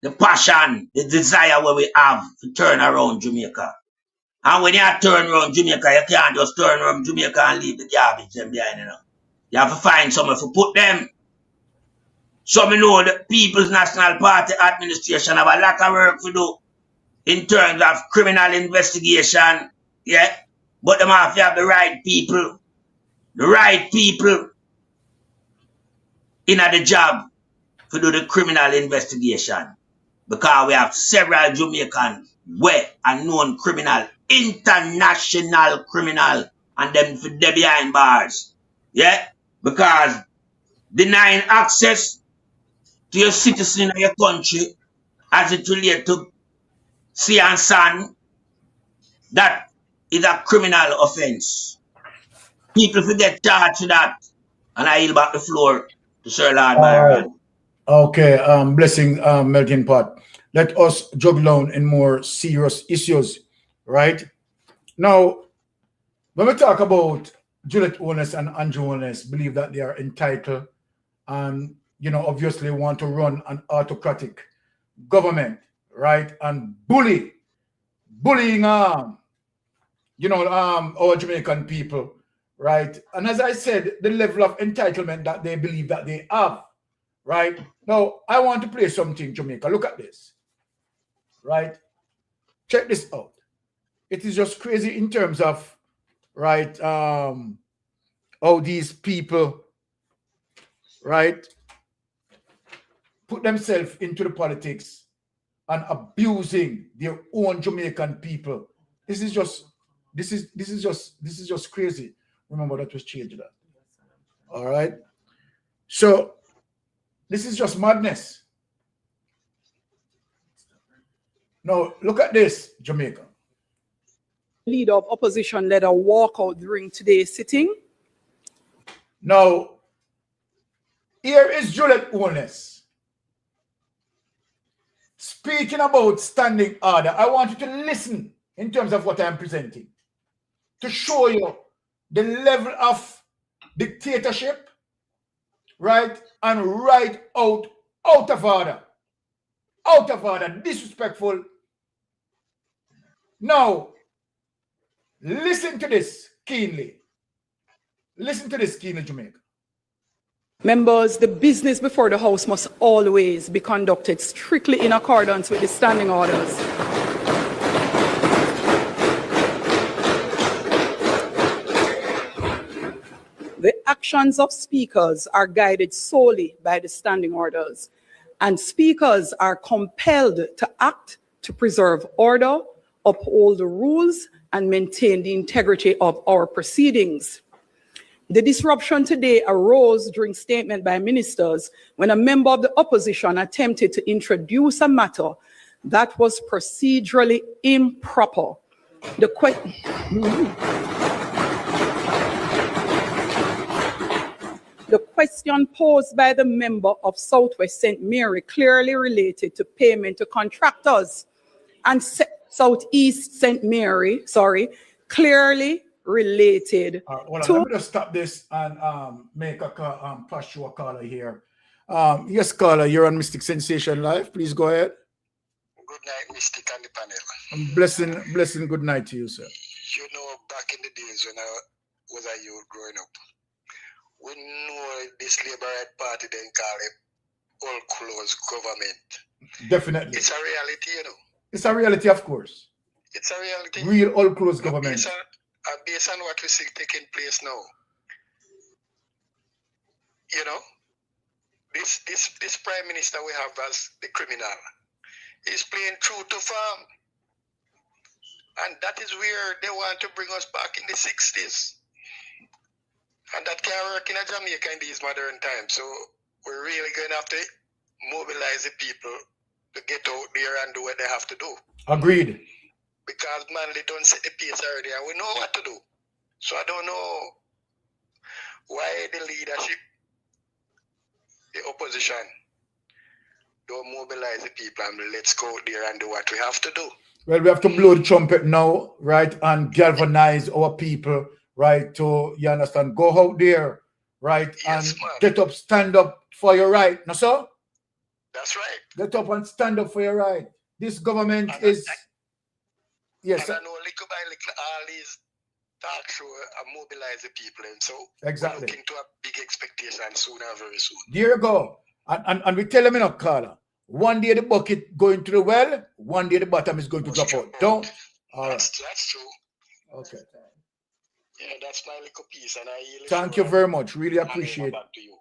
Speaker 5: the passion, the desire where we have to turn around Jamaica. And when you turn around Jamaica, you can't just turn around Jamaica and leave the garbage them behind, You have to find somewhere to put them. So we know the People's National Party administration have a lot of work to do in terms of criminal investigation, yeah? But they have to have the right people in the job to do the criminal investigation. Because we have several Jamaicans where a known criminal, international criminal, and them for they behind bars. Yeah? Because denying access to your citizen of your country as it relates to sea and sand, that is a criminal offense. People forget charged to that. And I yield back the floor to Sir Lord Byron.
Speaker 4: Okay, blessing, melting pot. Let us jog down in more serious issues, right? Now, when we talk about Juliet Owners and Andrew Owners believe that they are entitled and, obviously want to run an autocratic government, right? And bullying, our Jamaican people, right? And as I said, the level of entitlement that they believe that they have, right? Now, I want to play something, Jamaica. Look at this, right? Check this out. It is just crazy in terms of, right, how these people, right, put themselves into the politics and abusing their own Jamaican people. This is just crazy. Remember, that was changed. That. All right. So this is just madness. Now look at this, Jamaica.
Speaker 12: Leader of opposition led a walkout during today's sitting.
Speaker 4: Now, here is Juliet Owners speaking about standing order. I want you to listen in terms of what I'm presenting to show you the level of dictatorship, right, and right out of order, disrespectful. Now, listen to this keenly. Listen to this keenly, Jamaica.
Speaker 12: Members, the business before the House must always be conducted strictly in accordance with the standing orders. The actions of speakers are guided solely by the standing orders, and speakers are compelled to act to preserve order, uphold the rules, and maintain the integrity of our proceedings. The disruption today arose during statement by ministers when a member of the opposition attempted to introduce a matter that was procedurally improper. The question posed by the member of Southwest St. Mary clearly related to payment to contractors, and Southeast St. Mary, clearly related to...
Speaker 4: Let me just stop this and make a pass you a caller here. Yes, caller, you're on Mystic Sensation Live. Please go ahead.
Speaker 13: Good night, Mystic and the panel.
Speaker 4: Blessing, good night to you, sir.
Speaker 13: You know, back in the days when I was a youth growing up, we know this Labour Right Party then call it all close government.
Speaker 4: Definitely.
Speaker 13: It's a reality, you know.
Speaker 4: It's a reality, of course.
Speaker 13: It's a reality.
Speaker 4: Real all close government.
Speaker 13: Based on what we see taking place now, you know, this prime minister we have as the criminal is playing true to form, and that is where they want to bring us back in the 60s, and that can't work in a Jamaica in these modern times. So we're really going to have to mobilize the people to get out there and do what they have to do.
Speaker 4: Agreed.
Speaker 13: Because Manley don't set the pace already and we know what to do. So I don't know why the leadership, the opposition, don't mobilize the people and let's go out there and do what we have to do.
Speaker 4: Well, we have to blow the trumpet now, right, and galvanize our people, right, to, you understand, go out there, right,
Speaker 13: yes,
Speaker 4: and
Speaker 13: man.
Speaker 4: get up, stand up for your right. No, sir?
Speaker 13: That's right.
Speaker 4: Get up and stand up for your right. This government is... Yes,
Speaker 13: and I know little by little all these talk show and mobilize the people, and so
Speaker 4: exactly.
Speaker 13: We're looking to a big expectation soon and very soon.
Speaker 4: There you go. And we tell them in a caller, one day the bucket going to the well, one day the bottom is going to drop out. Don't. All right.
Speaker 13: That's true.
Speaker 4: Okay.
Speaker 13: Yeah, that's my little piece, and I
Speaker 4: thank you very much. Really appreciate.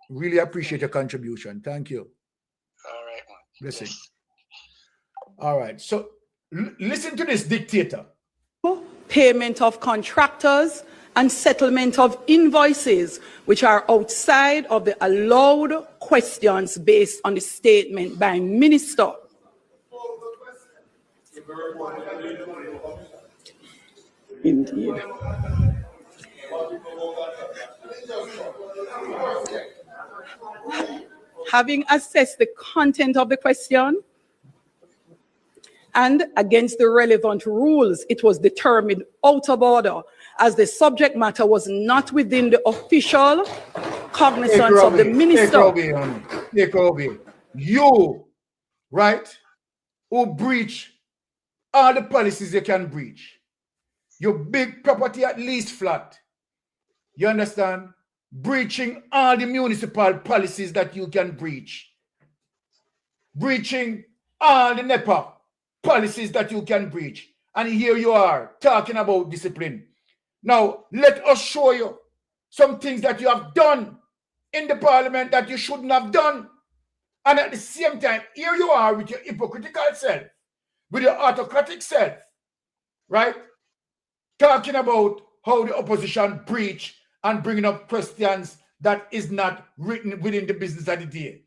Speaker 4: Really appreciate your contribution. Thank you.
Speaker 13: All right, man.
Speaker 4: Blessing. All right. So Listen to this, dictator.
Speaker 12: Payment of contractors and settlement of invoices which are outside of the allowed questions based on the statement by minister. Indeed. Having assessed the content of the question and against the relevant rules, it was determined out of order as the subject matter was not within the official cognizance of the minister.
Speaker 4: Take over. You, right, who breach all the policies you can breach. Your big property at least flat. You understand? Breaching all the municipal policies that you can breach. Breaching all the NEPA policies that you can breach. And here you are talking about discipline. Now, let us show you some things that you have done in the parliament that you shouldn't have done. And at the same time, here you are with your hypocritical self, with your autocratic self, right? Talking about how the opposition breach and bringing up questions that is not written within the business of the day,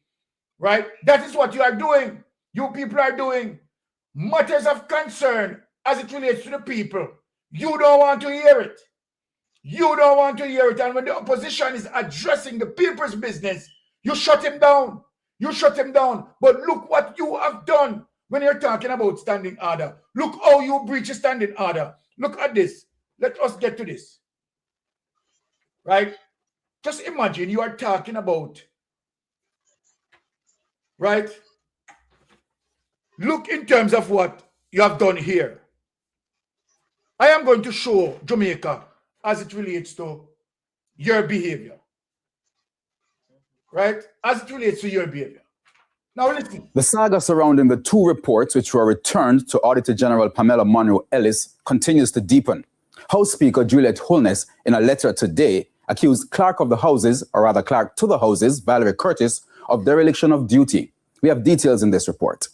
Speaker 4: right? That is what you are doing. You people are doing matters of concern as it relates to the people. You don't want to hear it. You don't want to hear it. And when the opposition is addressing the people's business, you shut him down. You shut him down. But look what you have done when you're talking about standing order. Look how you breach a standing order. Look at this. Let us get to this. Right? Just imagine you are talking about, right? Look in terms of what you have done here. I am going to show Jamaica as it relates to your behavior. Right? As it relates to your behavior. Now listen.
Speaker 14: The saga surrounding the two reports which were returned to Auditor General Pamela Monroe Ellis continues to deepen. House Speaker Juliet Holness, in a letter today, accused Clerk of the Houses, or rather Clerk to the Houses, Valerie Curtis, of dereliction of duty. We have details in this report.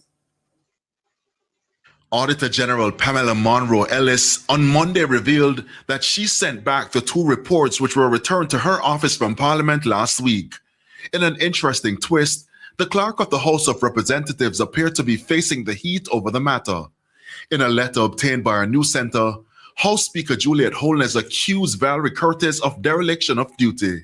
Speaker 15: Auditor General Pamela Monroe Ellis on Monday revealed that she sent back the two reports which were returned to her office from Parliament last week. In an interesting twist, the Clerk of the House of Representatives appeared to be facing the heat over the matter. In a letter obtained by our news center, House Speaker Juliet Holness accused Valerie Curtis of dereliction of duty.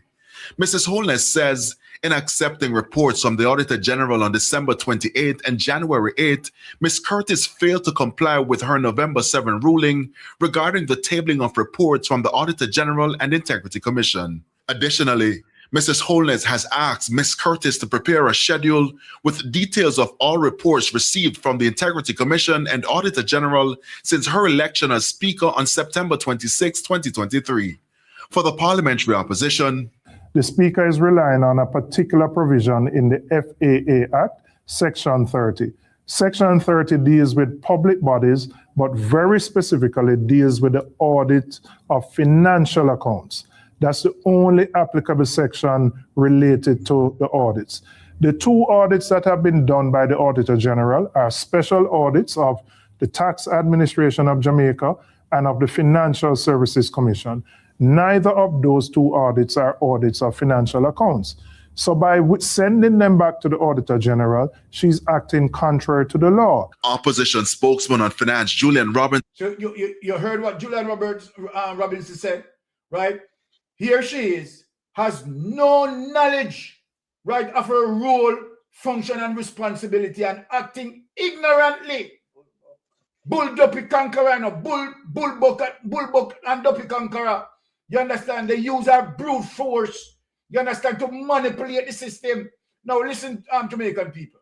Speaker 15: Mrs. Holness says, in accepting reports from the Auditor General on December 28 and January 8, Ms. Curtis failed to comply with her November 7 ruling regarding the tabling of reports from the Auditor General and Integrity Commission. Additionally, Mrs. Holness has asked Ms. Curtis to prepare a schedule with details of all reports received from the Integrity Commission and Auditor General since her election as Speaker on September 26, 2023. For the Parliamentary Opposition,
Speaker 16: the Speaker is relying on a particular provision in the FAA Act, Section 30. Section 30 deals with public bodies, but very specifically deals with the audit of financial accounts. That's the only applicable section related to the audits. The two audits that have been done by the Auditor General are special audits of the Tax Administration of Jamaica and of the Financial Services Commission. Neither of those two audits are audits of financial accounts. So by sending them back to the Auditor General, she's acting contrary to the law.
Speaker 15: Opposition spokesman on finance, Julian Robbins.
Speaker 4: So you heard what Julian Robinson said, right? Here she is, has no knowledge, right, of her role, function, and responsibility, and acting ignorantly. Bull dopey conqueror, no, bull and dopey conqueror. You understand? They use our brute force. You understand? To manipulate the system. Now listen, Jamaican people.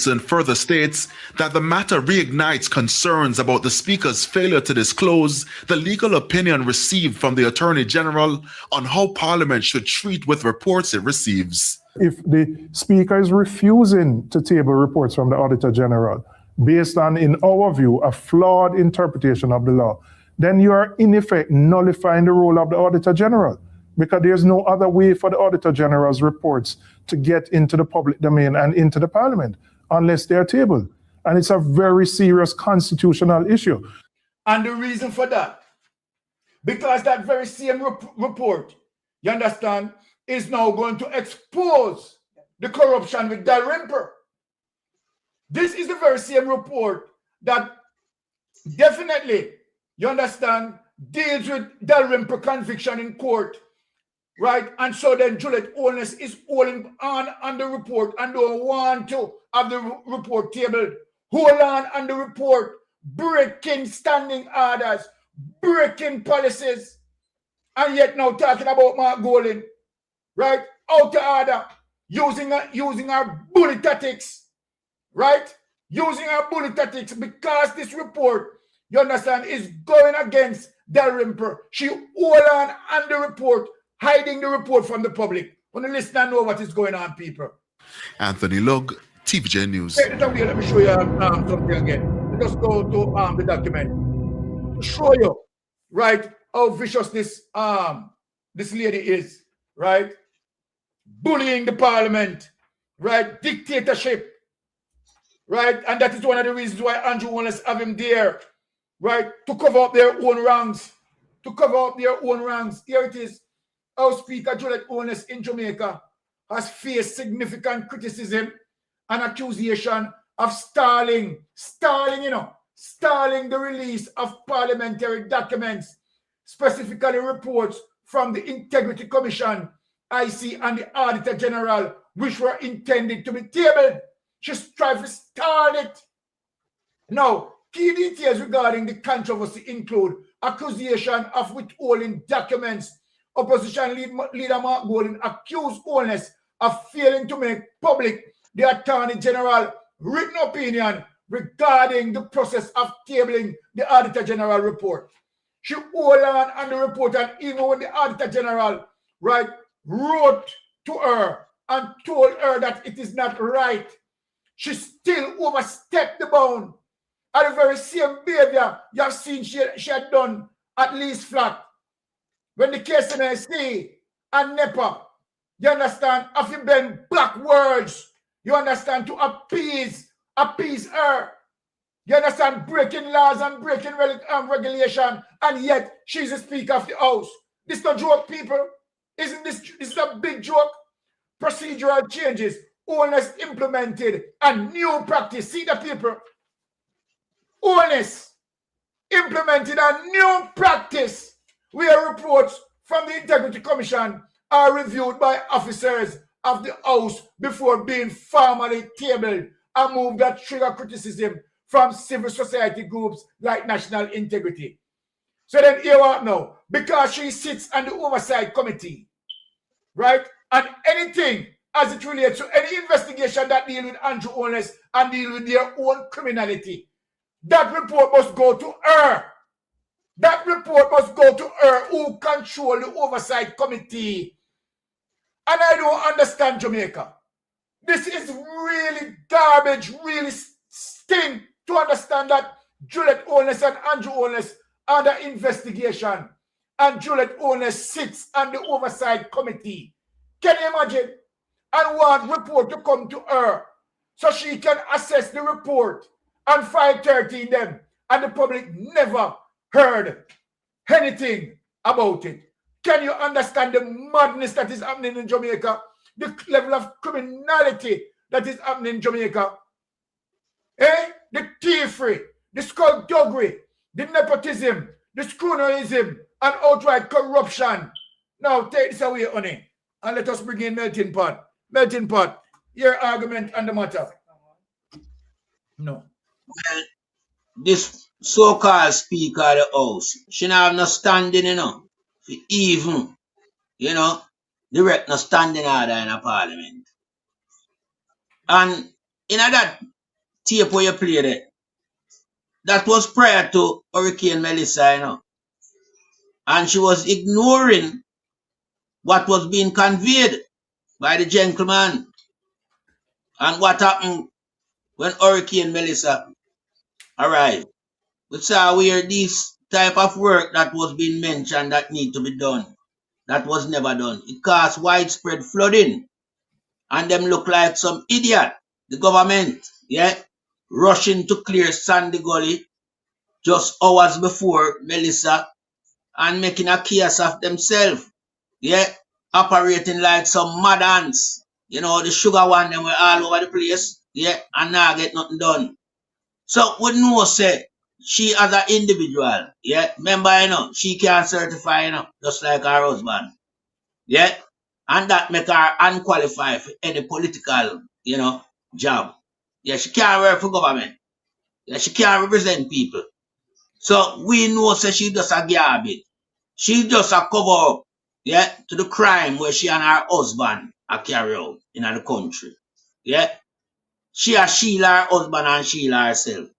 Speaker 15: And further states that the matter reignites concerns about the Speaker's failure to disclose the legal opinion received from the Attorney General on how Parliament should treat with reports it receives.
Speaker 16: If the Speaker is refusing to table reports from the Auditor General based on, in our view, a flawed interpretation of the law, then you are in effect nullifying the role of the Auditor General, because there's no other way for the Auditor General's reports to get into the public domain and into the Parliament unless they are tabled. And it's a very serious constitutional issue.
Speaker 4: And the reason for that, because that very same report, you understand, is now going to expose the corruption with Dalrymple. This is the very same report that definitely, you understand, deals with Dalrymple conviction in court, right? And so then Juliet Holness is holding on the report and don't want to have the report tabled. Hold on the report, breaking standing orders, breaking policies, and yet now talking about Mark Golding, right? Out of order, using our bully tactics, right? Using our bully tactics because this report, you understand, is going against Dalrymple. She hold on the report, hiding the report from the public. When the listener know what is going on, people.
Speaker 15: Anthony Lug, TVJ News.
Speaker 4: Let me show you something again. Let us go to the document to show you, right, how vicious this lady is, right? Bullying the parliament, right? Dictatorship, right? And that is one of the reasons why Andrew Wallace have him there, right? To cover up their own wrongs. To cover up their own wrongs. Here it is. Our Speaker Juliet Holness in Jamaica has faced significant criticism and accusation of stalling the release of parliamentary documents, specifically reports from the Integrity Commission, IC, and the Auditor General, which were intended to be tabled. She tried to stall it. Now, key details regarding the controversy include accusation of withholding documents. Opposition leader Mark Golding accused Holness of failing to make public the Attorney General written opinion regarding the process of tabling the Auditor General report. She hold on the report, and even when the Auditor General, right, wrote to her and told her that it is not right, she still overstepped the bound. And the very same behavior you have seen she had done at least flat. When the KSNC and NEPA, you understand, have to bend black words, you understand, to appease her. You understand, breaking laws and breaking regulation, and yet she's the Speaker of the House. This is no joke, people. Isn't this is a big joke? Procedural changes, Holness implemented a new practice. See the people. Holness implemented a new practice where reports from the Integrity Commission are reviewed by officers of the House before being formally tabled, a move that trigger criticism from civil society groups like National Integrity. So then here what now? Because she sits on the Oversight Committee, right? And anything as it relates to any investigation that deal with Andrew Holness and deal with their own criminality, that report must go to her. That report must go to her who control the Oversight Committee. And I don't understand Jamaica. This is really garbage, really stink to understand that Juliet Holness and Andrew Holness are under investigation. And Juliet Holness sits on the Oversight Committee. Can you imagine? And want report to come to her so she can assess the report and 5:30 them. And the public never heard anything about it. Can you understand the madness that is happening in Jamaica? The level of criminality that is happening in Jamaica? The thievery, the skullduggery, the nepotism, the cronyism, and outright corruption. Now take this away, honey, and let us bring in Melting Pot. Melting Pot, your argument on the matter. No.
Speaker 5: Well, this so-called Speaker of the House, she not have no standing, for even, direct no standing order in a parliament. And in that tape where you played it, that was prior to Hurricane Melissa, and she was ignoring what was being conveyed by the gentleman. And what happened when Hurricane Melissa arrived? We saw where this type of work that was being mentioned that need to be done, that was never done. It caused widespread flooding. And them look like some idiot, the government, yeah? rushing to clear Sandy Gully just hours before Melissa and making a chaos of themselves. Yeah, operating like some mad ants. You know, the sugar one, them were all over the place. Yeah, and now get nothing done. So we know, say, she as an individual, yeah, remember, you know, she can't certify, you know, just like her husband. Yeah, and that make her unqualified for any political, you know, job. Yeah, she can't work for government. Yeah, she can't represent people. So we know, say, she just a garbage. She just a cover up, yeah, to the crime where she and her husband are carry out in the country. Yeah, she a shield her husband and shield herself.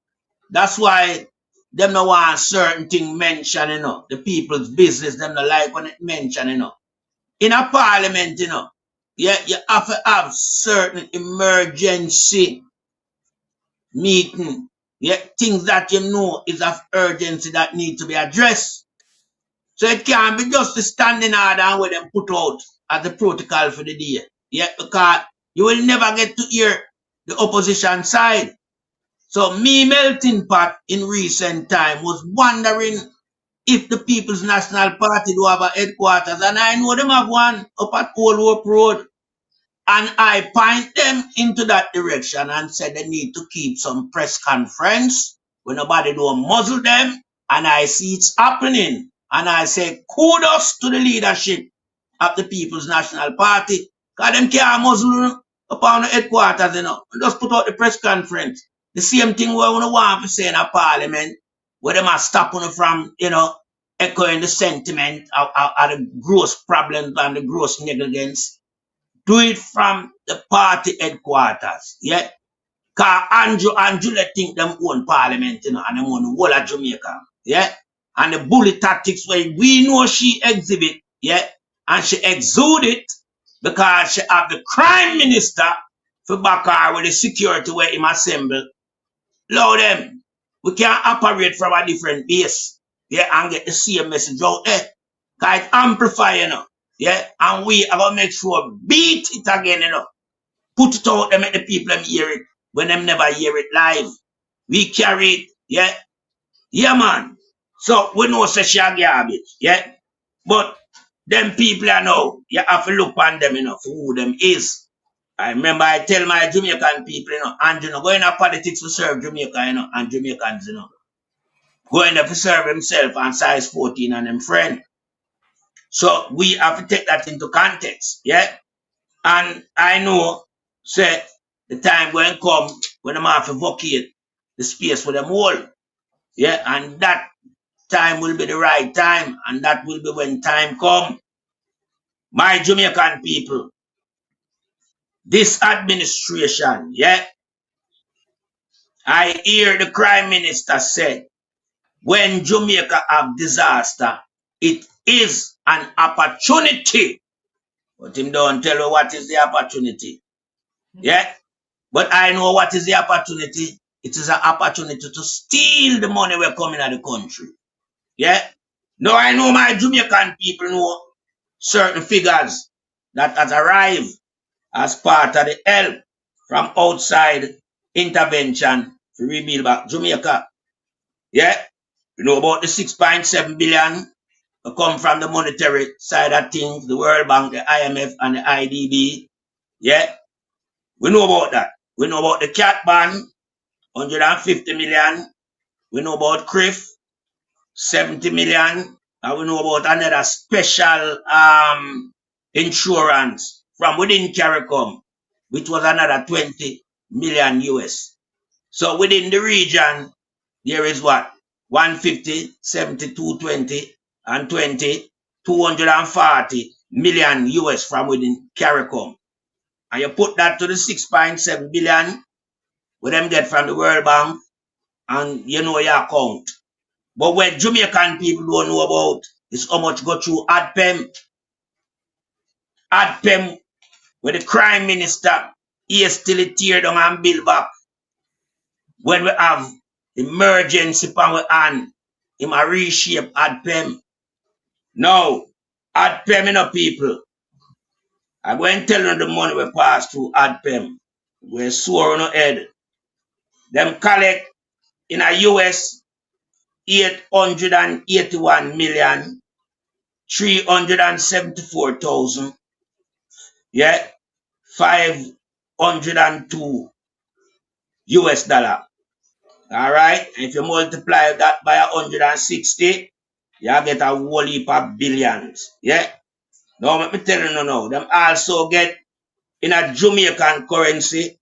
Speaker 5: That's why them no want certain thing mentioned, you know. The people's business, them no like when it mentioned, you know. In a parliament, you know, yeah, you have to have certain emergency meeting. Yeah, things that you know is of urgency that need to be addressed. So it can't be just the standing order and what them put out as the protocol for the day. Yeah, because you will never get to hear the opposition side. So me melting pot in recent time was wondering if the People's National Party do have a headquarters, and I know them have one up at Old Hope Road. And I point them into that direction and said they need to keep some press conference where nobody don't muzzle them. And I see it's happening. And I say kudos to the leadership of the People's National Party. Because them can't muzzle upon the headquarters, you know. Just put out the press conference. The same thing we want to say in a parliament, where they must stop on from, you know, echoing the sentiment of the gross problems and the gross negligence. Do it from the party headquarters, yeah? Because Andrew and Juliet think them own parliament, you know, and them own the whole of Jamaica, yeah? And the bully tactics where we know she exhibit, yeah? And she exude it because she have the crime minister for back her with the security where him assemble. Lord them, we can't operate from a different base, yeah, and get the same message out there. Because it amplify, you know. Yeah, and we are going to make sure beat it again, you know. Put it out there, make the people them hear it when them never hear it live. We carry it, yeah. Yeah, man. So we know say she a garbage, yeah. But them people I know, you have to look on them, you know, for who them is. I remember I tell my Jamaican people, you know, and you know, going to politics to serve Jamaica, you know, and Jamaicans, you know. Going there to serve himself and size 14 and them friend. So we have to take that into context, yeah? And I know, say, the time when come, when I'm have to vacate the space for them all, yeah? And that time will be the right time, and that will be when time come. My Jamaican people, this administration, yeah? I hear the Prime Minister say, when Jamaica have disaster, it is an opportunity. But him don't tell you what is the opportunity. Yeah? But I know what is the opportunity. It is an opportunity to steal the money we're coming out of the country. Yeah? Now I know my Jamaican people know certain figures that has arrived as part of the help from outside intervention to rebuild back Jamaica. Yeah? You know about the 6.7 billion that come from the monetary side of things, the World Bank, the IMF, and the IDB. Yeah? We know about that. We know about the cat ban, 150 million. We know about CRIF, 70 million. And we know about another special insurance from within CARICOM, which was another 20 million US. So within the region, there is what? 150, 70, 220, and 20, 240 million US from within CARICOM. And you put that to the 6.7 billion, what them get from the World Bank, and you know your account. But what Jamaican people don't know about is how much go through ADPEM. ADPEM, where the crime minister, he is still tear down and build back. When we have emergency power and him a reshape ADPEM. Now, ADPEM, you know, people, I'm going to tell you the money we pass through ADPEM. We're sore on our head.
Speaker 17: Them collect in a US 881,374,000. Yeah, 502 US dollar. All right. If you multiply that by 160, you get a whole heap of billions. Yeah. Now let me tell you no. Them also get in a Jamaican currency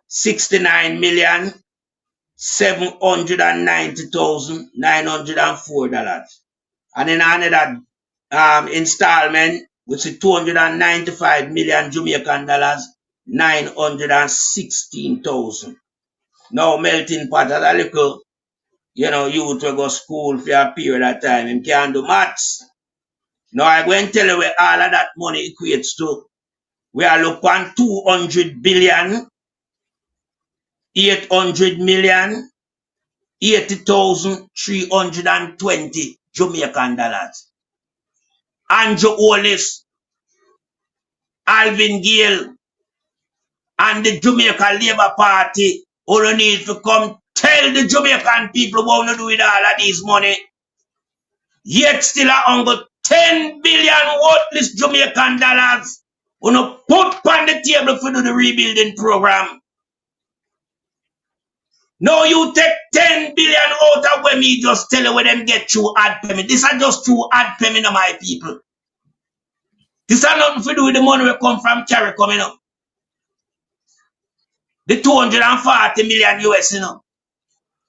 Speaker 17: 69,790,904 dollars. And in another installment, which is 295 million Jamaican dollars, 916,000. Now melting pot at a little, youth will go school for a period of time and can't do maths. Now I go and tell you where all of that money equates to. We are looking at 200 billion, 800 million, 80,320 Jamaican dollars. Andrew Holness, Alvin Gale, and the Jamaica Labour Party only need to come tell the Jamaican people what to do with all of this money. Yet still a under 10 billion worthless Jamaican dollars on put on the table for do the rebuilding program. Now you take 10 billion out of where me just tell you where them get through ad payment. This are just through ad payment of my people. This are nothing to do with the money we come from Carry coming up. The 240 million US,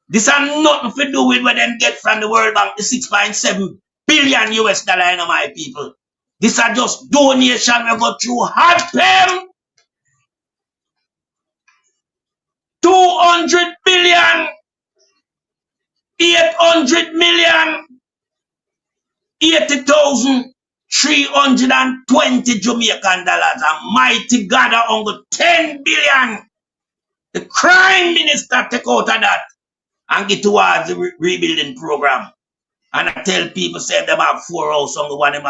Speaker 17: This are nothing to do with what them get from the World Bank, the 6.7 billion US dollar, my people. These are just donations we go through hard pay. 200 billion, 800 million, 80,320 Jamaican dollars. A mighty God under 10 billion. The crime minister take out of that and get towards the rebuilding program. And I tell people, say them have 4 houses on the one them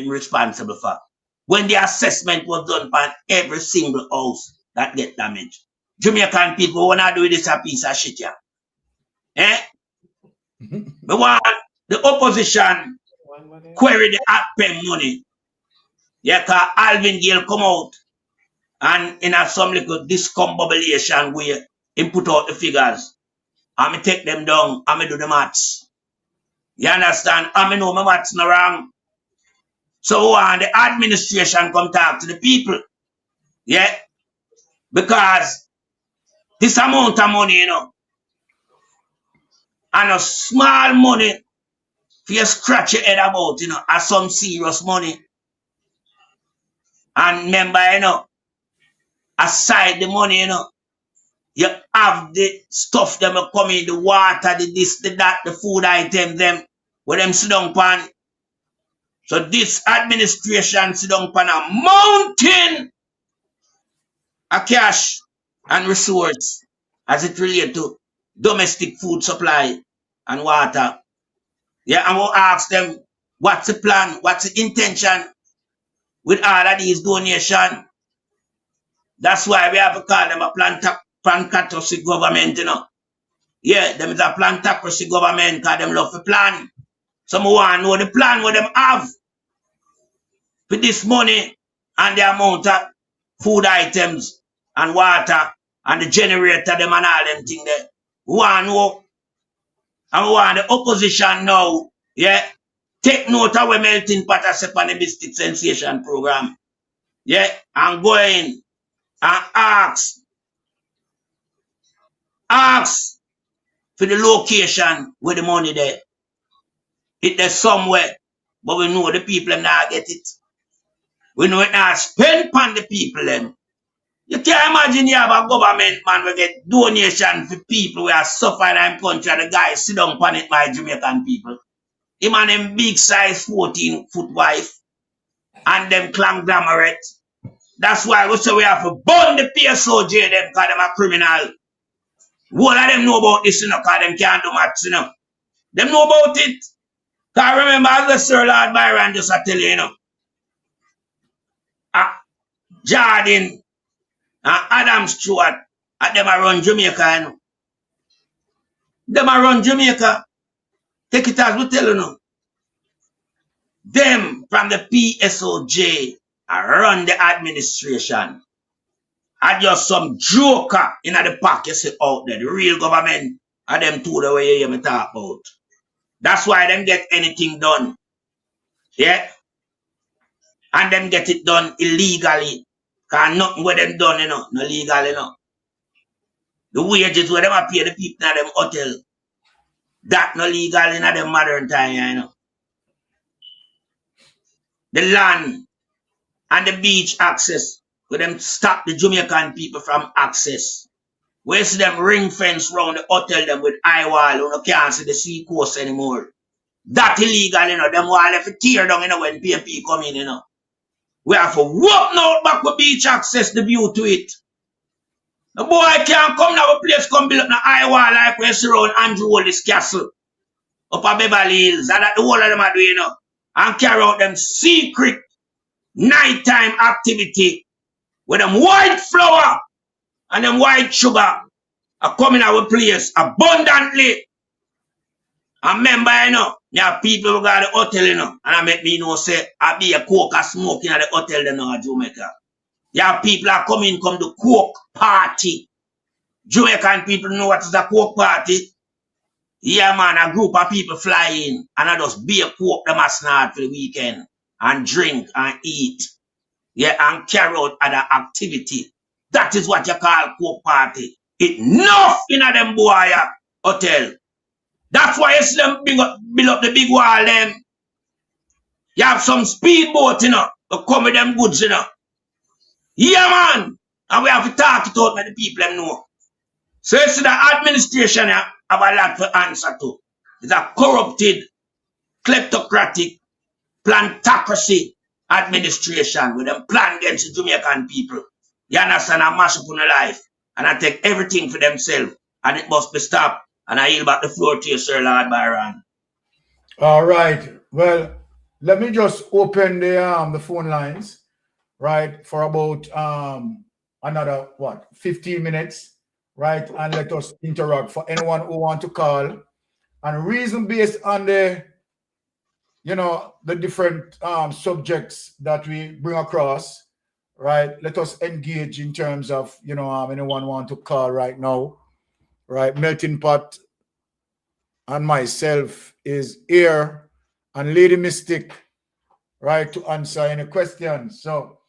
Speaker 17: responsible for. When the assessment was done by every single house that get damaged. Jamaican people wanna do this a piece of shit, yeah. We want the opposition query the APM money. Yeah, cause Alvin Gale come out and in a some little discombobulation way, he put out the figures. And me take them down and me do the maths. You understand? And me know my maths no wrong. So when the administration come talk to the people, yeah, because this amount of money, and a small money for you scratch your head about, are some serious money. And remember, aside the money, you have the stuff them come in, the water, the this, the that, the food items, them, where them sit down pan. So this administration sit down pan a mountain of cash and resource as it relates to domestic food supply and water. Yeah, and we'll ask them, what's the plan, what's the intention with all of these donations? That's why we have to call them a plantocracy government, Yeah, them is a plantocracy government because them love to plan. Some want to know the plan what them have for this money and the amount of food items and water and the generator them and all them things there. We want to know. And we want the opposition now, yeah, take note of what melting pot as on the Mystic Sensation program. Yeah, and go in and ask for the location where the money there. It there somewhere, but we know the people now get it. We know it now spend upon the people them. You can't imagine you have a government man will get donation for people who are suffering in the country and the guy sit down upon it by Jamaican people. Him and them big size 14-foot wife and them clang glamourette. That's why we say we have to burn the PSOJ them because them a criminal. All of them know about this, because them can't do maths, Them know about it. Because remember, as the Sir Lord Byron just tell you, Jordan and Adam Stewart And them a run Jamaica, you know. Them a run Jamaica. Take it as we tell you now. Them from the PSOJ a run the administration. And just some joker in the park you see out there. The real government are them two the way you hear me talk about. That's why them get anything done. Yeah? And them get it done illegally. Because nothing with them done, you know, no legal, you know. The wages where them a pay the people in them hotel. That no legal in them modern time, you know. The land and the beach access, where them stop the Jamaican people from access. Where see them ring fence round the hotel them with high wall, you know, can't see the sea coast anymore. That illegal, you know, them wall have to tear down, you know, when PMP come in, you know. We have to walk now back with beach access, the view to it. The boy can't come now, a place come build up the high wall like we see around Andrew Hollis Castle. Up at Beverly Hills, and that the whole of them are doing, you know. And carry out them secret nighttime activity with them white flour and them white sugar are coming our place abundantly. And remember, you know, there are people who got the hotel, you know, and I make me know say I be a coke or smoking at the hotel you know, in Jamaica. There are people that come in, come to coke party. Jamaican people know what is a coke party. Yeah, man, a group of people fly in and I just be a coke them a snort for the weekend and drink and eat. Yeah, and carry out other activity. That is what you call coke party. It enough in a them boy hotel. That's why you see them build up the big wall them. You have some speedboat, you know, to come with them goods, you know. Yeah, man. And we have to talk it out with the people them know. So you see the administration have a lot to answer to. It's a corrupted, kleptocratic, plantocracy administration with them plan against the Jamaican people. You understand? I mash up on the life. And I take everything for themselves. And it must be stopped. And I yield back the floor to you, Sir Lord Byron.
Speaker 4: All right. Well, let me just open the phone lines, right, for about another 15 minutes, right, and let us interact for anyone who want to call. And reason based on the, you know, the different subjects that we bring across, right? Let us engage in terms of, you know, anyone want to call right now, right? Melting Pot and myself is here, and Lady Mystic, right, to answer any questions. So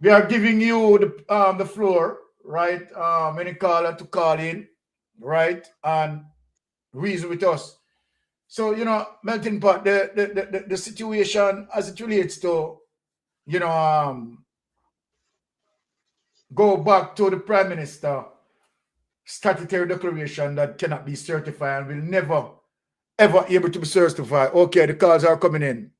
Speaker 4: we are giving you the floor, right? Any caller to call in, right, and reason with us. So, you know, Melting Pot, the situation as it relates to, you know, go back to the Prime Minister statutory declaration that cannot be certified and will never, ever able to be certified. Okay, the calls are coming in.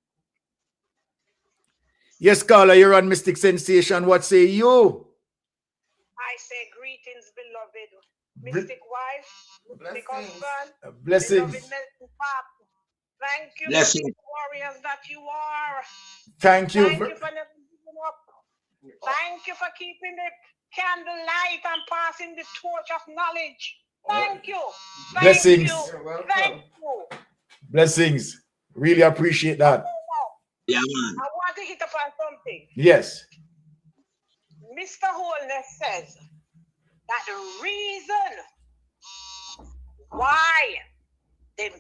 Speaker 4: Yes, caller, you're on Mystic Sensation. What say you?
Speaker 8: I say greetings, beloved. Mystic wife, Mystic husband,
Speaker 4: blessings.
Speaker 8: beloved Melting Pot. Thank you,
Speaker 17: Blessings.
Speaker 8: Mystic warriors that you are.
Speaker 4: Thank you.
Speaker 8: Thank you for never giving up. Thank you for keeping the candle light and passing the torch of knowledge. Thank you. Thank
Speaker 4: Blessings.
Speaker 8: you. Thank you.
Speaker 4: Blessings. Really appreciate that.
Speaker 17: Yeah, man.
Speaker 8: I want to hit upon something.
Speaker 4: Yes.
Speaker 8: Mr. Holness says that the reason why the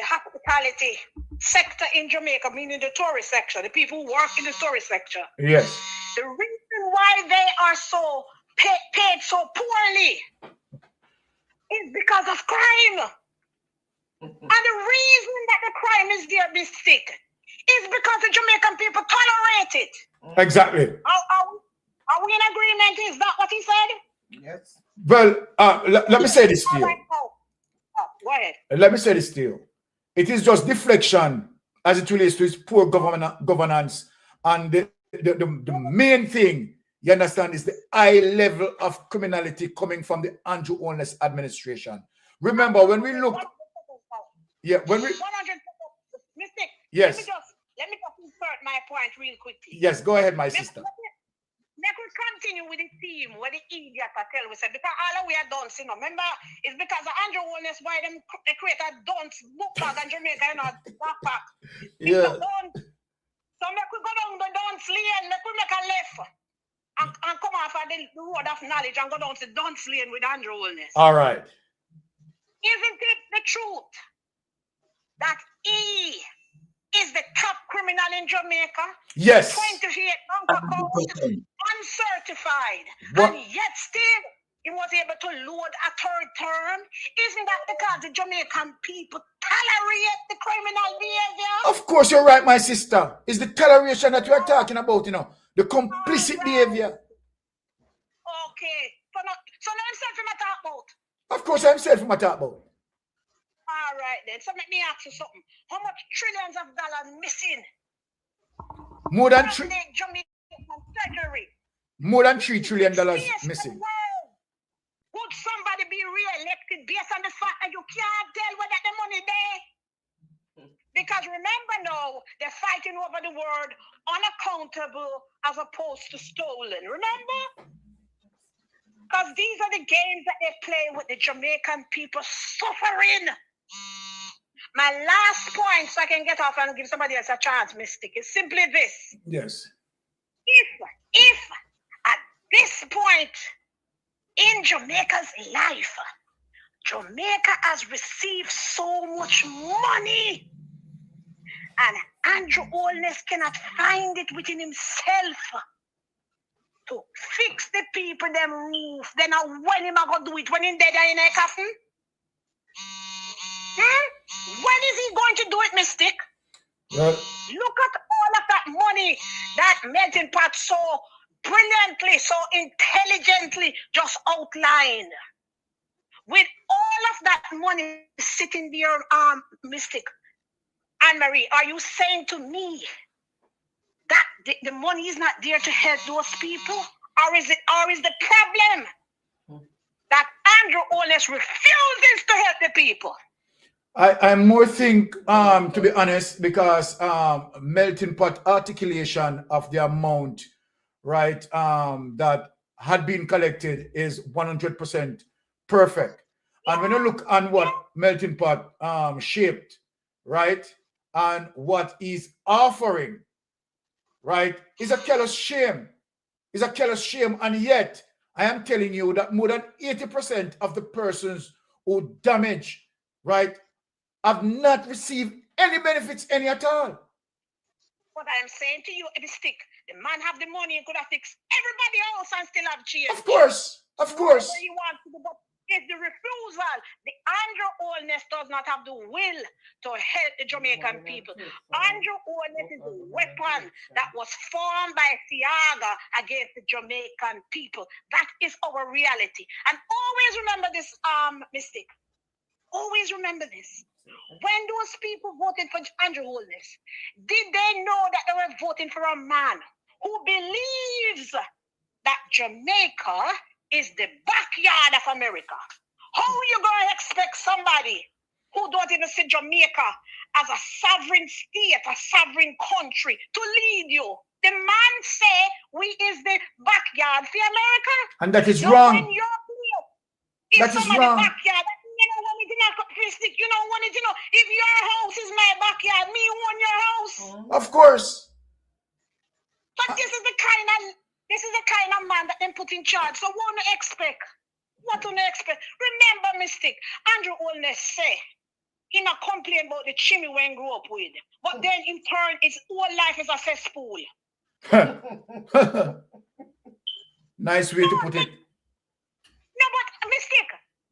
Speaker 8: hospitality sector in Jamaica, meaning the tourist sector, the people who work in the tourist sector,
Speaker 4: yes,
Speaker 8: the reason why they are so paid so poorly is because of crime. And the reason that the crime is there, Mystic, is because the Jamaican people tolerate it.
Speaker 4: Exactly.
Speaker 8: Are we in agreement? Is that what he said?
Speaker 3: Yes.
Speaker 4: Well, let me say this to you.
Speaker 8: Go ahead.
Speaker 4: Let me say this to you. It is just deflection as it relates to its poor governance. And the main thing, you understand, is the high level of criminality coming from the Andrew Holness administration. Remember, when we look... Yeah, when we... 100%.
Speaker 8: Mystic,
Speaker 4: yes.
Speaker 8: Let me just insert my point real quickly.
Speaker 4: Yes, go ahead, my sister.
Speaker 8: Let me
Speaker 18: continue with the theme where the idiot I tell we said because all we are dunce, you know. Remember, it's because of Andrew Holness why they create a dunce book bag in Jamaica, you know, backpack.
Speaker 4: Yeah.
Speaker 18: So make we go down the dunce lane, make we make a left and come off of the road of knowledge and go down to dunce lane with Andrew Holness.
Speaker 4: All right.
Speaker 18: Isn't it the truth that he is the top criminal in Jamaica?
Speaker 4: Yes.
Speaker 18: 28 bank accounts, uncertified,
Speaker 4: What?
Speaker 18: and yet still he was able to load a third term. Isn't that because the Jamaican people tolerate the criminal behavior?
Speaker 4: Of course, you're right, my sister. It's the toleration that we are talking about, you know, the complicit behavior.
Speaker 18: Okay. So now himself him talk about.
Speaker 4: Of course, I'm self my talk about.
Speaker 18: All right then. So let me ask you something. How much trillions of dollars missing?
Speaker 4: More than $3 trillion missing.
Speaker 18: Would somebody be re-elected based on the fact that you can't tell whether the money there? Because remember now, they're fighting over the word unaccountable as opposed to stolen. Remember? Because these are the games that they play with the Jamaican people suffering. My last point, so I can get off and give somebody else a chance, Mystic, is simply this.
Speaker 4: Yes.
Speaker 18: If at this point in Jamaica's life, Jamaica has received so much money, and Andrew Holness cannot find it within himself to fix the people them roof, then when him gonna do it? When he's dead in a coffin? When is he going to do it, Mystic?
Speaker 4: Well,
Speaker 18: look at all of that money that Melting Pot so brilliantly, so intelligently just outlined. With all of that money sitting there, Mystic, Anne-Marie, are you saying to me that the money is not there to help those people? Or is the problem that Andrew Holness refuses to help the people?
Speaker 4: I more think, to be honest, because Melting Pot articulation of the amount, right, that had been collected is 100% perfect. And when you look on what Melting Pot shaped, right, and what he's offering, right, is a callous shame. It's a callous shame. And yet, I am telling you that more than 80% of the persons who damage, right, have not received any benefits, any at all.
Speaker 18: What I'm saying to you, Mystic, the man have the money, he could have fixed everybody else and still have change.
Speaker 4: Of course, of course.
Speaker 18: What you want to do, but it's the refusal. The Andrew Holness does not have the will to help the Jamaican people. Andrew Holness is the weapon that was formed by Seaga against the Jamaican people. That is our reality. And always remember this, Mystic. Always remember this. When those people voted for Andrew Holness, did they know that they were voting for a man who believes that Jamaica is the backyard of America? How are you going to expect somebody who don't even see Jamaica as a sovereign state, a sovereign country, to lead you? The man say we is the backyard for America.
Speaker 4: And that is wrong.
Speaker 18: When you're clear,
Speaker 4: that is wrong.
Speaker 18: Backyard, you know, if your house is my backyard, me own your house.
Speaker 4: Of course.
Speaker 18: But this is the kind of man that them put in charge. So what do you expect? Remember, Mystic, Andrew Holness say he not complain about the chimney when he grew up with. But then in turn, his whole life is a cesspool.
Speaker 4: Nice way to put it.
Speaker 18: No, but Mystic,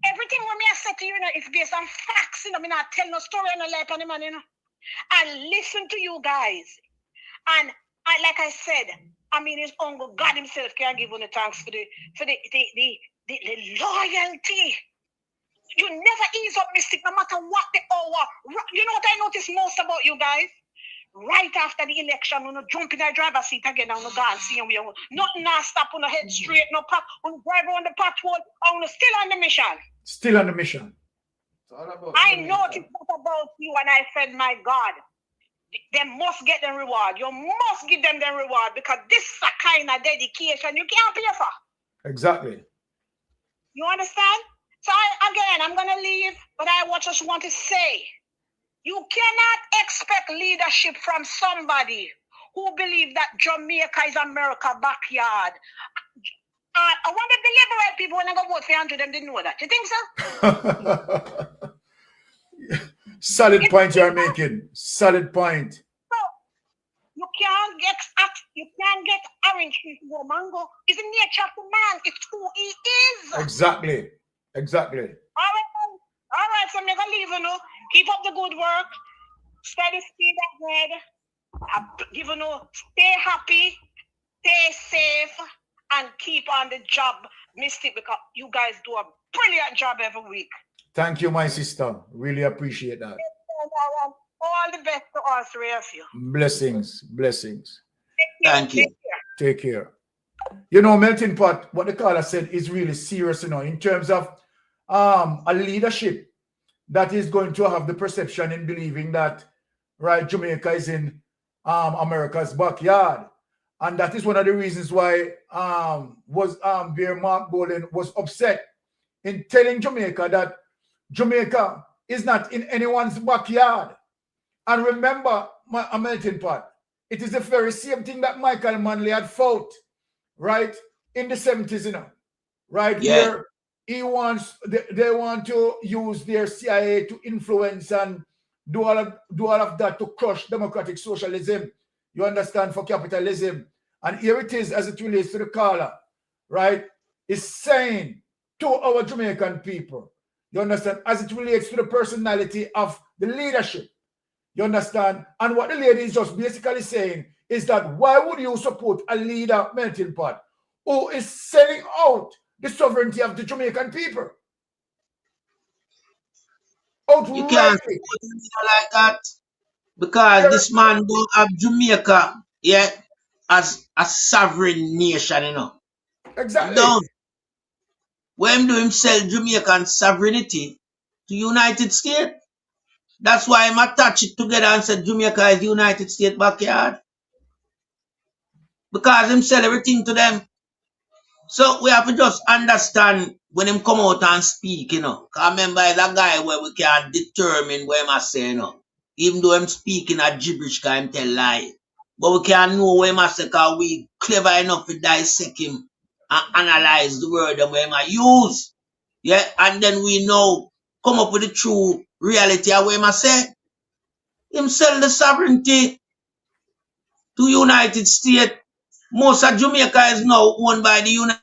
Speaker 18: everything when me I say to you, is based on facts. I mean, I tell no story on the life on the man, I listen to you guys. And like I said, I mean, his uncle God himself can give him the thanks for the loyalty. You never ease up, Mystic, no matter what the hour. You know what I notice most about you guys? Right after the election, when you jump in the driver's seat again, and you go and see him. Nothing now stop on the head straight, no pack, on drive on the patrol, and still on the mission.
Speaker 4: Still on the mission.
Speaker 18: I noticed that about you, and I said, my God, They must get them reward. You must give them the reward because this is a kind of dedication you can't pay for.
Speaker 4: Exactly.
Speaker 18: You understand? So I'm going to leave, but I just want to say, you cannot expect leadership from somebody who believes that Jamaica is America's backyard. I want to liberate people when I go vote for Andrew, them didn't know that. You think so?
Speaker 4: Solid point you're making. Solid point.
Speaker 18: So, you can't get orange to go mango. It's the nature of the man. It's who he is.
Speaker 4: Exactly. Exactly.
Speaker 18: All right, so I'm going to leave you now. Keep up the good work. Steady speed ahead. Stay happy, stay safe, and keep on the job, Mystic, because you guys do a brilliant job every week.
Speaker 4: Thank you, my sister. Really appreciate that.
Speaker 18: All the best to all three of you.
Speaker 4: Blessings. Blessings.
Speaker 5: Thank you.
Speaker 4: Take care. You know, Melting Pot, what the caller said is really serious, you know, in terms of a leadership that is going to have the perception in believing that, right, Jamaica is in America's backyard. And that is one of the reasons why where Mark Bolin was upset in telling Jamaica that Jamaica is not in anyone's backyard. And remember, my Melting Pot, it is the very same thing that Michael Manley had fought, right, in the 70s, you know, right,
Speaker 5: yeah.
Speaker 4: Where he wants, they want to use their CIA to influence and do all of that to crush democratic socialism. You understand, for capitalism. And here it is as it relates to the caller, right? It's saying to our Jamaican people, you understand, as it relates to the personality of the leadership. You understand? And what the lady is just basically saying is that why would you support a leader, Melting Pot, who is selling out the sovereignty of the Jamaican people?
Speaker 5: You can't support a leader like that because this man don't have Jamaica yet as a sovereign nation, you know.
Speaker 4: Exactly.
Speaker 5: Don't. When do him sell Jamaican sovereignty to United States? That's why I'm attach it together and said Jamaica is the United States backyard. Because him sell everything to them. So we have to just understand when him come out and speak, you know. Because remember, it's a guy where we can determine what him say, you know. Even though I'm speaking a gibberish, because him tell lie. But we can know what him say because we clever enough to dissect him and analyze the word and what him use. Yeah, and then we know, come up with the true reality of what him say. Him sell the sovereignty to United States. Most of Jamaica is now owned by the United.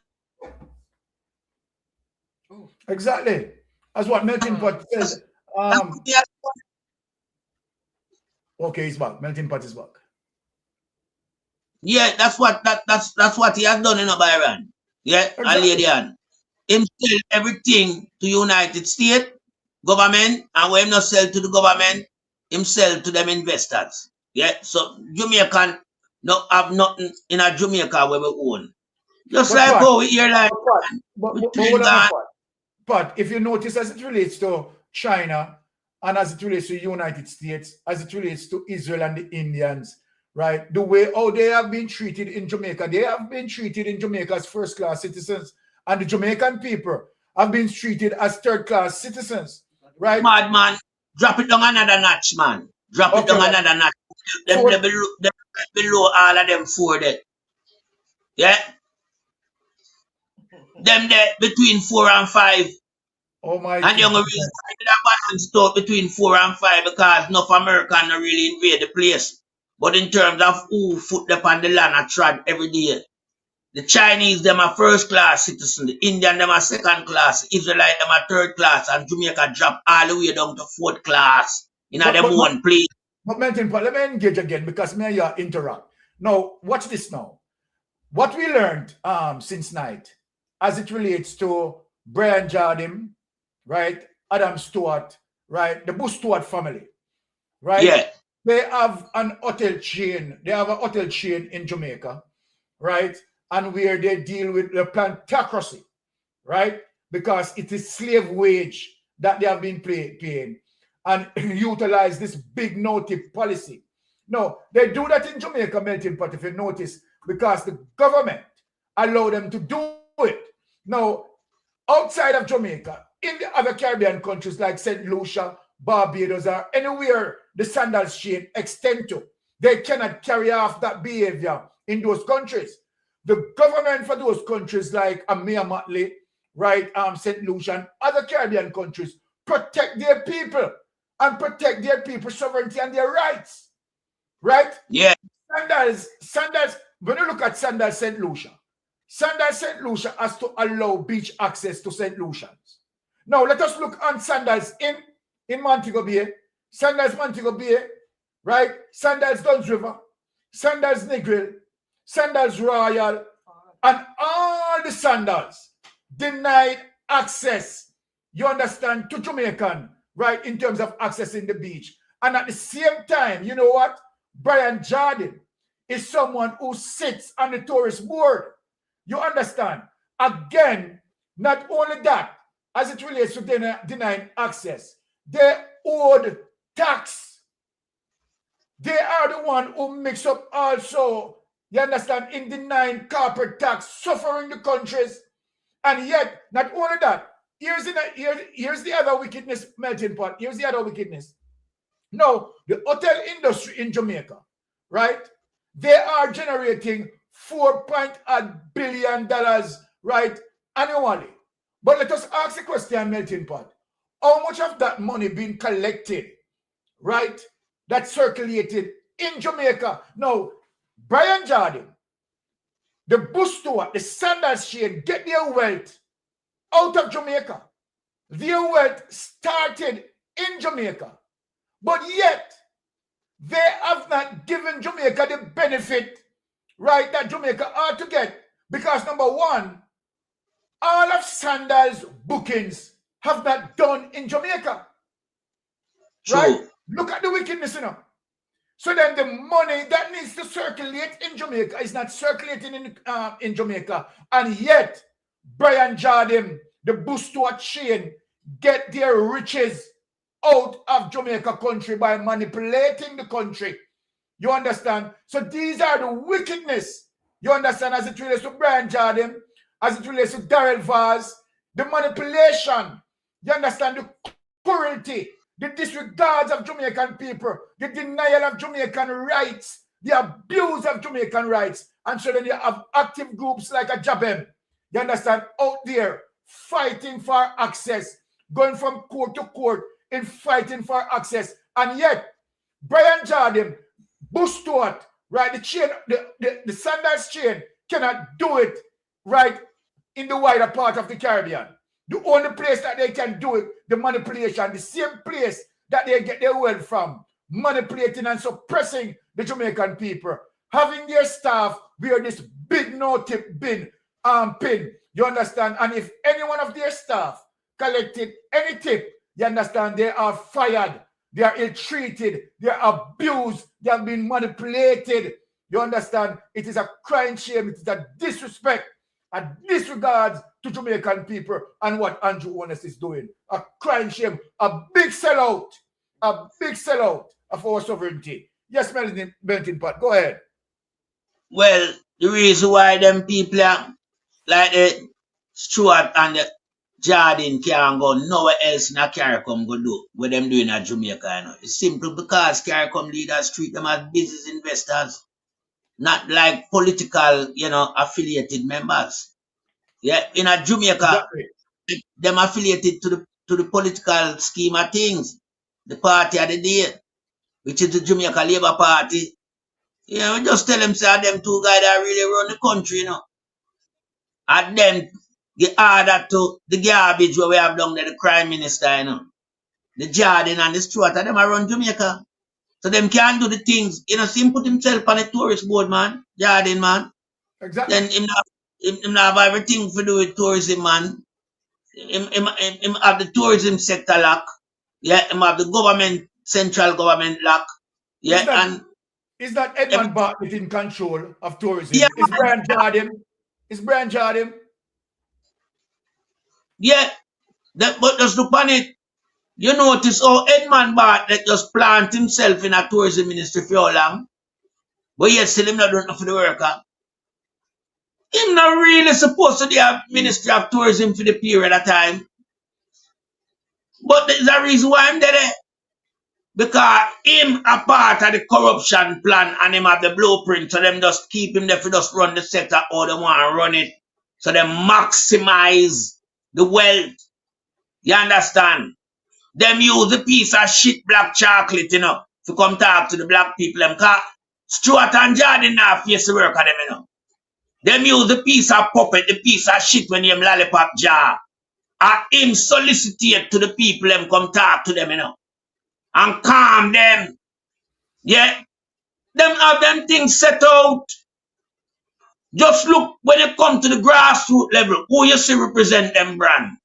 Speaker 4: Exactly. That's what Melting Pot says. Okay, he's back. Melting Pot is back.
Speaker 5: Yeah, that's what he has done in Byron. Yeah, exactly. A lady on. Him sell everything to United States government, and when him not sell to the government, him sell to them investors. Yeah, so Jamaican not have nothing in a Jamaica where we own. Just like how we hear like
Speaker 4: but if you notice, as it relates to China and as it relates to United States, as it relates to Israel and the Indians, right? The way how they have been treated in Jamaica, they have been treated in Jamaica as first-class citizens, and the Jamaican people have been treated as third-class citizens, right?
Speaker 5: Madman, drop it down another notch, man. Drop it down another notch. Them below all of them four there. Yeah? Them there between 4 and 5.
Speaker 4: Oh my
Speaker 5: And you're going to balance out between 4 and 5 because enough Americans don't really invade the place. But in terms of who foot upon the land and trod every day, the Chinese, them are first class citizens, the Indian, them are second class, Israelite, them are third class, and Jamaica drop all the way down to fourth class in them one place.
Speaker 4: But Melting Pot, let me engage again because may you interrupt. Now, watch this now. What we learned since night, as it relates to Brian Jardim, right, Adam Stewart, right, the Bush Stewart family, right?
Speaker 5: Yeah.
Speaker 4: They have an hotel chain. They have a hotel chain in Jamaica, right? And where they deal with the plantocracy, right? Because it is slave wage that they have been paying and utilize this big no-tip policy, No, they do that in Jamaica, melting pot, if you notice, because the government allow them to do it. Now, outside of Jamaica, in the other Caribbean countries like St. Lucia, Barbados, or anywhere the sandals chain extend to, they cannot carry off that behavior in those countries. The government for those countries like Amir Motley, right, St. Lucia, and other Caribbean countries protect their people and protect their people's sovereignty and their rights, right?
Speaker 17: Yeah.
Speaker 4: Sandals, when you look at Sandals St. Lucia has to allow beach access to St. Lucians. Now, let us look on Sandals in Montego Bay, Sandals Montego Bay, right? Sandals Duns River, Sandals Negril, Sandals Royal, and all the Sandals denied access, you understand, to Jamaican, right, in terms of accessing the beach. And at the same time, you know what? Brian Jordan is someone who sits on the tourist board. You understand? Again, not only that, as it relates to denying access, they owed tax. They are the one who mix up also, you understand, in denying corporate tax, suffering the countries. And yet, not only that, here's the other wickedness, melting pot. Here's the other wickedness. No, the hotel industry in Jamaica, right? They are generating $4.8 billion, right, annually. But let us ask the question, melting pot. How much of that money being collected, right, that circulated in Jamaica? Now, Brian Jordan, the bush tour, the sandals chain, get their wealth out of Jamaica. Their wealth started in Jamaica. But yet, they have not given Jamaica the benefit, right, that Jamaica ought to get. Because number one, all of Sandals bookings have not done in Jamaica.
Speaker 17: True.
Speaker 4: Right? Look at the wickedness, you know. So then the money that needs to circulate in Jamaica is not circulating in Jamaica. And yet, Brian Jordan, the bookstore chain, get their riches out of Jamaica country by manipulating the country. You understand? So these are the wickedness. You understand, as it relates to Brian Jordan, as it relates to Darrell Vaz, the manipulation. You understand? The cruelty, the disregards of Jamaican people, the denial of Jamaican rights, the abuse of Jamaican rights. And so then you have active groups like a Jabem, you understand, out there fighting for access, going from court to court in fighting for access. And yet, Brian Jordan, Bush Stewart, right, the chain, the Sandals chain cannot do it, right, in the wider part of the Caribbean. The only place that they can do it, the manipulation, the same place that they get their wealth from, manipulating and suppressing the Jamaican people, having their staff wear this big no-tip pin, you understand? And if any one of their staff collected any tip, you understand, they are fired, they are ill-treated, they are abused, they have been manipulated. You understand? It is a crying shame, it is a disrespect, a disregard to Jamaican people and what Andrew Honest is doing. A crying shame, a big sellout of our sovereignty. Yes, Melton Pot, go ahead.
Speaker 17: Well, the reason why them people are like the Stuart and the Jordan can't go nowhere else in a CARICOM go do what them doing at Jamaica, you know. It's simple because CARICOM leaders treat them as business investors, not like political, you know, affiliated members. Yeah, in a Jamaica, them affiliated to the political scheme of things, the party of the day, which is the Jamaica Labour Party. You know, just tell them, say, them two guys that really run the country, you know. And then get order to the garbage where we have down there, the crime minister, you know. The Jordan and the Stuart, them are run Jamaica. So them can't do the things, you know, see him put himself on a tourist board, man. Jordan, man.
Speaker 4: Exactly.
Speaker 17: Then him have everything to do with tourism, man. Him have the tourism sector lock. Yeah, him have the government, central government lock. Yeah,
Speaker 4: Is that Edmund Bartlett in control of tourism? Yeah, is Brian Jordan?
Speaker 17: Yeah, but just look on it. You notice how Edmund Bartlett just plant himself in a tourism ministry for how long? But yet still him not doing nothing for the worker. Him not really supposed to be a ministry of tourism for the period of time. But there's a reason why I'm there. Because him a part of the corruption plan and him have the blueprint, so them just keep him there for just run the sector how they want to run it. So they maximize the wealth. You understand? Them use a piece of shit black chocolate, you know, to come talk to the black people. Them cause Stuart and Jordan now face the work of them, you know. Them use the piece of puppet, the piece of shit when them lollipop jar. And him solicitate to the people, them come talk to them, you know. And calm them. Yeah. Them have them things set out. Just look when it come to the grassroots level, who you see represent them brand.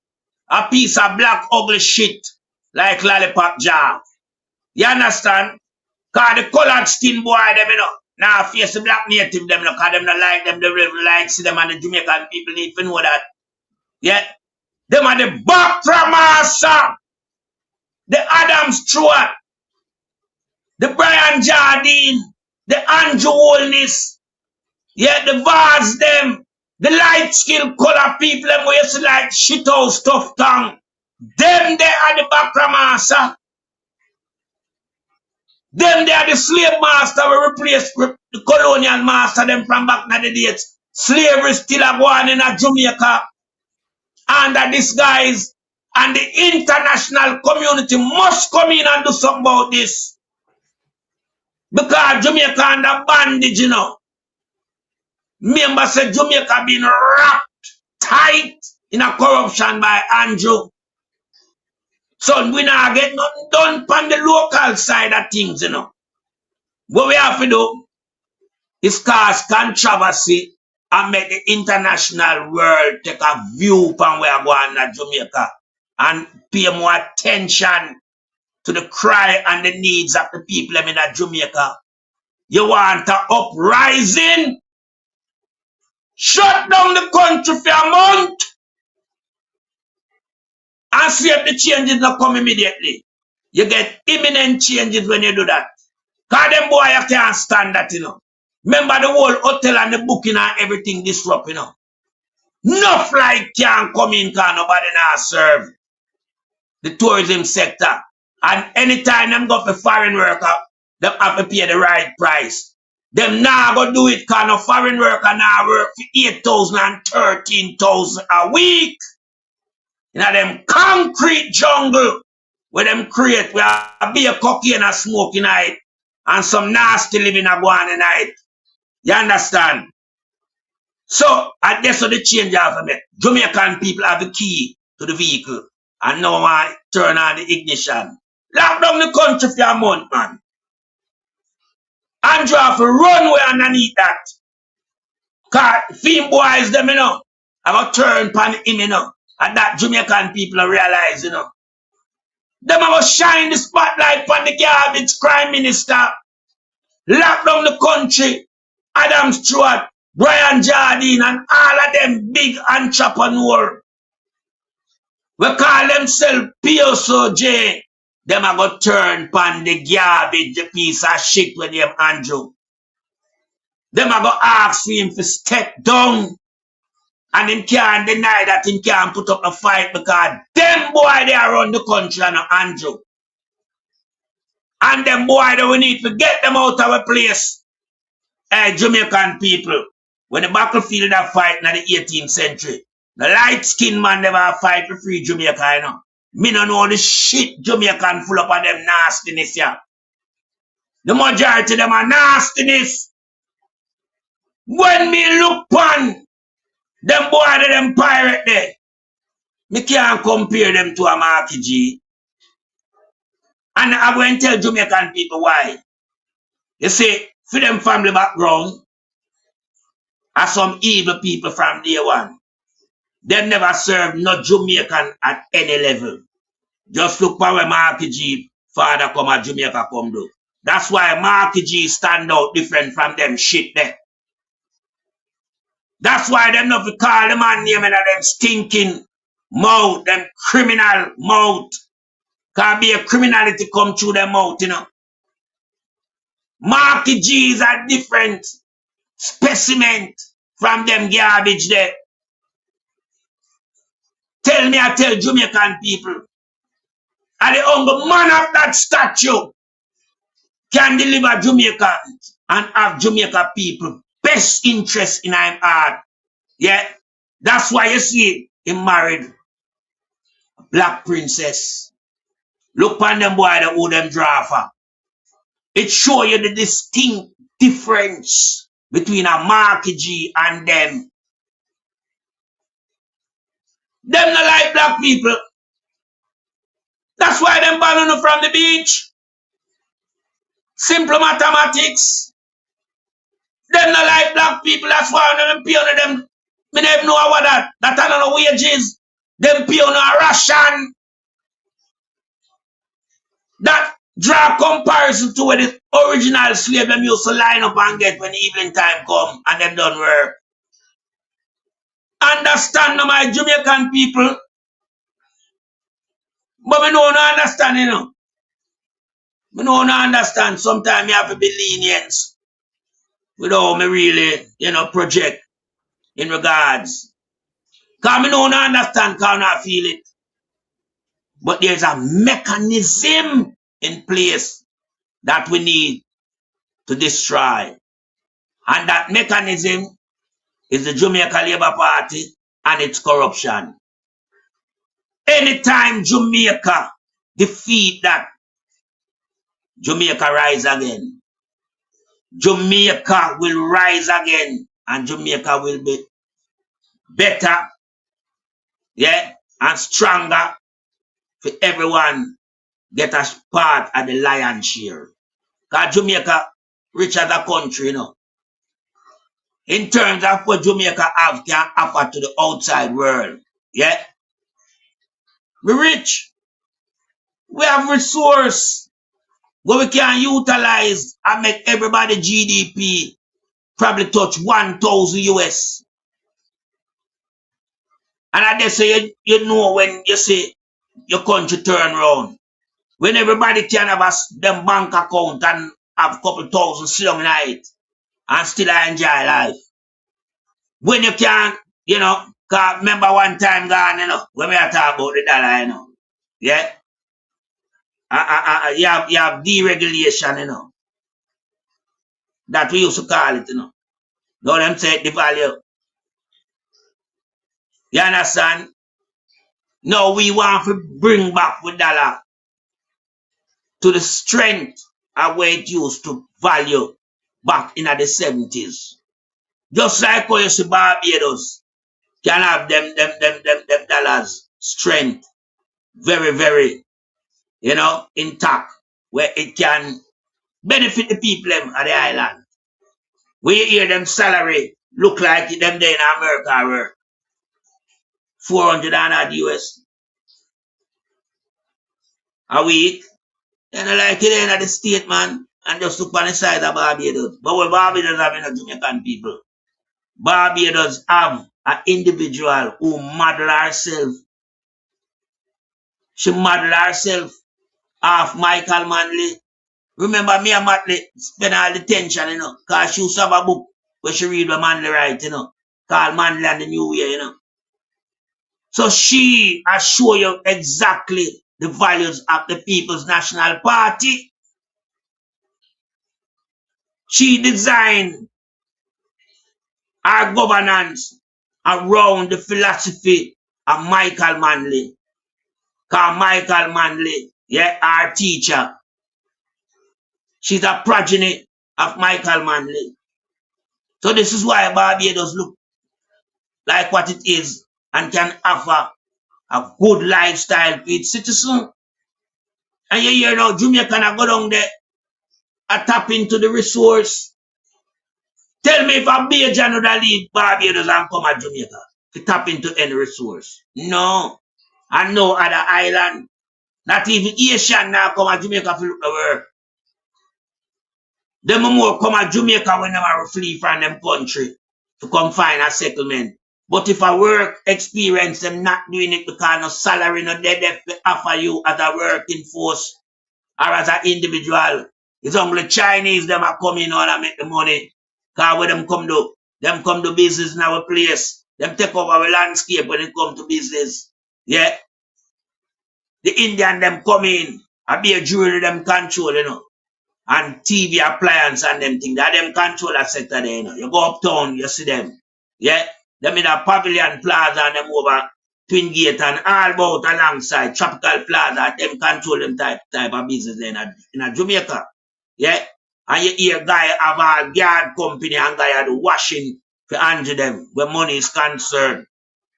Speaker 17: A piece of black ugly shit like lollipop jar. You understand? Cause the colored skin boy them, you know. Now face the black native them, you know, cause them not like them, they really like see them and the Jamaican people need to know that. Yeah. Them are the Bakramasa, the Adams Stewart, the Brian Jardine, the Andrew Holness, yeah, the Vars them, the light skill color people them who used to like shit out stuff tongue. Them they are the Bakramasa. Them they are the slave master who replaced the colonial master them from back in the days. Slavery still a going in a Jamaica under disguise, and the international community must come in and do something about this. Because Jamaica under bandage, you know. Remember said Jamaica been wrapped tight in a corruption by Andrew. So we not get nothing done on the local side of things, you know. What we have to do is cause controversy and make the international world take a view upon where we're going to Jamaica and pay more attention to the cry and the needs of the people in Jamaica. You want an uprising? Shut down the country for a month and see if the changes not come immediately. You get imminent changes when you do that. Because them boy you can't stand that, you know. Remember the whole hotel and the booking and everything disrupt, you know. No flight can come in because nobody now serve the tourism sector. And anytime them go for foreign worker, them have to pay the right price. Them now go do it because no foreign worker now work for 8,000 and 13,000 a week. You know, them concrete jungle where them create, where be a cocaine and smoke in it, and some nasty living a go on in it. You understand? So, I guess the change of it. Jamaican people have the key to the vehicle, and now I turn on the ignition. Lock down the country for a month, man. Andrew have to run way underneath that. Because film boys, them, you know, I got turn pan him, you know. And that Jamaican people realize, you know. Them have to shine the spotlight on the garbage crime minister. Lock down the country. Adam Stewart, Brian Jardine, and all of them big entrepreneurs. We call themselves PSOJ. Them are going to turn pan the garbage, the piece of shit with them Andrew. Them are going to ask for him to step down. And him can't deny that him can't put up a fight because them boy they are run the country and Andrew. And them boy that we need to get them out of a place. Jamaican people. When the battlefield are fighting in the 18th century. The light skinned man never fight for free Jamaica, you know. Me don't know the shit Jamaican full up of them nastiness, yeah. The majority of them are nastiness. When me look on them boy that them pirate there, me can't compare them to a Marky G. And I'm going to tell Jamaican people why. You see, for them family background, are some evil people from day one. They never served no Jamaican at any level. Just look for where Marky G father come at Jamaica come do. That's why Marky G stand out different from them shit there. That's why them not to call the man name and them stinking mouth, them criminal mouth. Can be a criminality come through them out, you know. Marky G's are different specimen from them garbage there. Tell me, I tell Jamaican people, and the only man of that statue can deliver Jamaica and have Jamaica people best interest in him heart. Yeah, that's why you see him married a black princess. Look on them boy that who them draw for. It show you the distinct difference between a Marky G and them. Them not like black people. That's why them ban from the beach. Simple mathematics. Them not like black people. That's why them pay on them. Me never know what that. That are no wages. Them pay on a ration. That draw comparison to where the original slave them used to line up and get when the evening time come and them done work. Understand now, my Jamaican people. But me no understand, you know. Me no understand. Sometimes you have to be lenient without me really, you know, project in regards. Because me no understand, because I feel it. But there's a mechanism in place that we need to destroy. And that mechanism is the Jamaica Labour Party and its corruption. Anytime Jamaica defeat that, Jamaica rise again. Jamaica will rise again and Jamaica will be better, yeah, and stronger for everyone get a part of the lion's share. Because Jamaica rich as a country, you know. In terms of what Jamaica have can offer to the outside world, yeah. We rich. We have resource where we can utilize and make everybody GDP probably touch 1,000 US. And I just say you know when you say your country turn around. When everybody can have them bank account and have a couple thousand slung in it and still enjoy life. When you can, you know, cause remember one time gone, you know, when we are talking about the dollar, you know. Yeah? You have deregulation, you know. That we used to call it, you know. Now them say the value. You understand? Now we want to bring back the dollar to the strength of where it used to value back in the 70s. Just like how you see Barbados can have them dollars strength very, very, you know, intact, where it can benefit the people of the island. When you hear them salary look like them there in America work 400 and odd US a week, they don't like it in the state, man, and just look on the side of Barbados. But what Barbados have in the Jamaican people? Barbados have an individual who model herself. She model herself off Michael Manley. Remember me and Manley spend all the tension, you know, because she used to have a book where she read what Manley write, you know, called Manley and the New Year, you know. So she assure you exactly the values of the People's National Party. She designed our governance around the philosophy of Michael Manley. Because Michael Manley, yeah, our teacher, she's a progeny of Michael Manley. So this is why Barbados look like what it is and can offer a good lifestyle for its citizens. And you hear now, Jamaica can go down there and tap into the resource. Tell me if a Bajan would leave Barbados and come to Jamaica to tap into any resource. No. And no other island. Not even Asian now come to Jamaica to look the work. Them more come to Jamaica when they are flee from them country to come find a settlement. But if I work experience, them not doing it because no salary, no dead offer you as a working force or as an individual. It's only Chinese them are coming on and make the money. Because when them come to business in our place. Them take over our landscape when it come to business. Yeah. The Indian them come in. I be a jewelry them control, you know. And TV appliance and them things. That them control that sector there, you know. You go uptown, you see them. Yeah. Them in a Pavilion Plaza and them over Twin Gate and all about alongside Tropical Plaza. Them control them type of business in a Jamaica. Yeah. And you hear guy have a guard company and guy are the washing for Andrew them where money is concerned.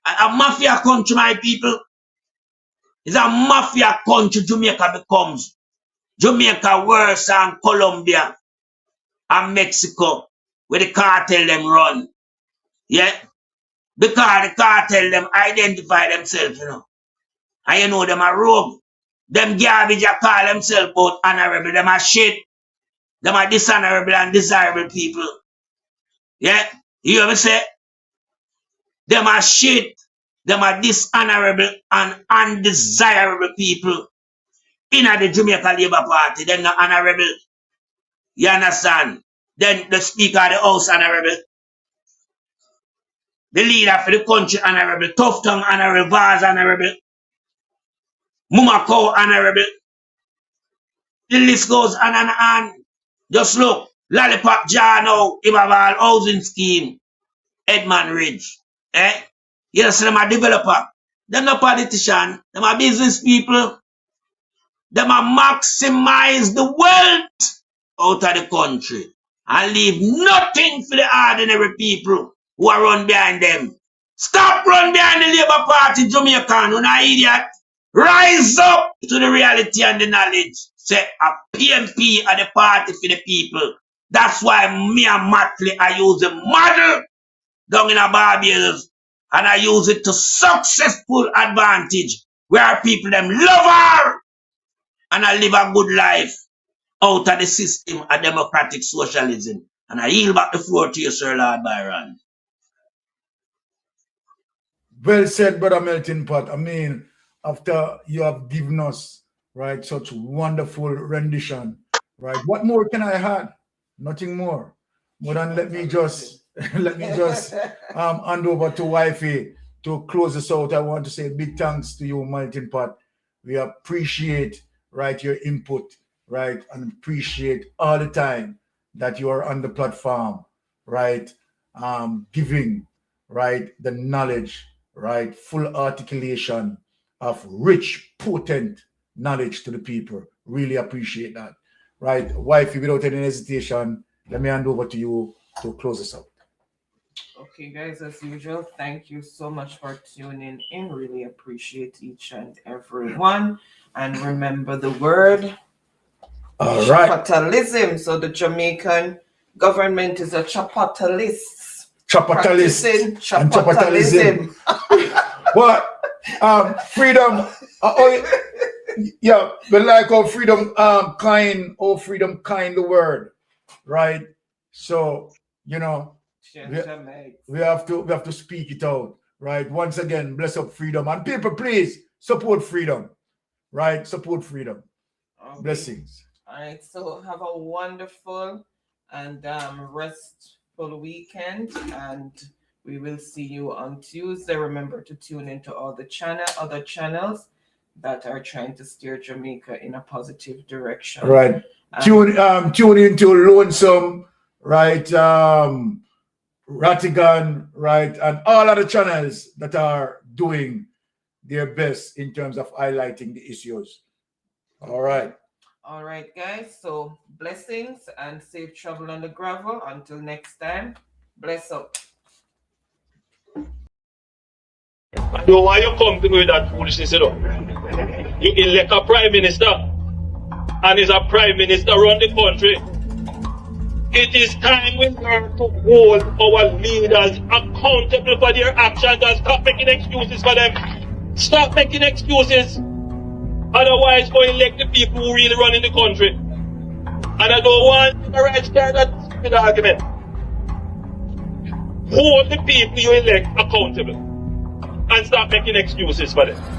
Speaker 17: A mafia country, my people. It's a mafia country Jamaica becomes. Jamaica worse than Colombia and Mexico where the cartel them run. Yeah. Because the cartel them identify themselves, you know. And you know them are rogue. Them garbage a call themselves both honorable. Them are shit. Them are dishonorable and desirable people. Yeah? You hear me say? Them are shit. Them are dishonorable and undesirable people. In the Jamaica Labour Party, them not honorable. You understand? Then the Speaker of the House honorable. The leader for the country honorable. Tough Tongue honorable. Vaz honorable. Mumako honorable. The list goes on and on. Just look. Lollipop Jano, Ibaval housing scheme. Edmund Ridge. Eh? You see them a developer. Them not politician. Them are business people. Them are maximize the wealth out of the country. And leave nothing for the ordinary people who are run behind them. Stop run behind the Labour Party, Jamaican. You're not idiot. Rise up to the reality and the knowledge. Say a PMP are the party for the people. That's why me and Matley, I use a model down in Barbados and I use it to successful advantage where people them love her and I live a good life out of the system of democratic socialism. And I yield back the floor to you, Sir Lord Byron.
Speaker 4: Well said, Brother Melting Pot. I mean, after you have given us, right, such wonderful rendition, right? What more can I add? Nothing more. More than let me just hand over to Wifey to close us out. I want to say big thanks to you, Melting Pot. We appreciate, right, your input, right, and appreciate all the time that you are on the platform, right, giving, right, the knowledge, right, full articulation of rich, potent knowledge to the people. Really appreciate that. Right, Wifey, without any hesitation, let me hand over to you to close us out.
Speaker 3: Okay, guys, as usual, thank you so much for tuning in. Really appreciate each and every one. And remember the word,
Speaker 4: all right,
Speaker 3: capitalism. So the Jamaican government is a capitalist.
Speaker 4: Capitalism. What? Freedom. Yeah, but like our freedom kind the word, right? So, you know, we have to speak it out, right? Once again, bless up freedom. And people, please support freedom, right? Support freedom. Okay. Blessings.
Speaker 3: All right, so have a wonderful and restful weekend, and we will see you on Tuesday. Remember to tune into all the other channels that are trying to steer Jamaica in a positive direction.
Speaker 4: Right. Tune into Lonesome, right? Rattigan, right? And all other channels that are doing their best in terms of highlighting the issues. All right.
Speaker 3: All right, guys. So blessings and safe travel on the gravel. Until next time, bless up.
Speaker 2: I don't want you to come to me with that foolishness, you know. You elect a prime minister, and is a prime minister run the country. It is time we learn to hold our leaders accountable for their actions and stop making excuses for them. Stop making excuses. Otherwise, go elect the people who really run in the country. And I don't want the right kind of stupid argument. Hold the people you elect accountable and stop making excuses for them.